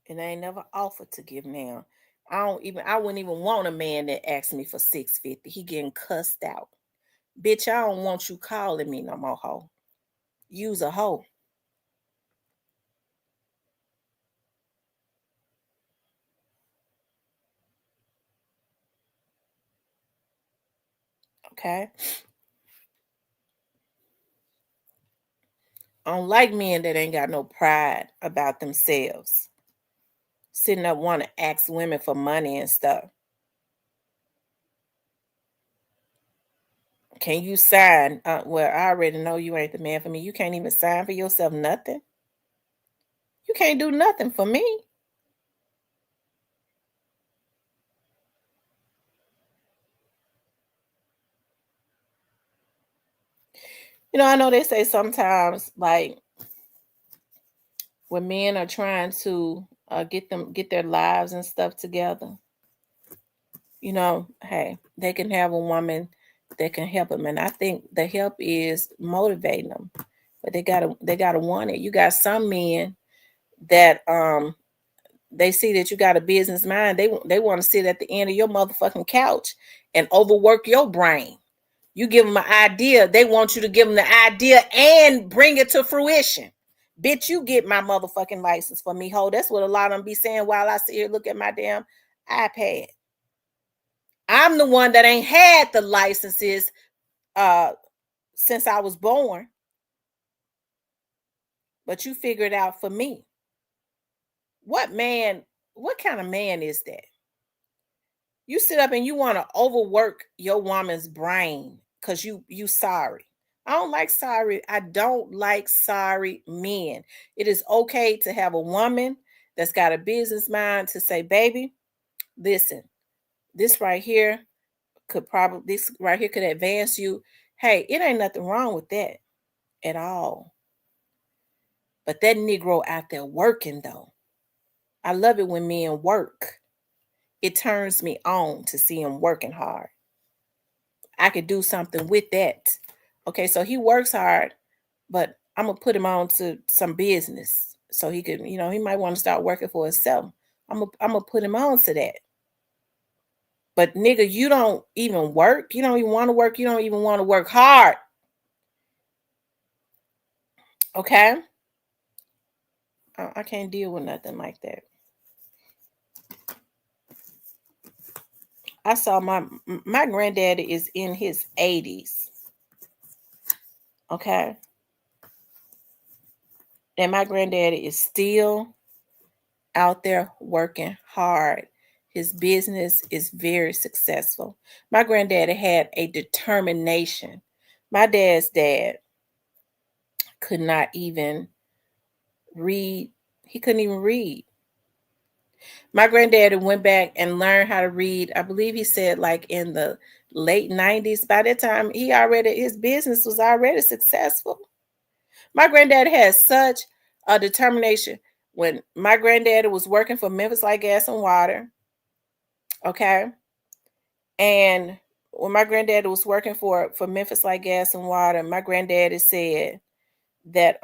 S1: And I ain't never offered to give now. I wouldn't even want a man that asks me for 650. He getting cussed out. Bitch, I don't want you calling me no more, hoe. Use a hoe. Okay. I don't like men that ain't got no pride about themselves. Sitting up want to ask women for money and stuff. Can you sign? Well, I already know you ain't the man for me. You can't even sign for yourself nothing. You can't do nothing for me. I know they say sometimes, like, when men are trying to get their lives and stuff together, hey, they can have a woman that can help them, and I think the help is motivating them, but they gotta want it. You got some men that they see that you got a business mind. They want to sit at the end of your motherfucking couch and overwork your brain. You give them an idea, they want you to give them the idea and bring it to fruition. Bitch, you get my motherfucking license for me, ho. That's what a lot of them be saying while I sit here look at my damn iPad. I'm the one that ain't had the licenses since I was born. But you figure it out for me. What kind of man is that? You sit up and you want to overwork your woman's brain because you sorry. I don't like sorry men. It is okay to have a woman that's got a business mind to say, baby, listen, this right here could advance you. Hey, it ain't nothing wrong with that at all. But that Negro out there working, though. I love it when men work. It turns me on to see him working hard. I could do something with that. Okay, so he works hard, but I'm gonna put him on to some business so he could, he might want to start working for himself. I'm gonna put him on to that. But nigga, you don't even work. You don't even want to work. You don't even want to work hard. Okay? I can't deal with nothing like that. I saw my granddaddy is in his 80s. Okay? And my granddaddy is still out there working hard. His business is very successful. My granddaddy had a determination. My dad's dad could not even read. He couldn't even read. My granddaddy went back and learned how to read. I believe he said like in the late 90s. By that time, his business was already successful. My granddad had such a determination. When my granddaddy was working for Memphis Light Gas and Water, okay, and when my granddaddy was working for Memphis Light Gas and Water, my granddaddy said that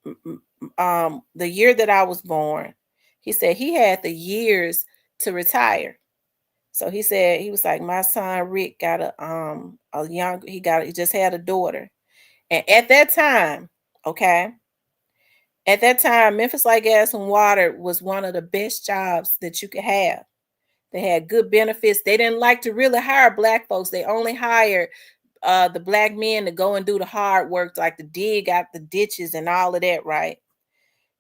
S1: the year that I was born, he said he had the years to retire. So he said, he was like, my son Rick got he just had a daughter. And at that time, okay, at that time, Memphis Light Gas and Water was one of the best jobs that you could have. They had good benefits. They didn't like to really hire black folks. They only hired the black men to go and do the hard work, like to dig out the ditches and all of that, right?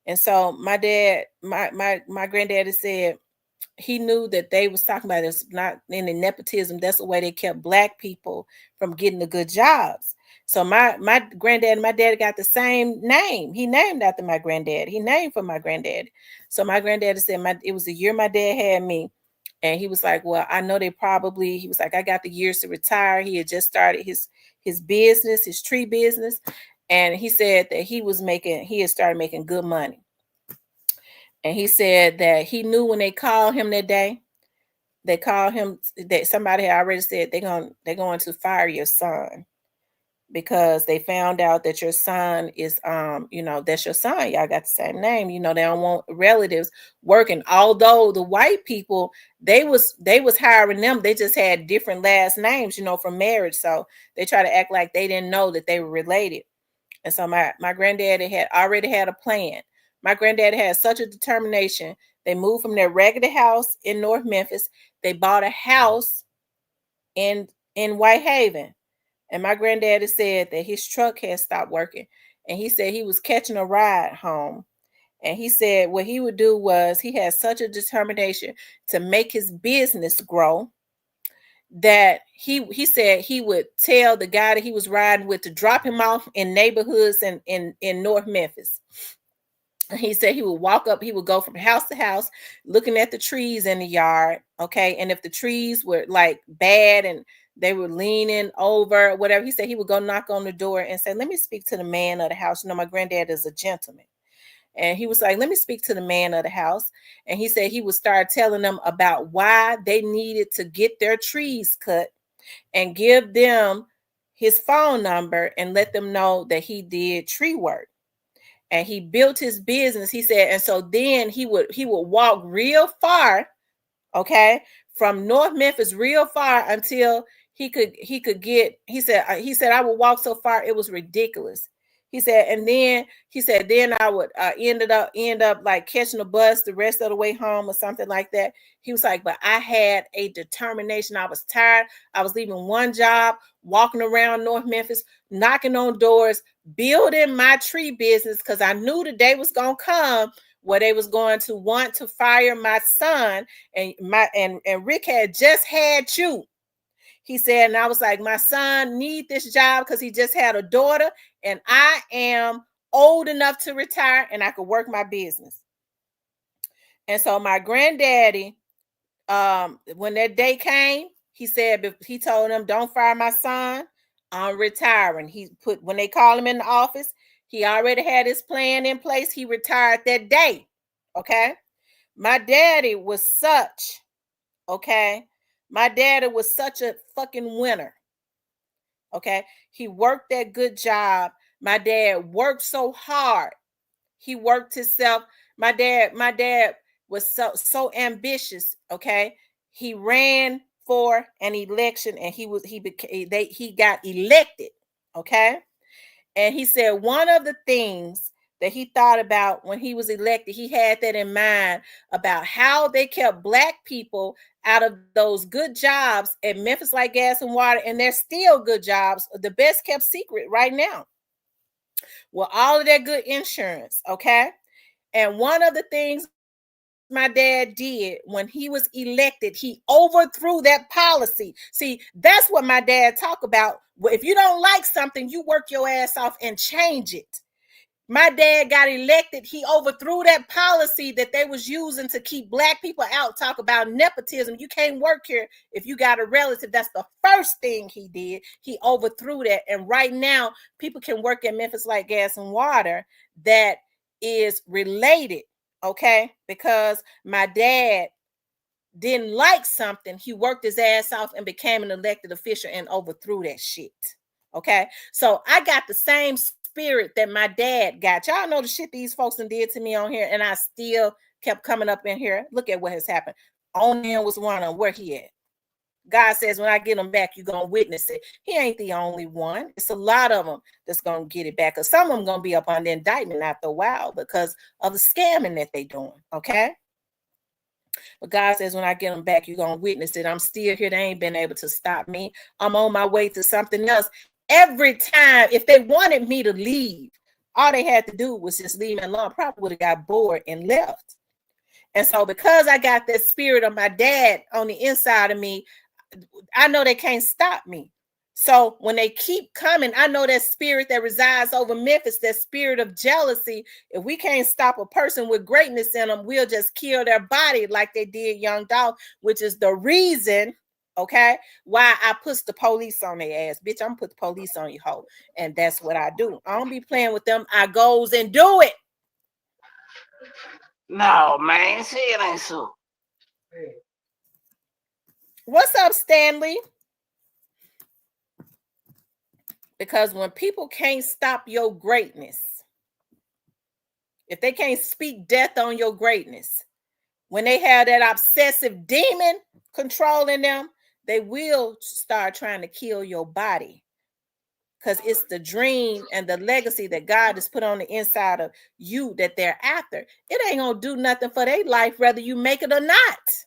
S1: And so my granddaddy said he knew that they was talking about this not any nepotism. That's the way they kept black people from getting the good jobs. So my granddad and my daddy got the same name. He named after my granddad. He named for my granddad. So my granddaddy said it was the year my dad had me. And he was like, well, I know he was like, I got the years to retire. He had just started his business, his tree business. And he said that he had started making good money. And he said that he knew when they called him that day, they called him that somebody had already said they're going to fire your son because they found out that your son is that's your son. Y'all got the same name. They don't want relatives working. Although the white people, they was hiring them, they just had different last names, from marriage. So they try to act like they didn't know that they were related. And so my granddaddy had already had a plan. My granddaddy had such a determination. They moved from their raggedy house in North Memphis. They bought a house in Whitehaven. And my granddaddy said that his truck had stopped working. And he said he was catching a ride home. And he said what he would do was he had such a determination to make his business grow that he said he would tell the guy that he was riding with to drop him off in neighborhoods in North Memphis. He said he would walk up, he would go from house to house looking at the trees in the yard, okay? And if the trees were like bad and they were leaning over or whatever, he said he would go knock on the door and say, let me speak to the man of the house. My granddad is a gentleman. And he was like, let me speak to the man of the house. And he said he would start telling them about why they needed to get their trees cut and give them his phone number and let them know that he did tree work. And he built his business, he said, and so then he would walk real far, okay, from North Memphis real far until he could get, he said I would walk so far it was ridiculous. He said, and then then I would end up like catching a bus the rest of the way home or something like that. He was like, but I had a determination. I was tired. I was leaving one job, walking around North Memphis, knocking on doors, building my tree business because I knew the day was gonna come where they was going to want to fire my son. And Rick had just had you. He said, and I was like, my son need this job because he just had a daughter and I am old enough to retire and I could work my business. And so my granddaddy, when that day came, he said, he told them, don't fire my son, I'm retiring. When they called him in the office, he already had his plan in place. He retired that day. Okay. My daddy was such a fucking winner. Okay. He worked that good job. My dad worked so hard. He worked himself. My dad was so ambitious. Okay. He ran for an election and he got elected. Okay. And he said one of the things that he thought about when he was elected, he had that in mind about how they kept black people out of those good jobs at Memphis Light Gas and Water, and they're still good jobs, the best kept secret right now. Well, all of that good insurance, okay? And one of the things my dad did when he was elected, he overthrew that policy. See, that's what my dad talk about. If you don't like something, you work your ass off and change it. My dad got elected. He overthrew that policy that they was using to keep black people out. Talk about nepotism. You can't work here if you got a relative. That's the first thing he did. He overthrew that. And right now, people can work at Memphis Light Gas and Water that is related, okay? Because my dad didn't like something, he worked his ass off and became an elected official and overthrew that shit. Okay, so I got the same spirit that my dad got. Y'all know the shit these folks did to me on here, and I still kept coming up in here. Look at what has happened. Onan was one of them. Where he at? God says, when I get him back, you're going to witness it. He ain't the only one. It's a lot of them that's going to get it back. Because some of them going to be up on the indictment after a while because of the scamming that they doing. Okay? But God says, when I get them back, you're going to witness it. I'm still here. They ain't been able to stop me. I'm on my way to something else. Every time, if they wanted me to leave, all they had to do was just leave me alone. Probably would have got bored and left. And so because I got that spirit of my dad on the inside of me, I know they can't stop me. So when they keep coming, I know that spirit that resides over Memphis, that spirit of jealousy. If we can't stop a person with greatness in them, we'll just kill their body like they did Young Dolph, which is the reason, okay, why I put the police on their ass. Bitch, I'm gonna put the police on you, hoe. And that's what I do. I don't be playing with them. I goes and do it.
S8: No, man, see, it ain't so.
S1: What's up, Stanley? Because when people can't stop your greatness, if they can't speak death on your greatness, when they have that obsessive demon controlling them, they will start trying to kill your body. Because it's the dream and the legacy that God has put on the inside of you that they're after. It ain't going to do nothing for their life, whether you make it or not.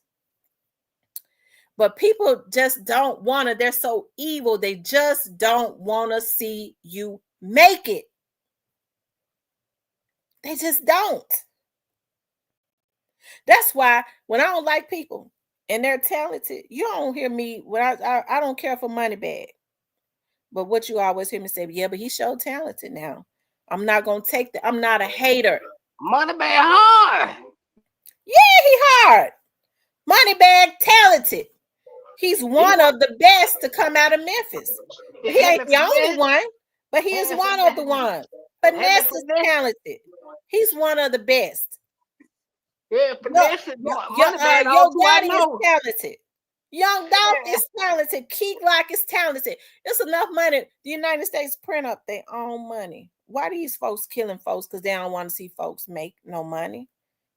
S1: But people just don't want to. They're so evil. They just don't want to see you make it. They just don't. That's why when I don't like people and they're talented, you don't hear me. When I don't care for money bag. But what you always hear me say, yeah, but he's so talented now. I'm not going to take that. I'm not a hater.
S8: Money bag hard.
S1: Yeah, he hard. Money bag talented. He's one of the best to come out of Memphis. He ain't the only one, but he is one of the ones. Finesse is talented. He's one of the best.
S8: Yeah, Finesse is Money bag.
S1: Yo Daddy is talented. Young Dolph is talented. Key Glock is talented. It's enough money. The United States print up their own money. Why these folks killing folks? Because they don't want to see folks make no money.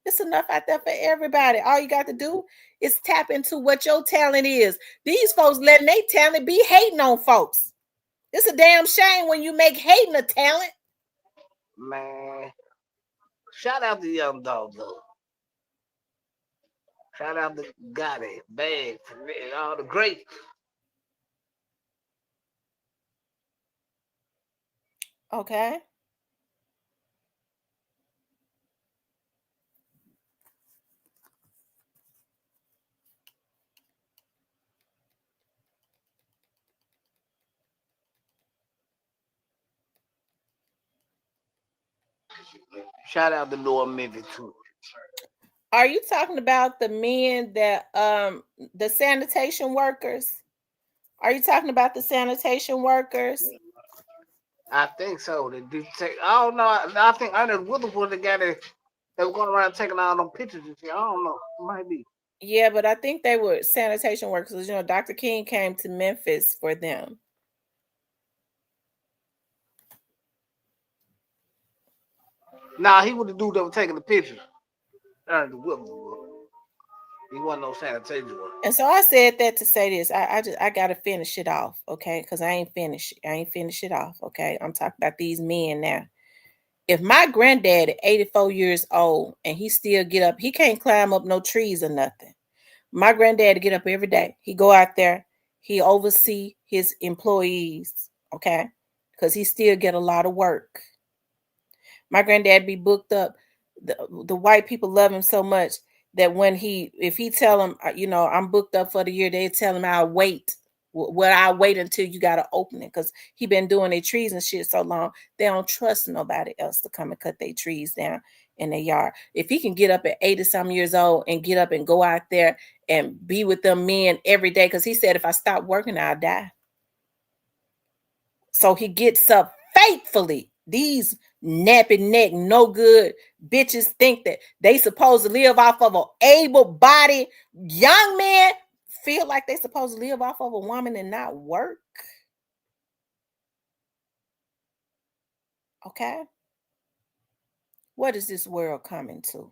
S1: It's enough out there for everybody. All you got to do is tap into what your talent is. These folks letting their talent be hating on folks. It's a damn shame when you make hating a talent.
S8: Man, shout out to Young Dog though. Shout out to Gotti, Bag, all the greats.
S1: Okay.
S8: Shout out to North Memphis too.
S1: Are you talking about the men that the sanitation workers? Are you talking about the sanitation workers?
S8: I think so. They do take. I don't know. I think Ernest Withers was the guy that was going around taking all them pictures and shit. I don't know. It might be.
S1: Yeah, but I think they were sanitation workers. You know, Dr. King came to Memphis for them.
S8: Nah, he was the dude that was taking the pictures. Ernest Withers. He wasn't no sanitation worker.
S1: And so I said that to say this. I gotta finish it off, okay? Because I ain't finished it off, okay? I'm talking about these men now. If my granddad at 84 years old and he still get up, he can't climb up no trees or nothing. My granddad get up every day. He go out there, he oversee his employees, okay? Because he still get a lot of work. My granddad be booked up. The white people love him so much that if he tell them, you know, I'm booked up for the year, they tell him I'll wait. Well, I'll wait until you got to open it because he been doing their trees and shit so long. They don't trust nobody else to come and cut their trees down in their yard. If he can get up at 80-some years old and get up and go out there and be with them men every day, because he said, if I stop working, I'll die. So he gets up faithfully These nappy neck, no good bitches think that they supposed to live off of an able-bodied young man, feel like they supposed to live off of a woman and not work. Okay? What is this world coming to?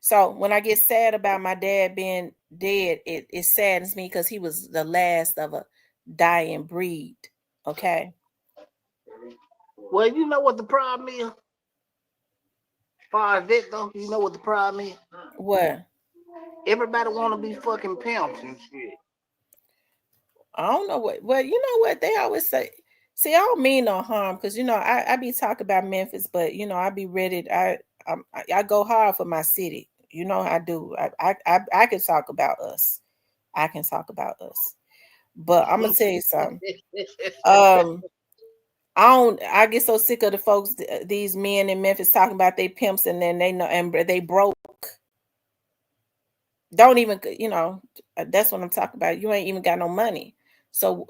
S1: So when I get sad about my dad being dead, it saddens me because he was the last of a dying breed. Okay.
S8: Well, you know what the problem is? As far as that though, you know what the problem is?
S1: What?
S8: Everybody wanna be fucking pimps and shit.
S1: I don't know what. Well, you know what they always say. See, I don't mean no harm because I be talking about Memphis, but I be ready. I go hard for my city. I do. I can talk about us. I can talk about us. But I'm gonna tell you something. I get so sick of the folks, these men in Memphis talking about they pimps and then they know and they broke. Don't even, that's what I'm talking about. You ain't even got no money. So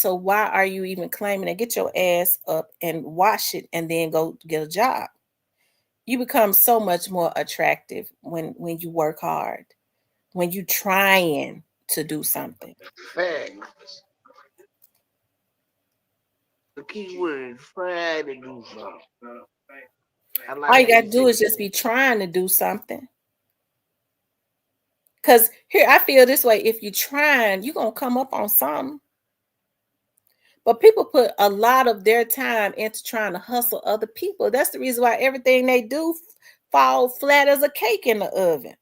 S1: why are you even claiming it? Get your ass up and wash it and then go get a job. You become so much more attractive when you work hard, when you trying to do something.
S8: Facts. The key word, try to do something.
S1: All you gotta do is just be trying to do something. Because here, I feel this way. If you're trying, you're going to come up on something. But people put a lot of their time into trying to hustle other people. That's the reason why everything they do fall flat as a cake in the oven.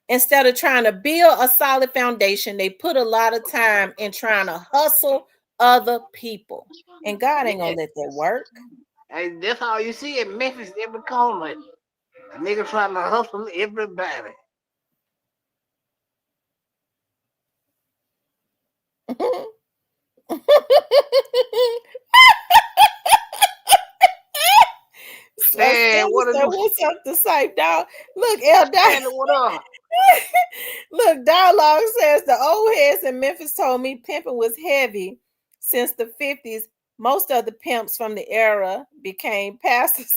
S1: Instead of trying to build a solid foundation, they put a lot of time in trying to hustle other people. And God ain't going to let that work.
S8: Hey, that's all you see in Memphis, every corner. A nigga trying to hustle everybody.
S1: Man, what's up the site, dog? Look, L.
S8: What up?
S1: Look, Dialogue says the old heads in Memphis told me pimping was heavy since the 50s. Most of the pimps from the era became pastors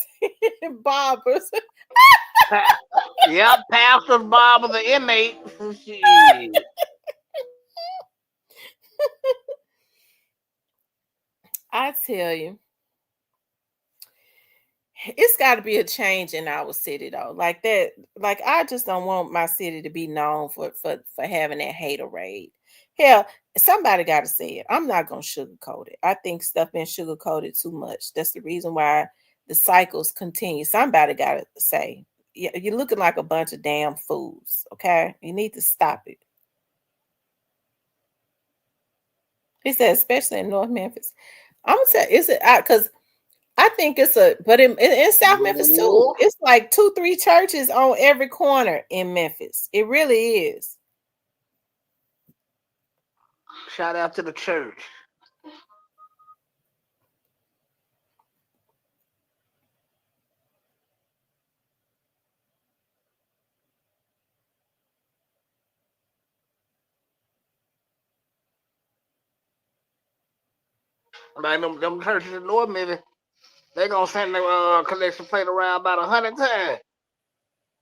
S1: and barbers.
S8: Yep, pastors, barbers, the inmates. Shit.
S1: I tell you, it's got to be a change in our city though. Like that, like I just don't want my city to be known for having that haterade. Hell, somebody got to say it. I'm not gonna sugarcoat it. I think stuff been sugarcoated too much. That's the reason why the cycles continue. Somebody got to say, yeah, you're looking like a bunch of damn fools. Okay, you need to stop it. He said, especially in North Memphis. I'm gonna tell you, is it because I think it's but in South Memphis too, it's like 2-3 churches on every corner in Memphis. It really is.
S8: Shout out to the church. Like them churches in North Memphis, they gonna send the collection plate around about 100 times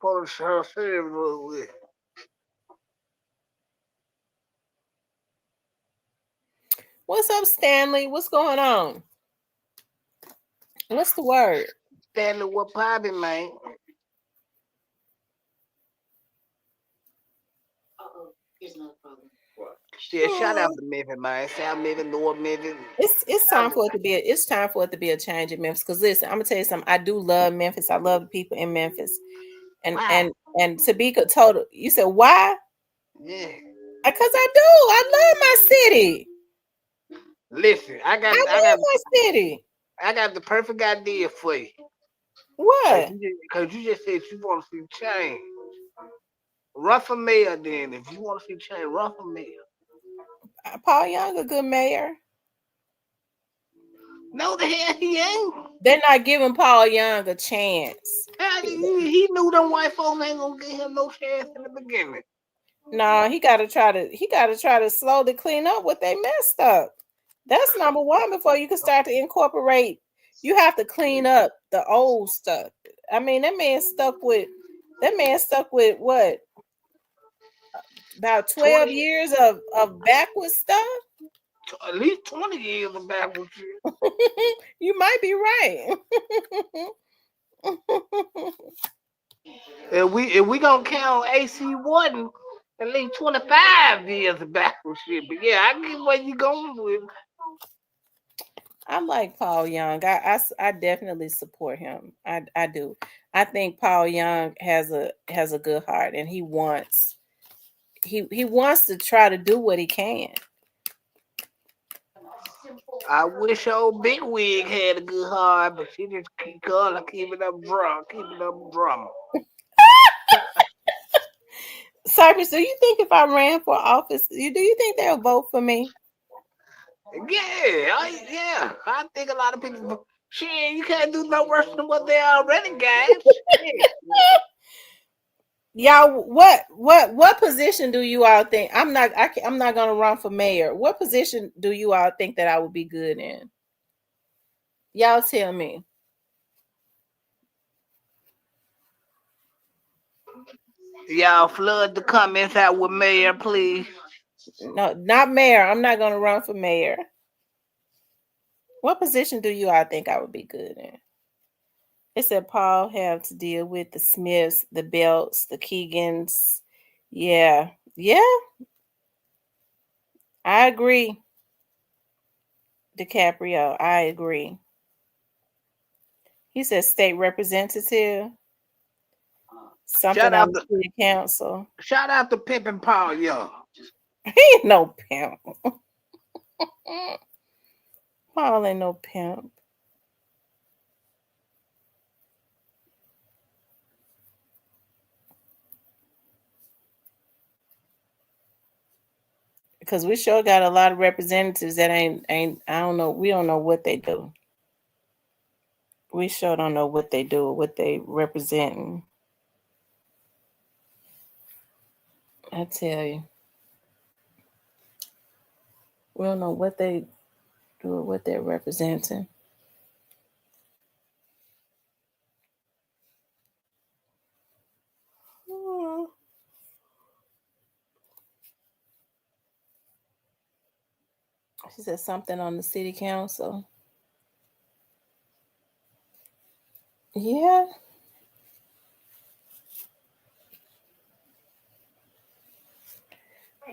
S8: for the service.
S1: What's up, Stanley? What's going on? What's the word?
S8: Stanley, what poppin', man? There's no problem. Yeah, shout out to Memphis, man. South Memphis, North Memphis.
S1: It's time for it to be a change in Memphis. Because listen, I'm gonna tell you something. I do love Memphis. I love the people in Memphis. And
S8: wow.
S1: and to be total, you said why?
S8: Yeah.
S1: Because I do. I love my city.
S8: Listen, I got
S1: my city.
S8: I got the perfect idea for you.
S1: What?
S8: Because you just said you want to see change. Run for mayor then. If you want to see change, run for mayor.
S1: Paul Young a good mayor.
S8: No, the hell he ain't.
S1: They're not giving Paul Young a chance.
S8: He knew them white folks ain't gonna give him no chance in the beginning.
S1: No, he gotta try to slowly clean up what they messed up. That's number one. Before you can start to incorporate, you have to clean up the old stuff. I mean, that man stuck with what, about 12
S8: 20,
S1: years of backwards stuff.
S8: at least 20 years of backwards shit.
S1: You might be right.
S8: If we gonna count AC one, at least 25 years of backwards shit. But yeah, I get where you going with.
S1: I like Paul Young. I definitely support him. I do. I think Paul Young has a good heart, and he wants to try to do what he can.
S8: I wish old Big Wig had a good heart, but she just keep calling, keep it up drama.
S1: Cypress, do you think if I ran for office, do you think they'll vote for me?
S8: Yeah. I think a lot of people. Shit, you can't do no worse than what they already got. Shit.
S1: Y'all, what position do you all think? I'm not gonna run for mayor. What position do you all think that I would be good in? Y'all tell me.
S8: Y'all flood the comments out with mayor, please.
S1: No, not mayor. I'm not gonna run for mayor. What position do you all think I would be good in? It said Paul have to deal with the Smiths, the Belts, the Keegans. Yeah. I agree. DiCaprio, I agree. He said state representative. Something on the city council.
S8: Shout out to Pimpin' Paul Young.
S1: He ain't no pimp. Paul ain't no pimp. Because we sure got a lot of representatives that ain't I don't know, we don't know what they do. We sure don't know what they do, what they representing. I tell you. We don't know what they do, what they're representing. She said something on the city council. Yeah.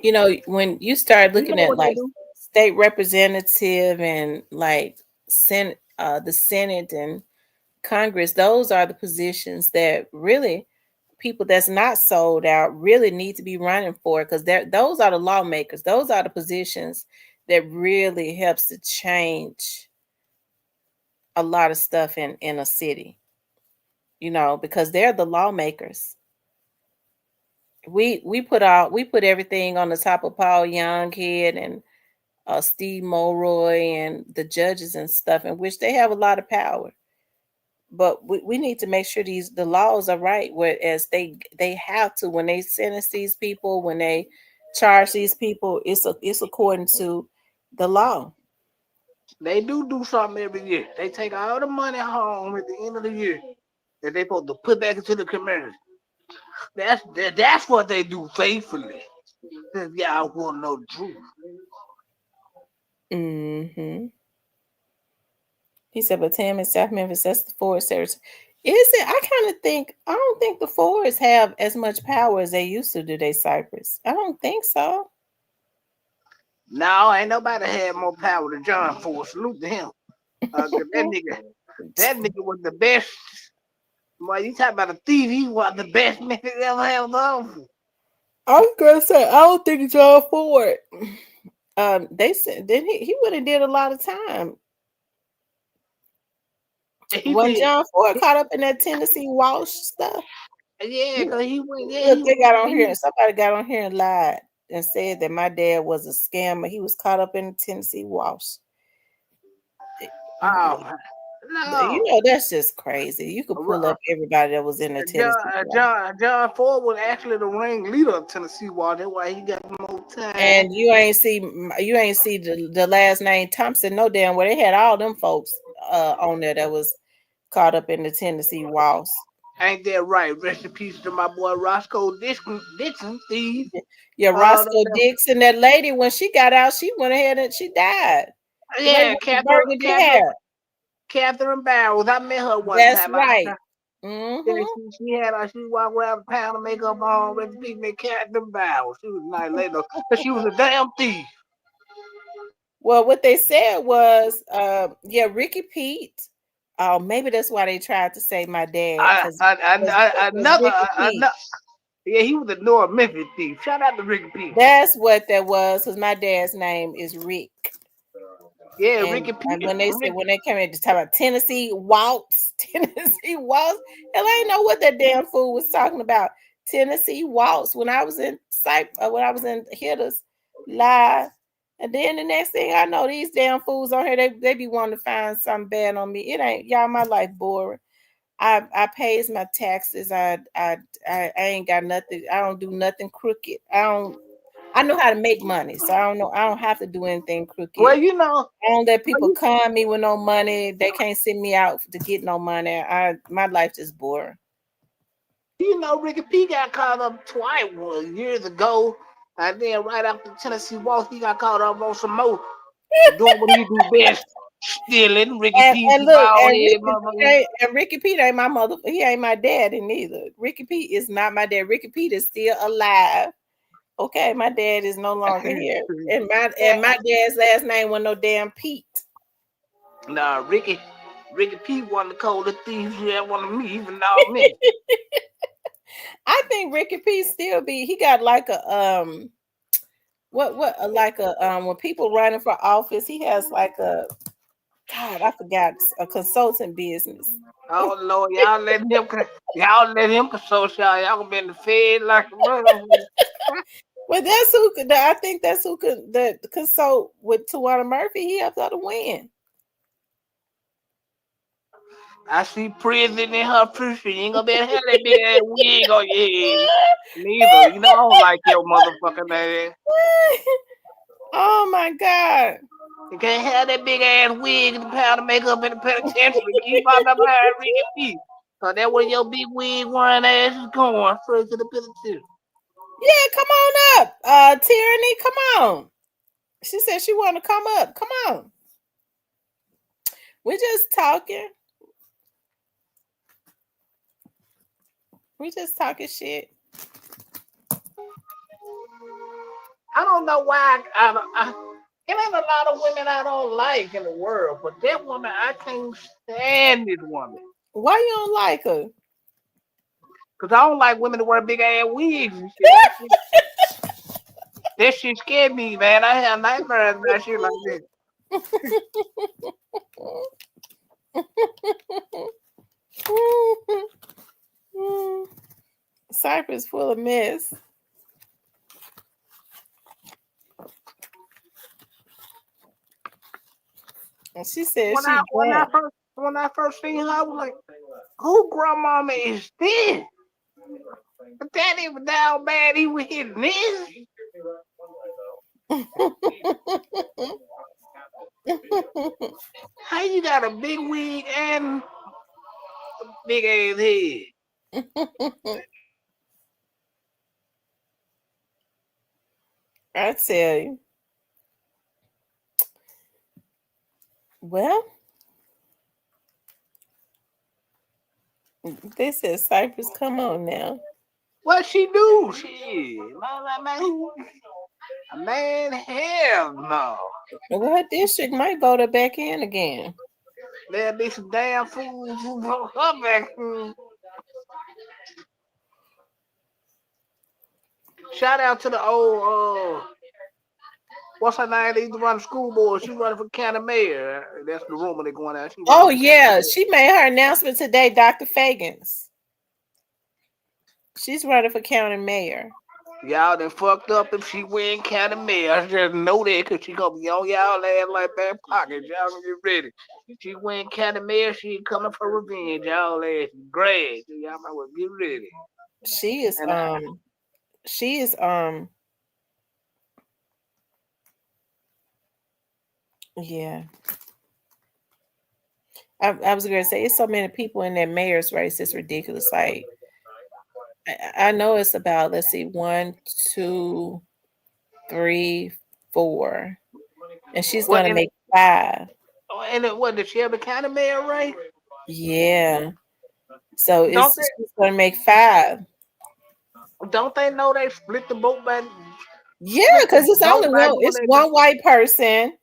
S1: You know, when you start looking at like state representative and like the Senate and Congress, those are the positions that really people that's not sold out really need to be running for, because those are the lawmakers. Those are the positions that really helps to change a lot of stuff in a city, you know, because they're the lawmakers. We put everything on the top of Paul Young head and Steve Mulroy and the judges and stuff, in which they have a lot of power. But we need to make sure the laws are right, whereas they have to, when they sentence these people, when they charge these people, it's according to the law.
S8: They do something every year. They take all the money home at the end of the year that they supposed to put back into the community. That's what they do faithfully. Yeah, I want to know the truth.
S1: Mm-hmm. He said, but Tam in South Memphis, that's the Forest Service. Is it? I don't think the Forests have as much power as they used to, do they, Cypress? I don't think so.
S8: No, ain't nobody had more power than John Ford. Salute to him. That nigga was the best. Boy, you talk about a thief, he was the best man ever held on.
S1: I was gonna say, I don't think John Ford. They said then he would have did a lot of time. When John Ford caught up in that Tennessee Walsh stuff.
S8: Yeah, because he went. Yeah,
S1: look, they got on here. Somebody got on here and lied and said that my dad was a scammer. He was caught up in the Tennessee Walsh.
S8: Oh, no.
S1: You know, that's just crazy. You could pull up everybody that was in the Tennessee
S8: John Ford was actually the ringleader of Tennessee Walsh. That's why he got the most
S1: And you ain't see the last name Thompson no damn where they had all them folks on there that was caught up in the Tennessee waltz.
S8: Ain't that right? Rest in peace to my boy Roscoe Dixon, Steve.
S1: Yeah, Roscoe Dixon. That lady, when she got out, she went ahead and she died.
S8: Yeah, Catherine Barrows. I met her one
S1: That's
S8: time.
S1: right.
S8: Yeah, she walked around a pound of makeup on. Rest in peace, met Catherine Barrows. She was a nice lady, but she was a damn thief.
S1: Well, what they said was, Ricky Pete. Oh, maybe that's why they tried to say my dad.
S8: Yeah, he was a North Memphis thief. Shout out to Ricky Pete.
S1: That's what that was, because my dad's name is Rick.
S8: Yeah, Ricky Pete.
S1: And when they came in to talk about Tennessee waltz, hell, I didn't know what that damn fool was talking about. Tennessee waltz. When I was in Hitters live. And then the next thing I know, these damn fools on here, they be wanting to find something bad on me. It ain't, y'all, my life boring. I pays my taxes. I ain't got nothing. I don't do nothing crooked. I know how to make money, so I don't have to do anything crooked.
S8: Well,
S1: I don't let people con me with no money. They can't send me out to get no money. My life is boring.
S8: Ricky P got caught up twice years ago. And then right after Tennessee Waltz, he got caught up on some more. Doing what he do best, stealing. Ricky P.
S1: And Ricky Pete ain't my mother. He ain't my daddy neither. Ricky Pete is not my dad. Ricky Pete is still alive. Okay, my dad is no longer here. And my dad's last name was no damn Pete.
S8: Nah, Ricky Pete one of the coldest thieves you ever want to meet, even now me.
S1: I think Ricky Pete still he got like a when people running for office, he has like a, God, I forgot, a consulting business.
S8: Oh Lord, y'all let him consult y'all. Y'all gonna be in the Fed like a mother.
S1: Well, that's who. I think that's who could consult with Tawana Murphy. He up there to win.
S8: I see prison in her future. You ain't gonna be able to have that big ass wig on your head. Neither. I don't like your motherfucking ass.
S1: Oh my God.
S8: You can't have that big ass wig and the pound of makeup in the penitentiary. Keep on the mind, Ricky P. So that where your big wig wearing ass is going straight to the penitentiary.
S1: Yeah, come on up. Tyranny, come on. She said she wanted to come up. Come on. We're just talking. We just talking shit.
S8: I don't know why it ain't a lot of women I don't like in the world, but that woman, I can't stand this woman.
S1: Why you don't like her?
S8: Because I don't like women that wear big ass wigs and shit. That shit scared me, man. I have nightmares about shit like this.
S1: Cypress full of mess. And she said
S8: when I first seen her, I was like, who grandmama is this? But that even down bad he was hitting this. How you got a big wig and a big ass head?
S1: I tell you. Well, they said Cypress, come on now.
S8: What she do? Man, hell no.
S1: Well, her district might vote her back in again.
S8: There'll be some damn fools who vote her back in. Shout out to the old what's her name? They used to run the school board. She running for county mayor. That's the rumor they're going out.
S1: Oh yeah, she made her announcement today, Dr. Fagans. She's running for county mayor.
S8: Y'all done fucked up if she win county mayor. I just know that because she gonna be on y'all ass like back pockets. Y'all gonna get ready. If she win county mayor, she coming for revenge. Y'all ass grad. Y'all might well get ready.
S1: She is Yeah. I was gonna say it's so many people in that mayor's race. It's ridiculous. Like I know it's about, let's see, 1, 2, 3, 4, and she's
S8: What
S1: gonna
S8: in
S1: make 5.
S8: and it what the Shelby County mayor race?
S1: Yeah. So
S8: Don't
S1: she's gonna make 5.
S8: they know they split the vote by
S1: Yeah,
S8: split the
S1: because it's
S8: vote
S1: only
S8: by
S1: one.
S8: doing
S1: It's
S8: that?
S1: one white person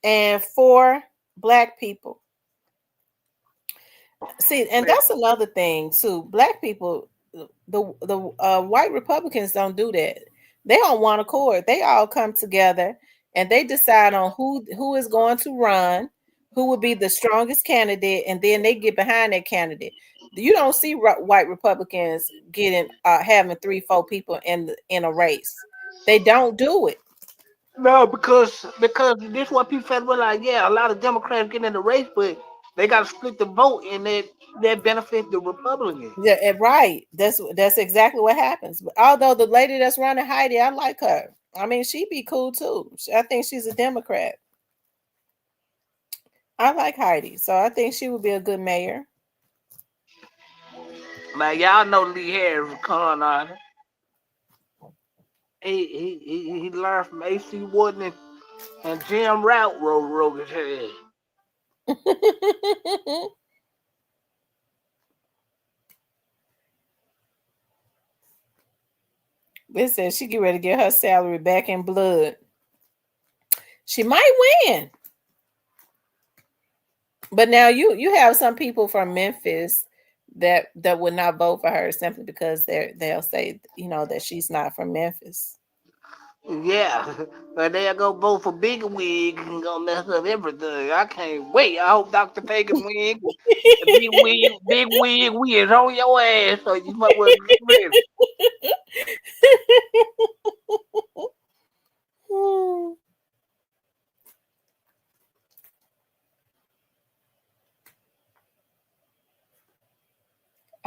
S1: and 4 black people. See, and that's another thing too. Black people, the white Republicans don't do that. They don't want accord. They all come together and they decide on who is going to run, who will be the strongest candidate, and then they get behind that candidate. You don't see white Republicans getting having 3, 4 people in a race. They don't do it.
S8: No, because this what people felt were like, yeah, a lot of Democrats get in the race, but they got to split the vote, and that benefits the Republicans.
S1: Yeah, right. That's exactly what happens. But although the lady that's running Heidi, I like her. I mean, she'd be cool too. I think she's a Democrat. I like Heidi, so I think she would be a good mayor.
S8: Now y'all know Lee Harris was con artist. He learned from AC Wooden and Jim Rout wrote his head.
S1: They said she get ready to get her salary back in blood. She might win. But now you have some people from Memphis that would not vote for her simply because they'll say, that she's not from Memphis.
S8: Yeah, but they'll go vote for Big Wig and gonna mess up everything. I can't wait. I hope Dr. Fagan wins. Big Wig, we is on your ass, so you might well get ready.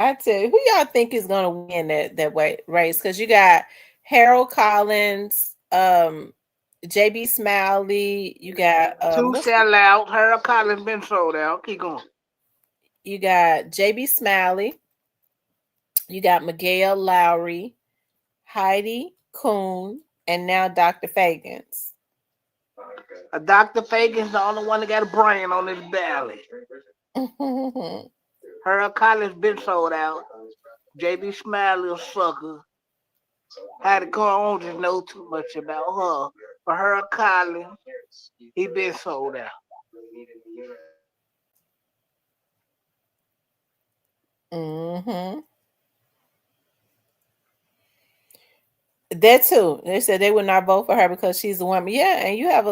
S1: I tell you, who y'all think is gonna win that race? Because you got Harold Collins, JB Smiley, you got
S8: Two sell out. Harold Collins been sold out. Keep going.
S1: you got JB Smiley, you got Miguel Lowry, Heidi Kuhn, and now Dr. Fagans.
S8: Dr. Fagan's the only one that got a brain on his belly. Harold Collins been sold out. JB Smiley a sucker. How to go on just know too much about her. But Harold Collins, he been sold out.
S1: Mm-hmm. That too. They said they would not vote for her because she's a woman. Yeah, and you have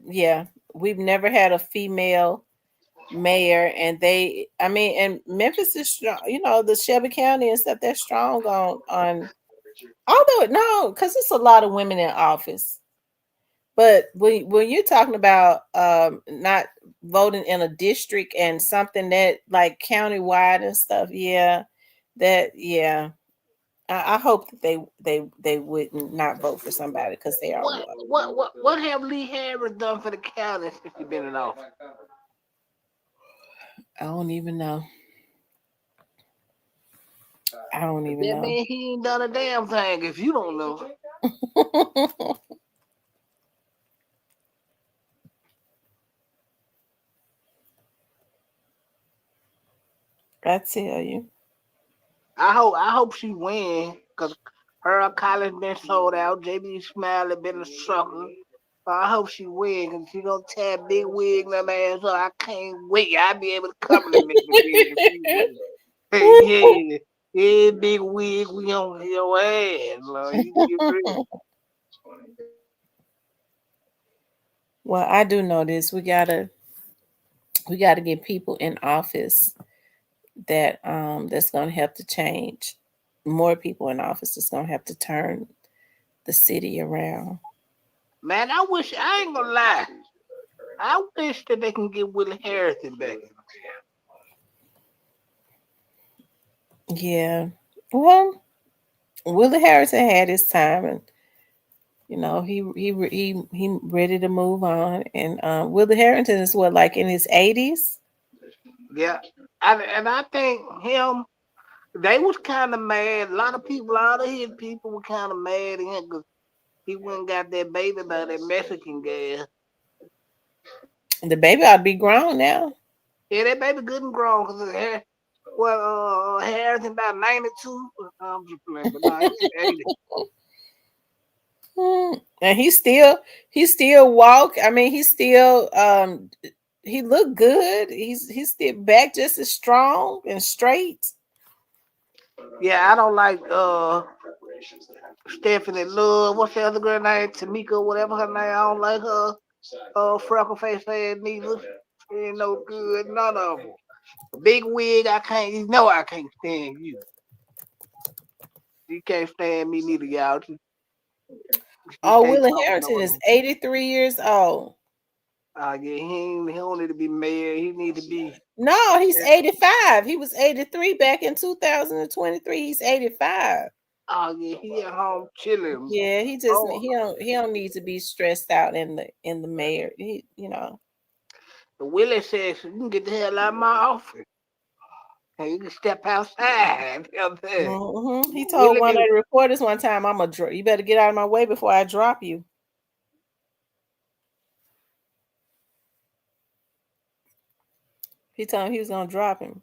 S1: yeah. We've never had a female mayor, and and Memphis is strong, the Shelby County and stuff, they're strong on although no, because it's a lot of women in office. But when you're talking about not voting in a district and something that like countywide and stuff, yeah. I hope that they wouldn't not vote for somebody because they are one.
S8: What have Lee Harris done for the county since he been in office?
S1: I don't even know. I don't even
S8: That
S1: know.
S8: mean he ain't done a damn thing if you don't know.
S1: I tell you.
S8: I hope she win because Harold Collins been sold out. JB Smiley been a sucker. I hope she win because she gonna tear Big Wig them ass up. I can't wait. I'll be able to compliment the Big if she win. Hey, yeah, Big Wig, we on your ass. Lord. You get ready.
S1: Well, I do know this. We gotta get people in office that's gonna have to change. More people in office that's gonna have to turn the city around.
S8: Man, I ain't gonna lie. I wish that they can get Willie Harrison back.
S1: Yeah. Well, Willie Harrison had his time, and You know, he ready to move on. And Willie Harrington is what, like in his 80s?
S8: Yeah, and I think him. They was kind of mad. A lot of people, all of his people were kind of mad at him because he went and got that baby by that Mexican girl.
S1: The baby ought to be grown now.
S8: Yeah, that baby good and grown because Harrison about 92. I'm just playing, but nah, he's 80.
S1: And he still walk. I mean, he look good. He's still back just as strong and straight.
S8: Yeah, I don't like Stephanie Love. What's the other girl name? Tamika, whatever her name. I don't like her. Freckle face ass neither. She ain't no good. None of them. Big wig, I can't. You know I can't stand you. You can't stand me neither, y'all. You
S1: Oh,
S8: can't
S1: Willie
S8: talk
S1: Harrington
S8: no.
S1: is 83 years old.
S8: Yeah, he don't need to be mayor. He need to be.
S1: No, he's 85. He was 83 back in 2023. He's 85.
S8: Oh yeah, he at home chilling.
S1: Yeah,
S8: Oh,
S1: he don't need to be stressed out in the mayor.
S8: the Willie says you can get the hell out of my office. And you can step outside.
S1: He told
S8: Willie
S1: one of
S8: can.
S1: the reporters one time, you better get out of my way before I drop you. He told him he was gonna drop him.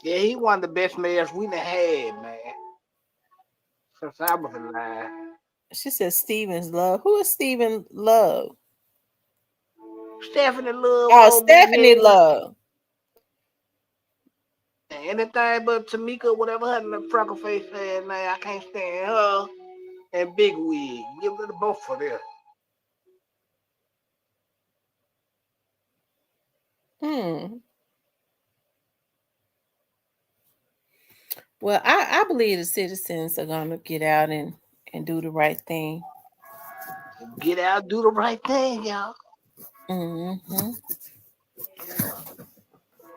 S8: Yeah, he one of the best mayors we done had, man. Since I was alive.
S1: She said Steven's Love. Who is Steven Love?
S8: Stephanie Love,
S1: Oh,
S8: old big
S1: Stephanie
S8: head.
S1: Love.
S8: Anything but Tamika, whatever her little freckle face said, man, I can't stand her and Big Wig. Give it to both of them.
S1: Hmm. Well, I believe the citizens are gonna get out and do the right thing.
S8: Get out, do the right thing, y'all.
S1: Hmm.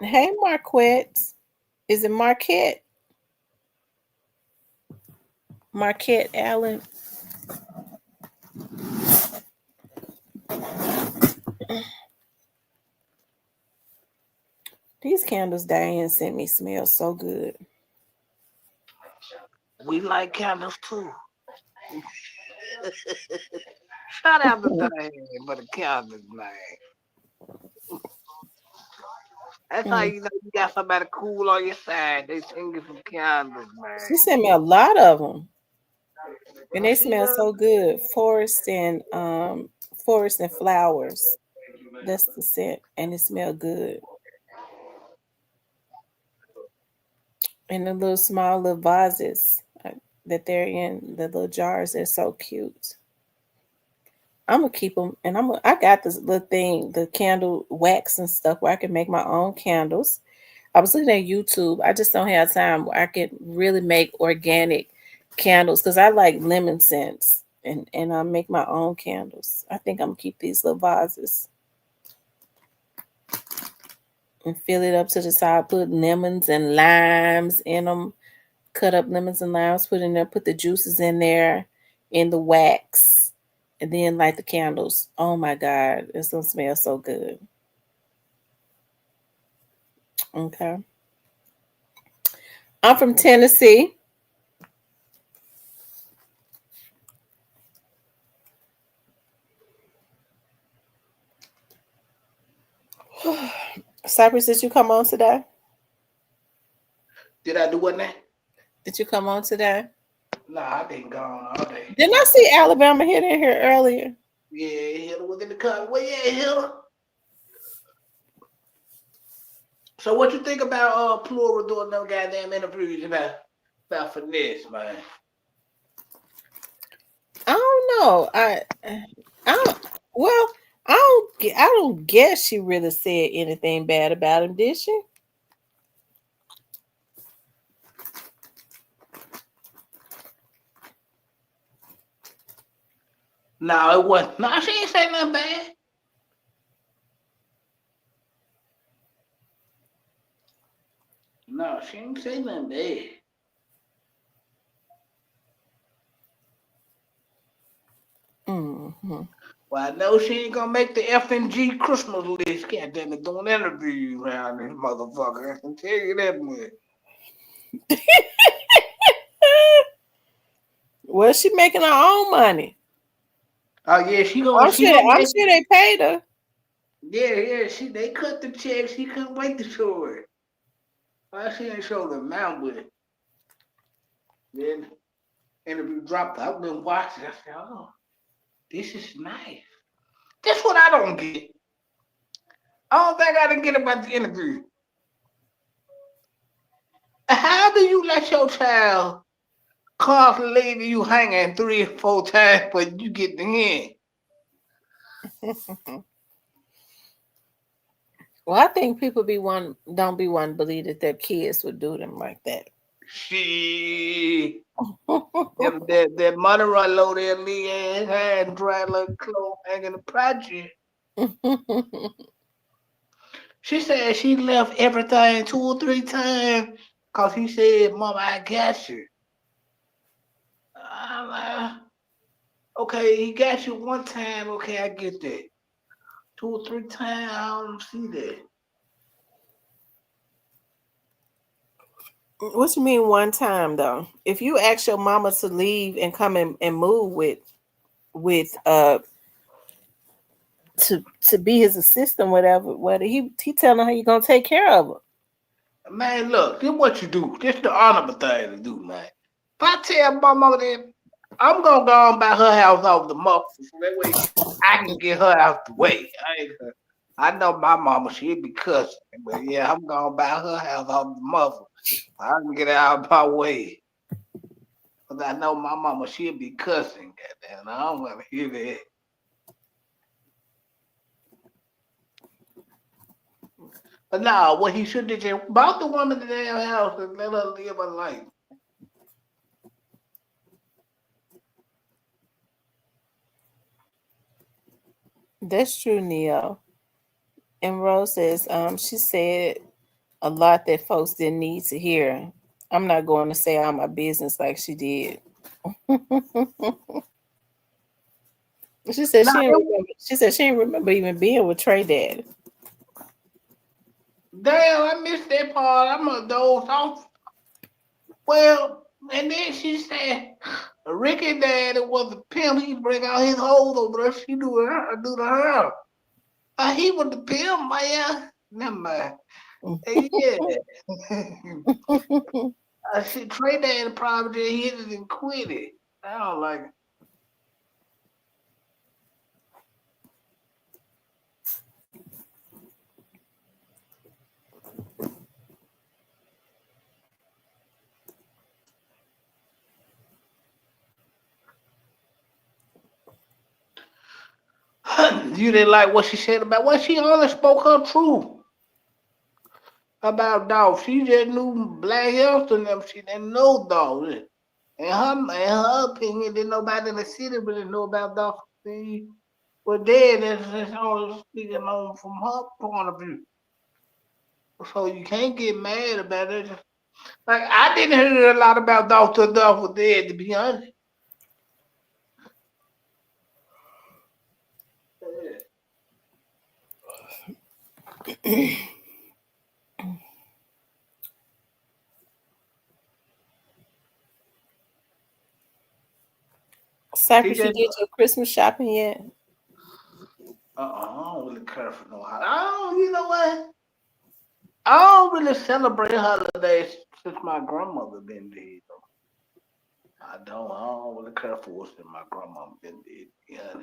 S1: Hey, Marquette. Is it Marquette? Marquette Allen. These candles Diane sent me smell so good.
S8: We like candles too. Shout out to Diane for the candles, man. That's how
S1: Mm.
S8: you know you got somebody cool on your side. They send you some candles, man.
S1: She sent me a lot of them, and they
S8: She
S1: smell
S8: does.
S1: so good. Forest and flowers. That's the scent, and it smell good. And the little small little vases that they're in, the little jars, they're so cute. I'm gonna keep them, and I got this little thing, the candle wax and stuff, where I can make my own candles. I was looking at YouTube. I just don't have time where I could really make organic candles because I like lemon scents, and I make my own candles. I think I'm gonna keep these little vases and fill it up to the side. Put lemons and limes in them. Cut up lemons and limes. Put in there. Put the juices in there, in the wax, and then light the candles. Oh my God, it's gonna smell so good. Okay, I'm from Tennessee. Cypress, did you come on today?
S8: Did I do what now?
S1: Did you come on today?
S8: Nah, I been gone all day.
S1: Didn't I see Alabama hit in here earlier?
S8: Yeah, Hitler was in the car. Well, yeah, Hitler. So what you think about Plural doing them goddamn interviews about finesse, man?
S1: I don't know. I don't. Well, I don't guess she really said anything bad about him, did she?
S8: No, it wasn't. No, she ain't say nothing bad. No, she ain't say nothing bad.
S1: Mm-hmm.
S8: Well, I know she ain't gonna make the F&G Christmas list. God damn it, doing interviews around this motherfucker. I can tell you that much.
S1: Well, she making her own money.
S8: Oh yeah, she
S1: I'm
S8: gonna
S1: sure
S8: make.
S1: they paid her.
S8: Yeah. They cut the check. She couldn't wait to show it. Why she ain't show the amount with it? Then interview dropped. I've been watching. I said, oh, this is nice. That's what I don't get. I don't think I didn't get about the interview. How do you let your child constantly leave you hanging 3 or 4 times but you get the end?
S1: Well, I think people don't be one believe that their kids would do them like that.
S8: She that money run low there, Lee ass hand dry like clothes hanging the project. She said she left everything 2 or 3 times because he said, Mama, I got you. I'm like, okay, he got you 1 time. Okay, I get that. 2 or 3 times, I don't see that.
S1: What you mean 1 time though? If you ask your mama to leave and come and move with to be his assistant, whatever he telling her you gonna take care of her.
S8: Man, look, this what you do. This the honorable thing to do, man. If I tell my mother that I'm gonna go on by her house off the muffler so that way I can get her out the way. I know my mama, she'd be cussing. But yeah, I'm going by her house off the muffler. I can get out of my way. Because I know my mama, she'd be cussing. Goddamn, I don't want to hear that. But nah, what he should have just bought the woman the damn house and let her live her life.
S1: That's true, Neo. And Rose says, she said a lot that folks didn't need to hear. I'm not going to say all my business like she did. She said
S8: Nah,
S1: she didn't remember. She said she didn't remember even being with Trey Dad.
S8: damn, I missed that part. I'm a doze off. Well, and then she said Ricky Daddy was a pimp. He'd bring out his hoes over there. She do the hair. He was the pimp, man. Never mind. Yeah. She Trey Daddy probably just hit it and quit it. I don't like it. You didn't like what she said about what she only spoke her truth about dogs. She just knew Black Health and them. She didn't know dogs. In her opinion, didn't nobody in the city really know about dogs. See, but then that's only speaking on from her point of view. So you can't get mad about it. Like I didn't hear a lot about Dr. Duff was dead, to be honest. She
S1: Cypress, you
S8: just
S1: did your Christmas shopping yet?
S8: I don't really care for no holiday. I don't, you know what? I don't really celebrate holidays since my grandmother been dead. I don't really care for what's in my grandmother been dead. Yeah.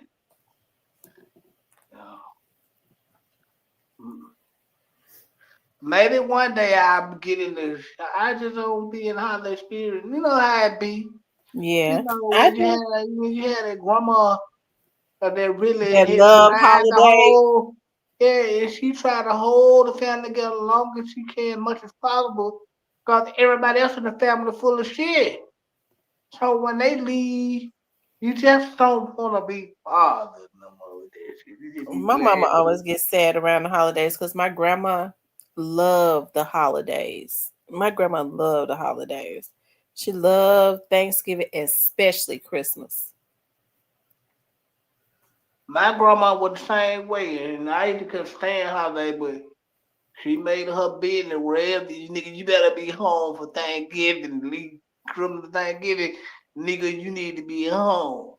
S8: Yeah. Mm. Maybe one day I'll get in this. I just don't be in holiday spirit. You know how it be. You
S1: Yeah,
S8: know
S1: I
S8: when
S1: do.
S8: you had that grandma that really
S1: That
S8: had
S1: love
S8: tried to
S1: holiday.
S8: hold. Yeah, and she tried to hold the family together long as she can, much as possible, because everybody else in the family full of shit. So when they leave, you just don't want to be bothered no more with that shit. You just be
S1: My
S8: glad.
S1: mama always gets sad around the holidays because my grandma loved the holidays. My grandma loved the holidays. She loved Thanksgiving, especially Christmas.
S8: My grandma was the same way, and I used to couldn't stand holiday, but she made her business wherever you nigga, you better be home for Thanksgiving, leave Christmas Thanksgiving, nigga, you need to be home.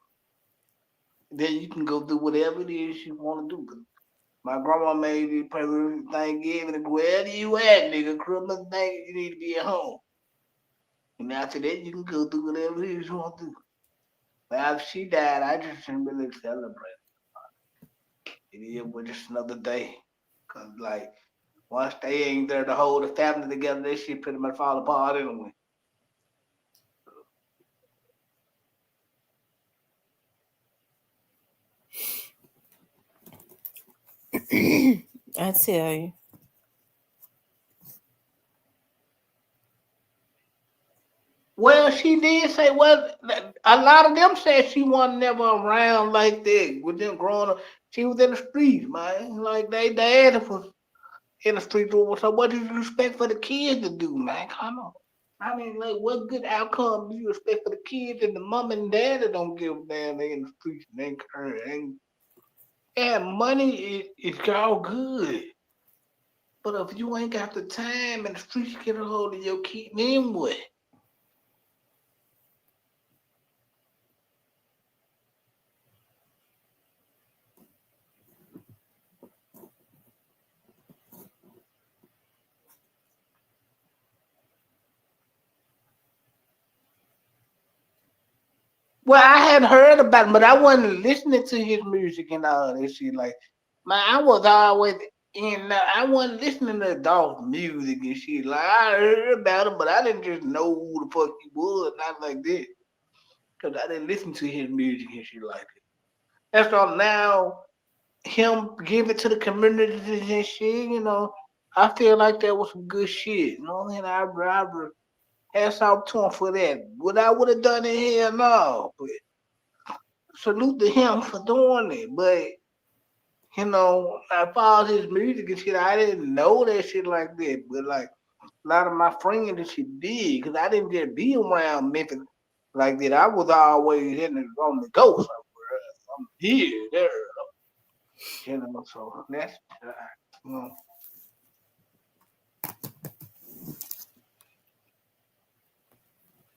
S8: Then you can go do whatever it is you want to do. But my grandma made me pray for Thanksgiving, wherever you at, nigga, Christmas Thanksgiving, you need to be at home. And after that, you can go do whatever it is you want to do. But after she died, I just didn't really celebrate. It was just another day. Cause like once they ain't there to hold the family together, that shit pretty much fall apart anyway.
S1: I tell you.
S8: Well, she did say, well, a lot of them said she wasn't never around like that with them growing up. She was in the streets, man. Like they dad was in the streets. So what do you expect for the kids to do, man? Come on. I mean, like, what good outcome do you expect for the kids and the mom and dad that don't give a damn? They in the streets and they ain't. Yeah, money is all good. But if you ain't got the time and the streets get a hold of your kid, then what? Well, I had heard about him, but I wasn't listening to his music and all that shit. Like, man, I was always in. I wasn't listening to adult music and shit. Like, I heard about him, but I didn't just know who the fuck he was, not like that. Cause I didn't listen to his music and shit like that. That's all now. Him give it to the communities and shit. I feel like that was some good shit. And I hats off to him for that. What I would have done in here, no. But salute to him for doing it. But I followed his music and shit. I didn't know that shit like that. But like a lot of my friends and shit did, cause I didn't just be around Memphis like that. I was always on the go somewhere. I'm here, there. So that's you know.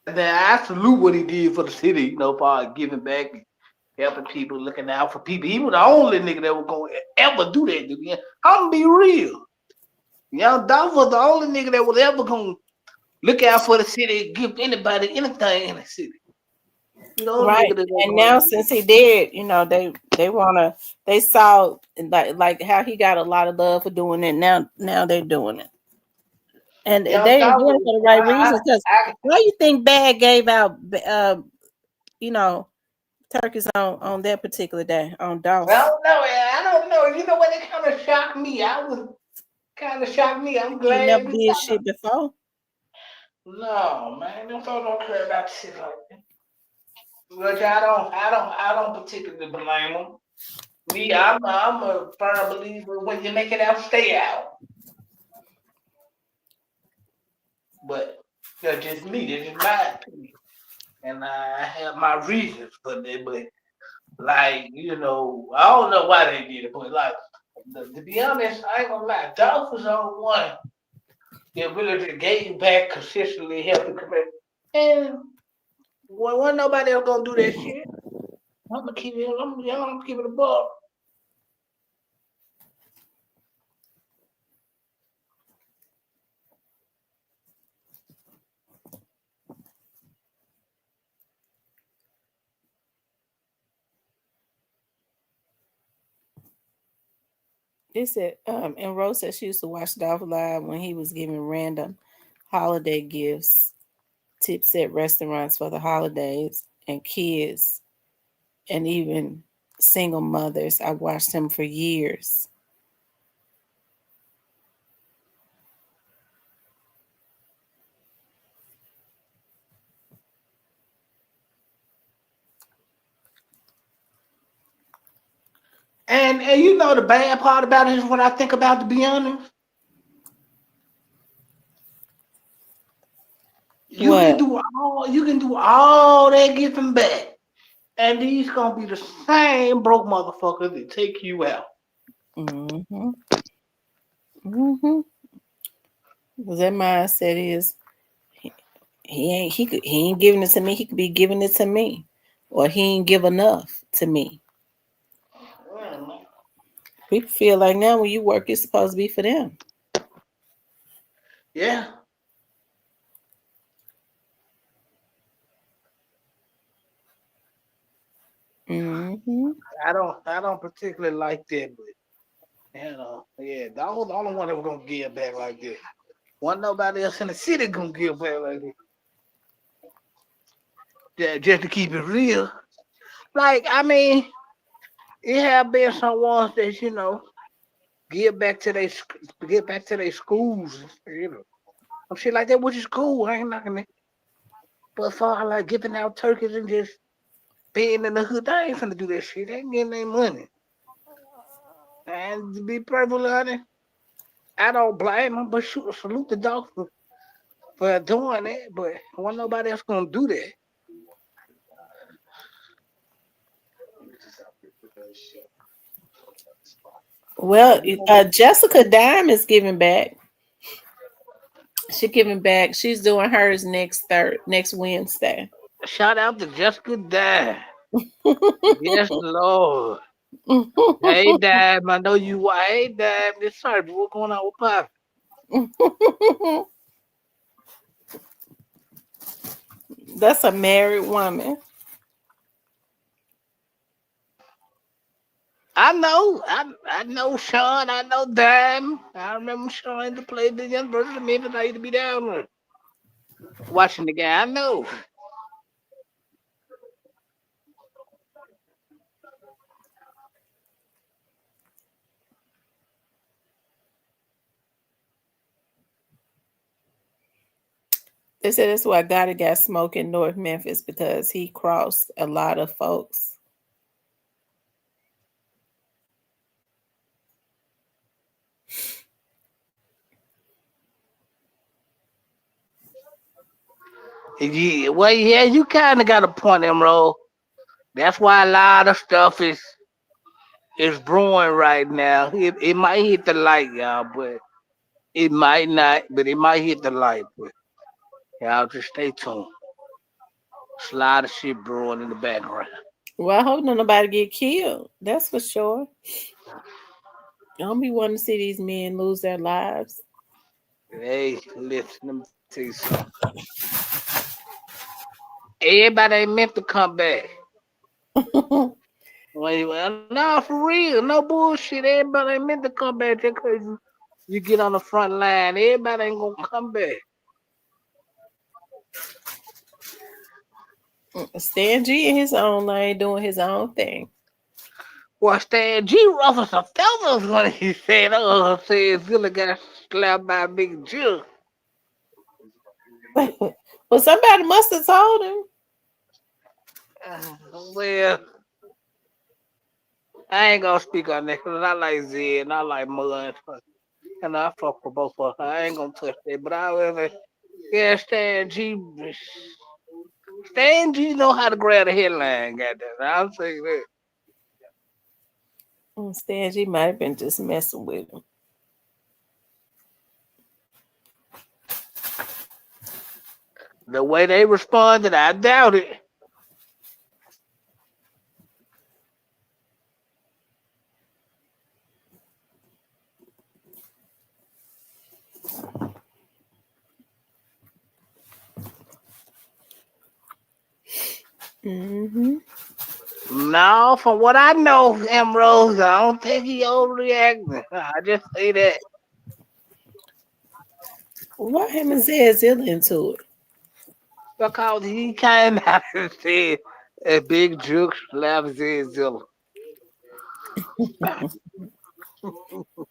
S8: And then I salute what he did for the city, for giving back, helping people, looking out for people. He was the only nigga that was gonna ever do that. Dude. I'm gonna be real. Young Dolph was the only nigga that was ever gonna look out for the city, give anybody anything in the city. You know,
S1: Right.
S8: nigga that
S1: And
S8: was
S1: now
S8: gonna
S1: since he did, they saw like how he got a lot of love for doing it. Now they're doing it. And they
S8: Young
S1: ain't
S8: Dolph
S1: doing it
S8: was
S1: for the right reasons. Because
S8: I
S1: why you think Bad gave out you know, turkeys on that particular day on
S8: I
S1: Dolph?
S8: don't know, man. I don't know. You know what? It kind of shocked me. I was kind of shocked me. I'm
S1: He never
S8: glad you
S1: did
S8: got
S1: shit before.
S8: No, man. Them folks don't care about shit like that. Which I don't particularly blame them. Me, I'm a firm believer when you make it out, stay out. But that's just me. This is my opinion, and I have my reasons for that. But like, I don't know why they did it, but like, to be honest, I ain't gonna lie. Dolph was on one that really just gave back consistently, helping community, and when nobody else gonna do that shit, I'm gonna keep it. I'm gonna keep it a buck.
S1: They said, and Rose said she used to watch Dolph live when he was giving random holiday gifts, tips at restaurants for the holidays, and kids, and even single mothers. I watched him for years.
S8: And the bad part about it is when I think about, to be honest, You can do all that giving back, and these gonna be the same broke motherfuckers that take you out.
S1: Mm-hmm. Mm-hmm. That mindset is he ain't giving it to me. He could be giving it to me, or he ain't give enough to me. People feel like now when you work, it's supposed to be for them.
S8: Yeah,
S1: Mm-hmm.
S8: I don't particularly like that, but yeah, that was the only one that was gonna give back like that. Wasn't nobody else in the city gonna give back like that. Yeah, just to keep it real. Like, I mean, it have been some ones that give back to their get back to their schools, some shit like that, which is cool. I ain't knocking it. But for like giving out turkeys and just being in the hood, I ain't finna do that shit. They ain't getting their money. And to be perfectly honest, I don't blame them, but shoot, salute the dog for doing that. But wasn't nobody else gonna do that.
S1: Well, Jessica Dime is giving back. She giving back. She's doing hers next Wednesday.
S8: Shout out to Jessica Dad. Yes, Lord. Hey, Dad, I know you. Hey, Dad, this sorry, but what's going on with Pop?
S1: That's a married woman.
S8: I know Sean, I know Dime. I remember Sean to play the young version of Memphis. I used to be down there watching the game. I know.
S1: They said that's why Gotti got smoke in North Memphis because he crossed a lot of folks.
S8: Yeah, well, yeah, you kind of got a point, Emerald. That's why a lot of stuff is brewing right now. It might hit the light, y'all, but it might not. But it might hit the light. But y'all just stay tuned. It's a lot of shit brewing in the background.
S1: Well, I hope nobody get killed. That's for sure. I don't be wanting to see these men lose their lives.
S8: Hey, listen, let me tell you something. Everybody ain't meant to come back. Well, nah, for real, no bullshit. Everybody ain't meant to come back just because you get on the front line. Everybody ain't gonna come back.
S1: Stan G in his own lane doing his own thing.
S8: Well, Stan G ruffled some feathers when he said Zilla got slapped by a big Jill.
S1: Well, somebody must have told him.
S8: Well, I ain't gonna speak on that because I like Zed and I like Mud. And I fuck with both of them. I ain't gonna touch that. But I will. Yeah, Stan G know how to grab a headline, goddamn. I'll say that.
S1: Stan G might have been just messing with him.
S8: The way they responded, I doubt it.
S1: Mm-hmm.
S8: No, from what I know, Ambrose, I don't think he overreacting. I just say that
S1: Why him and Zed Zilla into it?
S8: because he came out and said a big juke slaps Zilla.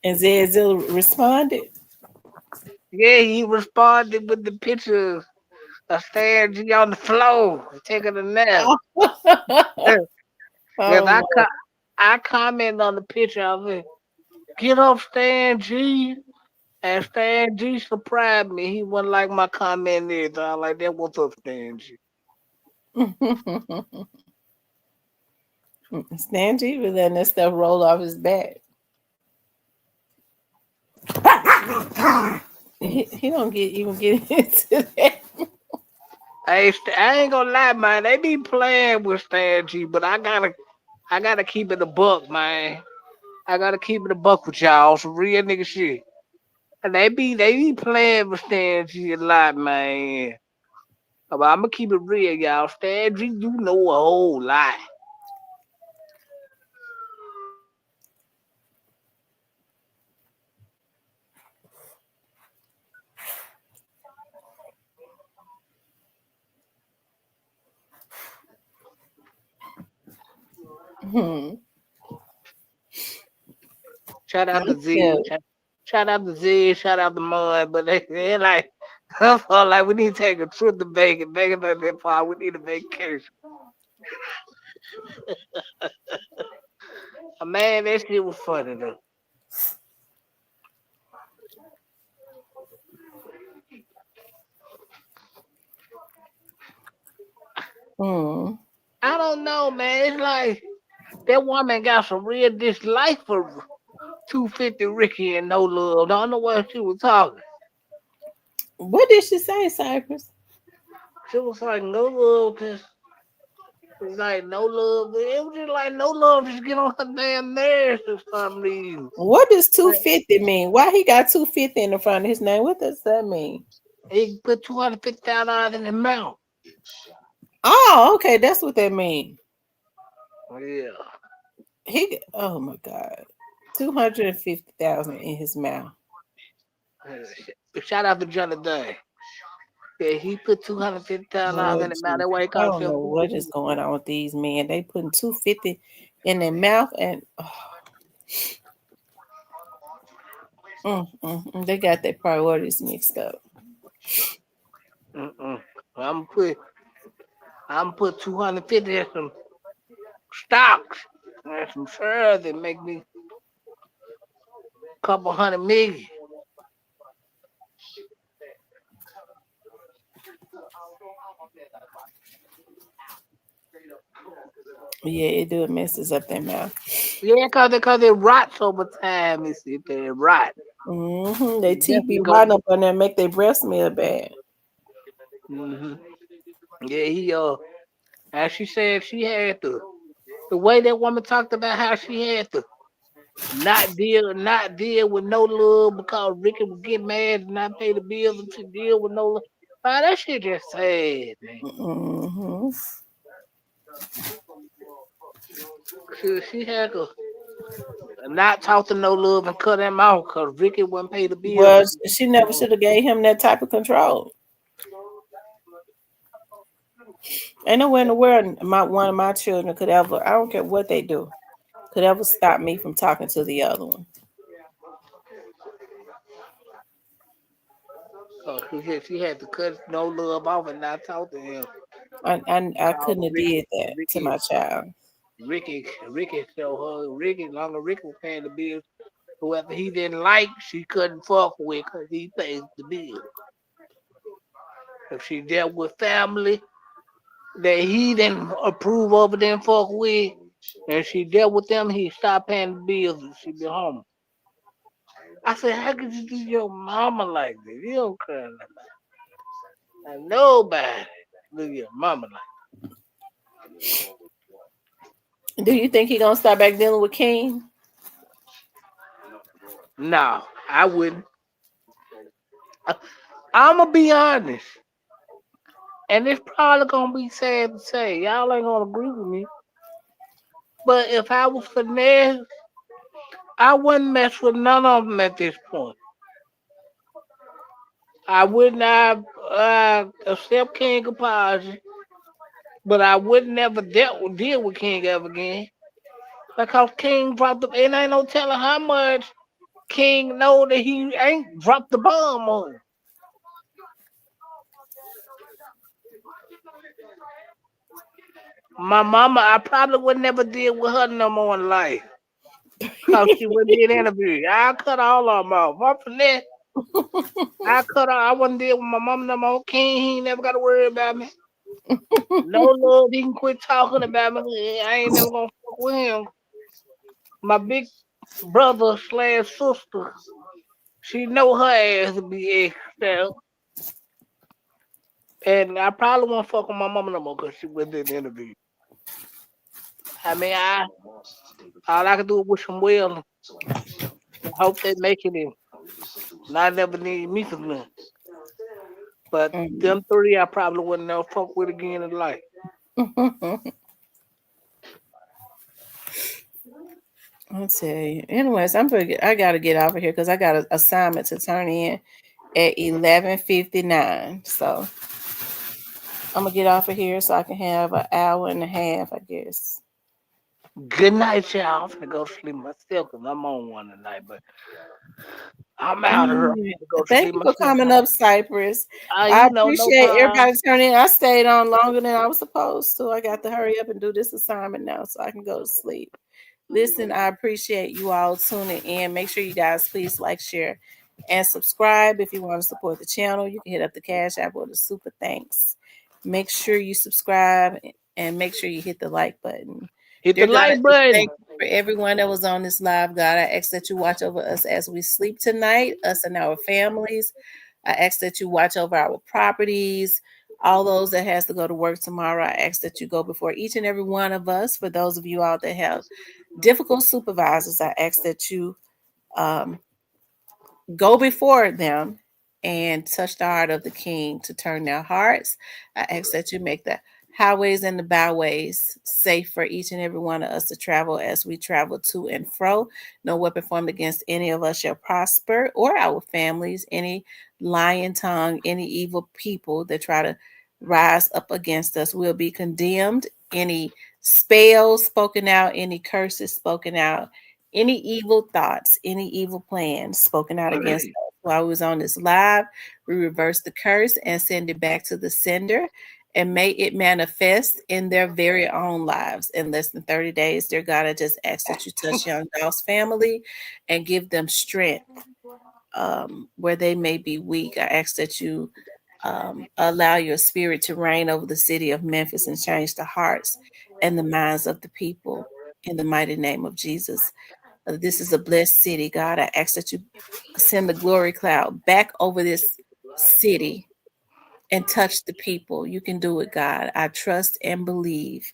S1: And Zed Zilla responded.
S8: Yeah, he responded with the pictures of Stan G on the floor taking a nap. And
S1: Oh Lord.
S8: I comment on the picture of it. Get up, Stan G. And Stan G surprised me. He wasn't like my comment either. I like that. What's up, Stan G?
S1: Stan G was letting that stuff roll off his back. He don't even get into that.
S8: Hey, I ain't gonna lie, man. They be playing with Stan G, but I gotta keep it a buck, man. I gotta keep it a buck with y'all. Some real nigga shit. And they be playing with Stan G a lot, man. But I'm gonna keep it real, y'all. Stan G, you know a whole lot.
S1: Hmm.
S8: Shout out
S1: I'm
S8: to Z.
S1: still.
S8: Shout out to Z. Shout out to Mud. But they like, I felt like we need to take a trip to Vegas. Vegas at that part. We need a vacation. Man, that shit was funny though.
S1: Hmm.
S8: I don't know, man. It's like that woman got some real dislike for 250 Ricky and no love. Don't know what she was talking.
S1: What did she say, Cypress?
S8: She was like no love, just it's like no love. It was just like no love. Just get on her damn nerves for some reason.
S1: What does
S8: Like
S1: 250 mean? Why he got 250 in the front of his name? What does that mean?
S8: he put $250 in the mouth.
S1: Oh, okay, that's what that means.
S8: Yeah.
S1: Oh my God, 250,000 in his mouth.
S8: Shout out to Johnny Dunn. Yeah, he put $250
S1: Lord
S8: in the mouth.
S1: Jesus,
S8: That way he
S1: I
S8: called
S1: don't
S8: himself
S1: know what is
S8: 250.
S1: going on with these men. They putting 250 in their mouth and they got their priorities mixed up.
S8: Mm-mm. I'm put 250 in some stocks and some shares that make me a couple hundred million.
S1: Yeah, it do, it messes up their mouth.
S8: Yeah, cause it rots over time. It's it rot.
S1: They
S8: It
S1: teeth be
S8: definitely go.
S1: rotting up on there and make their breath smell bad.
S8: Hmm. Yeah, as she said, she had the way that woman talked about how she had to not deal with no love because Ricky would get mad and not pay the bills and she deal with no love. Man, that shit just sad, man.
S1: Hmm.
S8: She had to not talk to no love and cut him out because Ricky wouldn't pay the bills.
S1: Well, she never should have gave him that type of control. Ain't nowhere in the world one of my children could ever, I don't care what they do, could ever stop me from talking to the other one.
S8: So she had to cut no love off and not talk to him.
S1: I
S8: Because
S1: couldn't have did that to
S8: Ricky,
S1: my child.
S8: Ricky showed her Ricky. Longer Ricky was paying the bills. Whoever he didn't like, she couldn't fuck with because he pays the bill. If she dealt with family that he didn't approve of or didn't fuck with, and she dealt with them, he stopped paying the bills and she be home. I said, how could you do your mama like this? You don't care like nobody do your mama like
S1: Do you think he gonna start back dealing with King?
S8: that. No, I wouldn't. I'm gonna be honest, and it's probably gonna be sad to say. Y'all ain't gonna agree with me, but if I was finesse, I wouldn't mess with none of them at this point. I would not accept King apology, but I would never deal with King ever again because King dropped the. And ain't no telling how much King know that he ain't dropped the bomb on him. My mama, I probably would never deal with her no more in life. Cause she wouldn't be an interview. I cut all of them off. I'm finesse. I cut off. I wasn't there with my mom no more. King, he ain't never got to worry about me. No love, he can quit talking about me. I ain't never gonna fuck with him. My big brother slash sister, she know her ass to be extra. And I probably won't fuck with my mama no more because she was in the interview. I mean, all I can do is wish them well and hope they make it in. And I never need me for nothing. But
S1: Mm.
S8: them three, I probably wouldn't never fuck with again in life.
S1: I'll tell you. Anyways, I gotta get off of here because I got an assignment to turn in at 11:59. So I'm gonna get off of here so I can have an hour and a half, I guess.
S8: Good night, y'all. I'm finna go sleep myself because I'm on one tonight. But I'm out of here. I'm
S1: Mm.
S8: finna go
S1: Thank
S8: sleep
S1: you for
S8: myself.
S1: coming up, Cypress. I
S8: No
S1: appreciate
S8: problem.
S1: everybody turning in. I stayed on longer than I was supposed to. I got to hurry up and do this assignment now so I can go to sleep. Listen, I appreciate you all tuning in. Make sure you guys please like, share, and subscribe. If you want to support the channel, you can hit up the Cash App or the Super Thanks. Make sure you subscribe and make sure you hit the like button.
S8: Hit the
S1: Dear God, I
S8: like
S1: just
S8: button.
S1: thank you for everyone that was on this live. God, I ask that you watch over us as we sleep tonight, us and our families. I ask that you watch over our properties, all those that has to go to work tomorrow. I ask that you go before each and every one of us. For those of you all that have difficult supervisors, I ask that you um, go before them and touch the heart of the king to turn their hearts. I ask that you make the highways and the byways safe for each and every one of us to travel as we travel to and fro. No weapon formed against any of us shall prosper or our families. Any lying tongue, any evil people that try to rise up against us will be condemned. Any spells spoken out, any curses spoken out, any evil thoughts, any evil plans spoken out against us while we was on this live, we reverse the curse and send it back to the sender and may it manifest in their very own lives in less than 30 days. Dear God, I just ask that you touch Young Daw's family and give them strength where they may be weak. I ask that you allow your spirit to reign over the city of Memphis and change the hearts and the minds of the people in the mighty name of Jesus. This is a blessed city, God. I ask that you send the glory cloud back over this city and touch the people. You can do it, God. I trust and believe.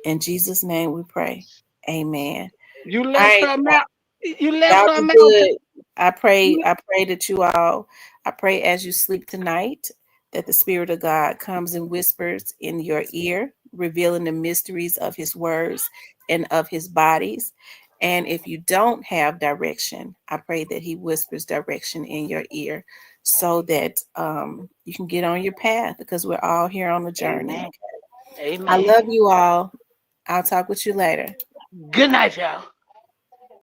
S1: In Jesus' name we pray. Amen.
S8: You
S1: All
S8: left
S1: right,
S8: something out. You left
S1: y'all be
S8: something out.
S1: good. I pray.
S8: You
S1: I pray that you all. I pray as you sleep tonight that the Spirit of God comes and whispers in your ear, revealing the mysteries of His words and of His bodies. And if you don't have direction, I pray that He whispers direction in your ear, so that you can get on your path. Because we're all here on the journey.
S8: Amen.
S1: I
S8: Amen.
S1: love you all. I'll talk with you later.
S8: Good night, y'all.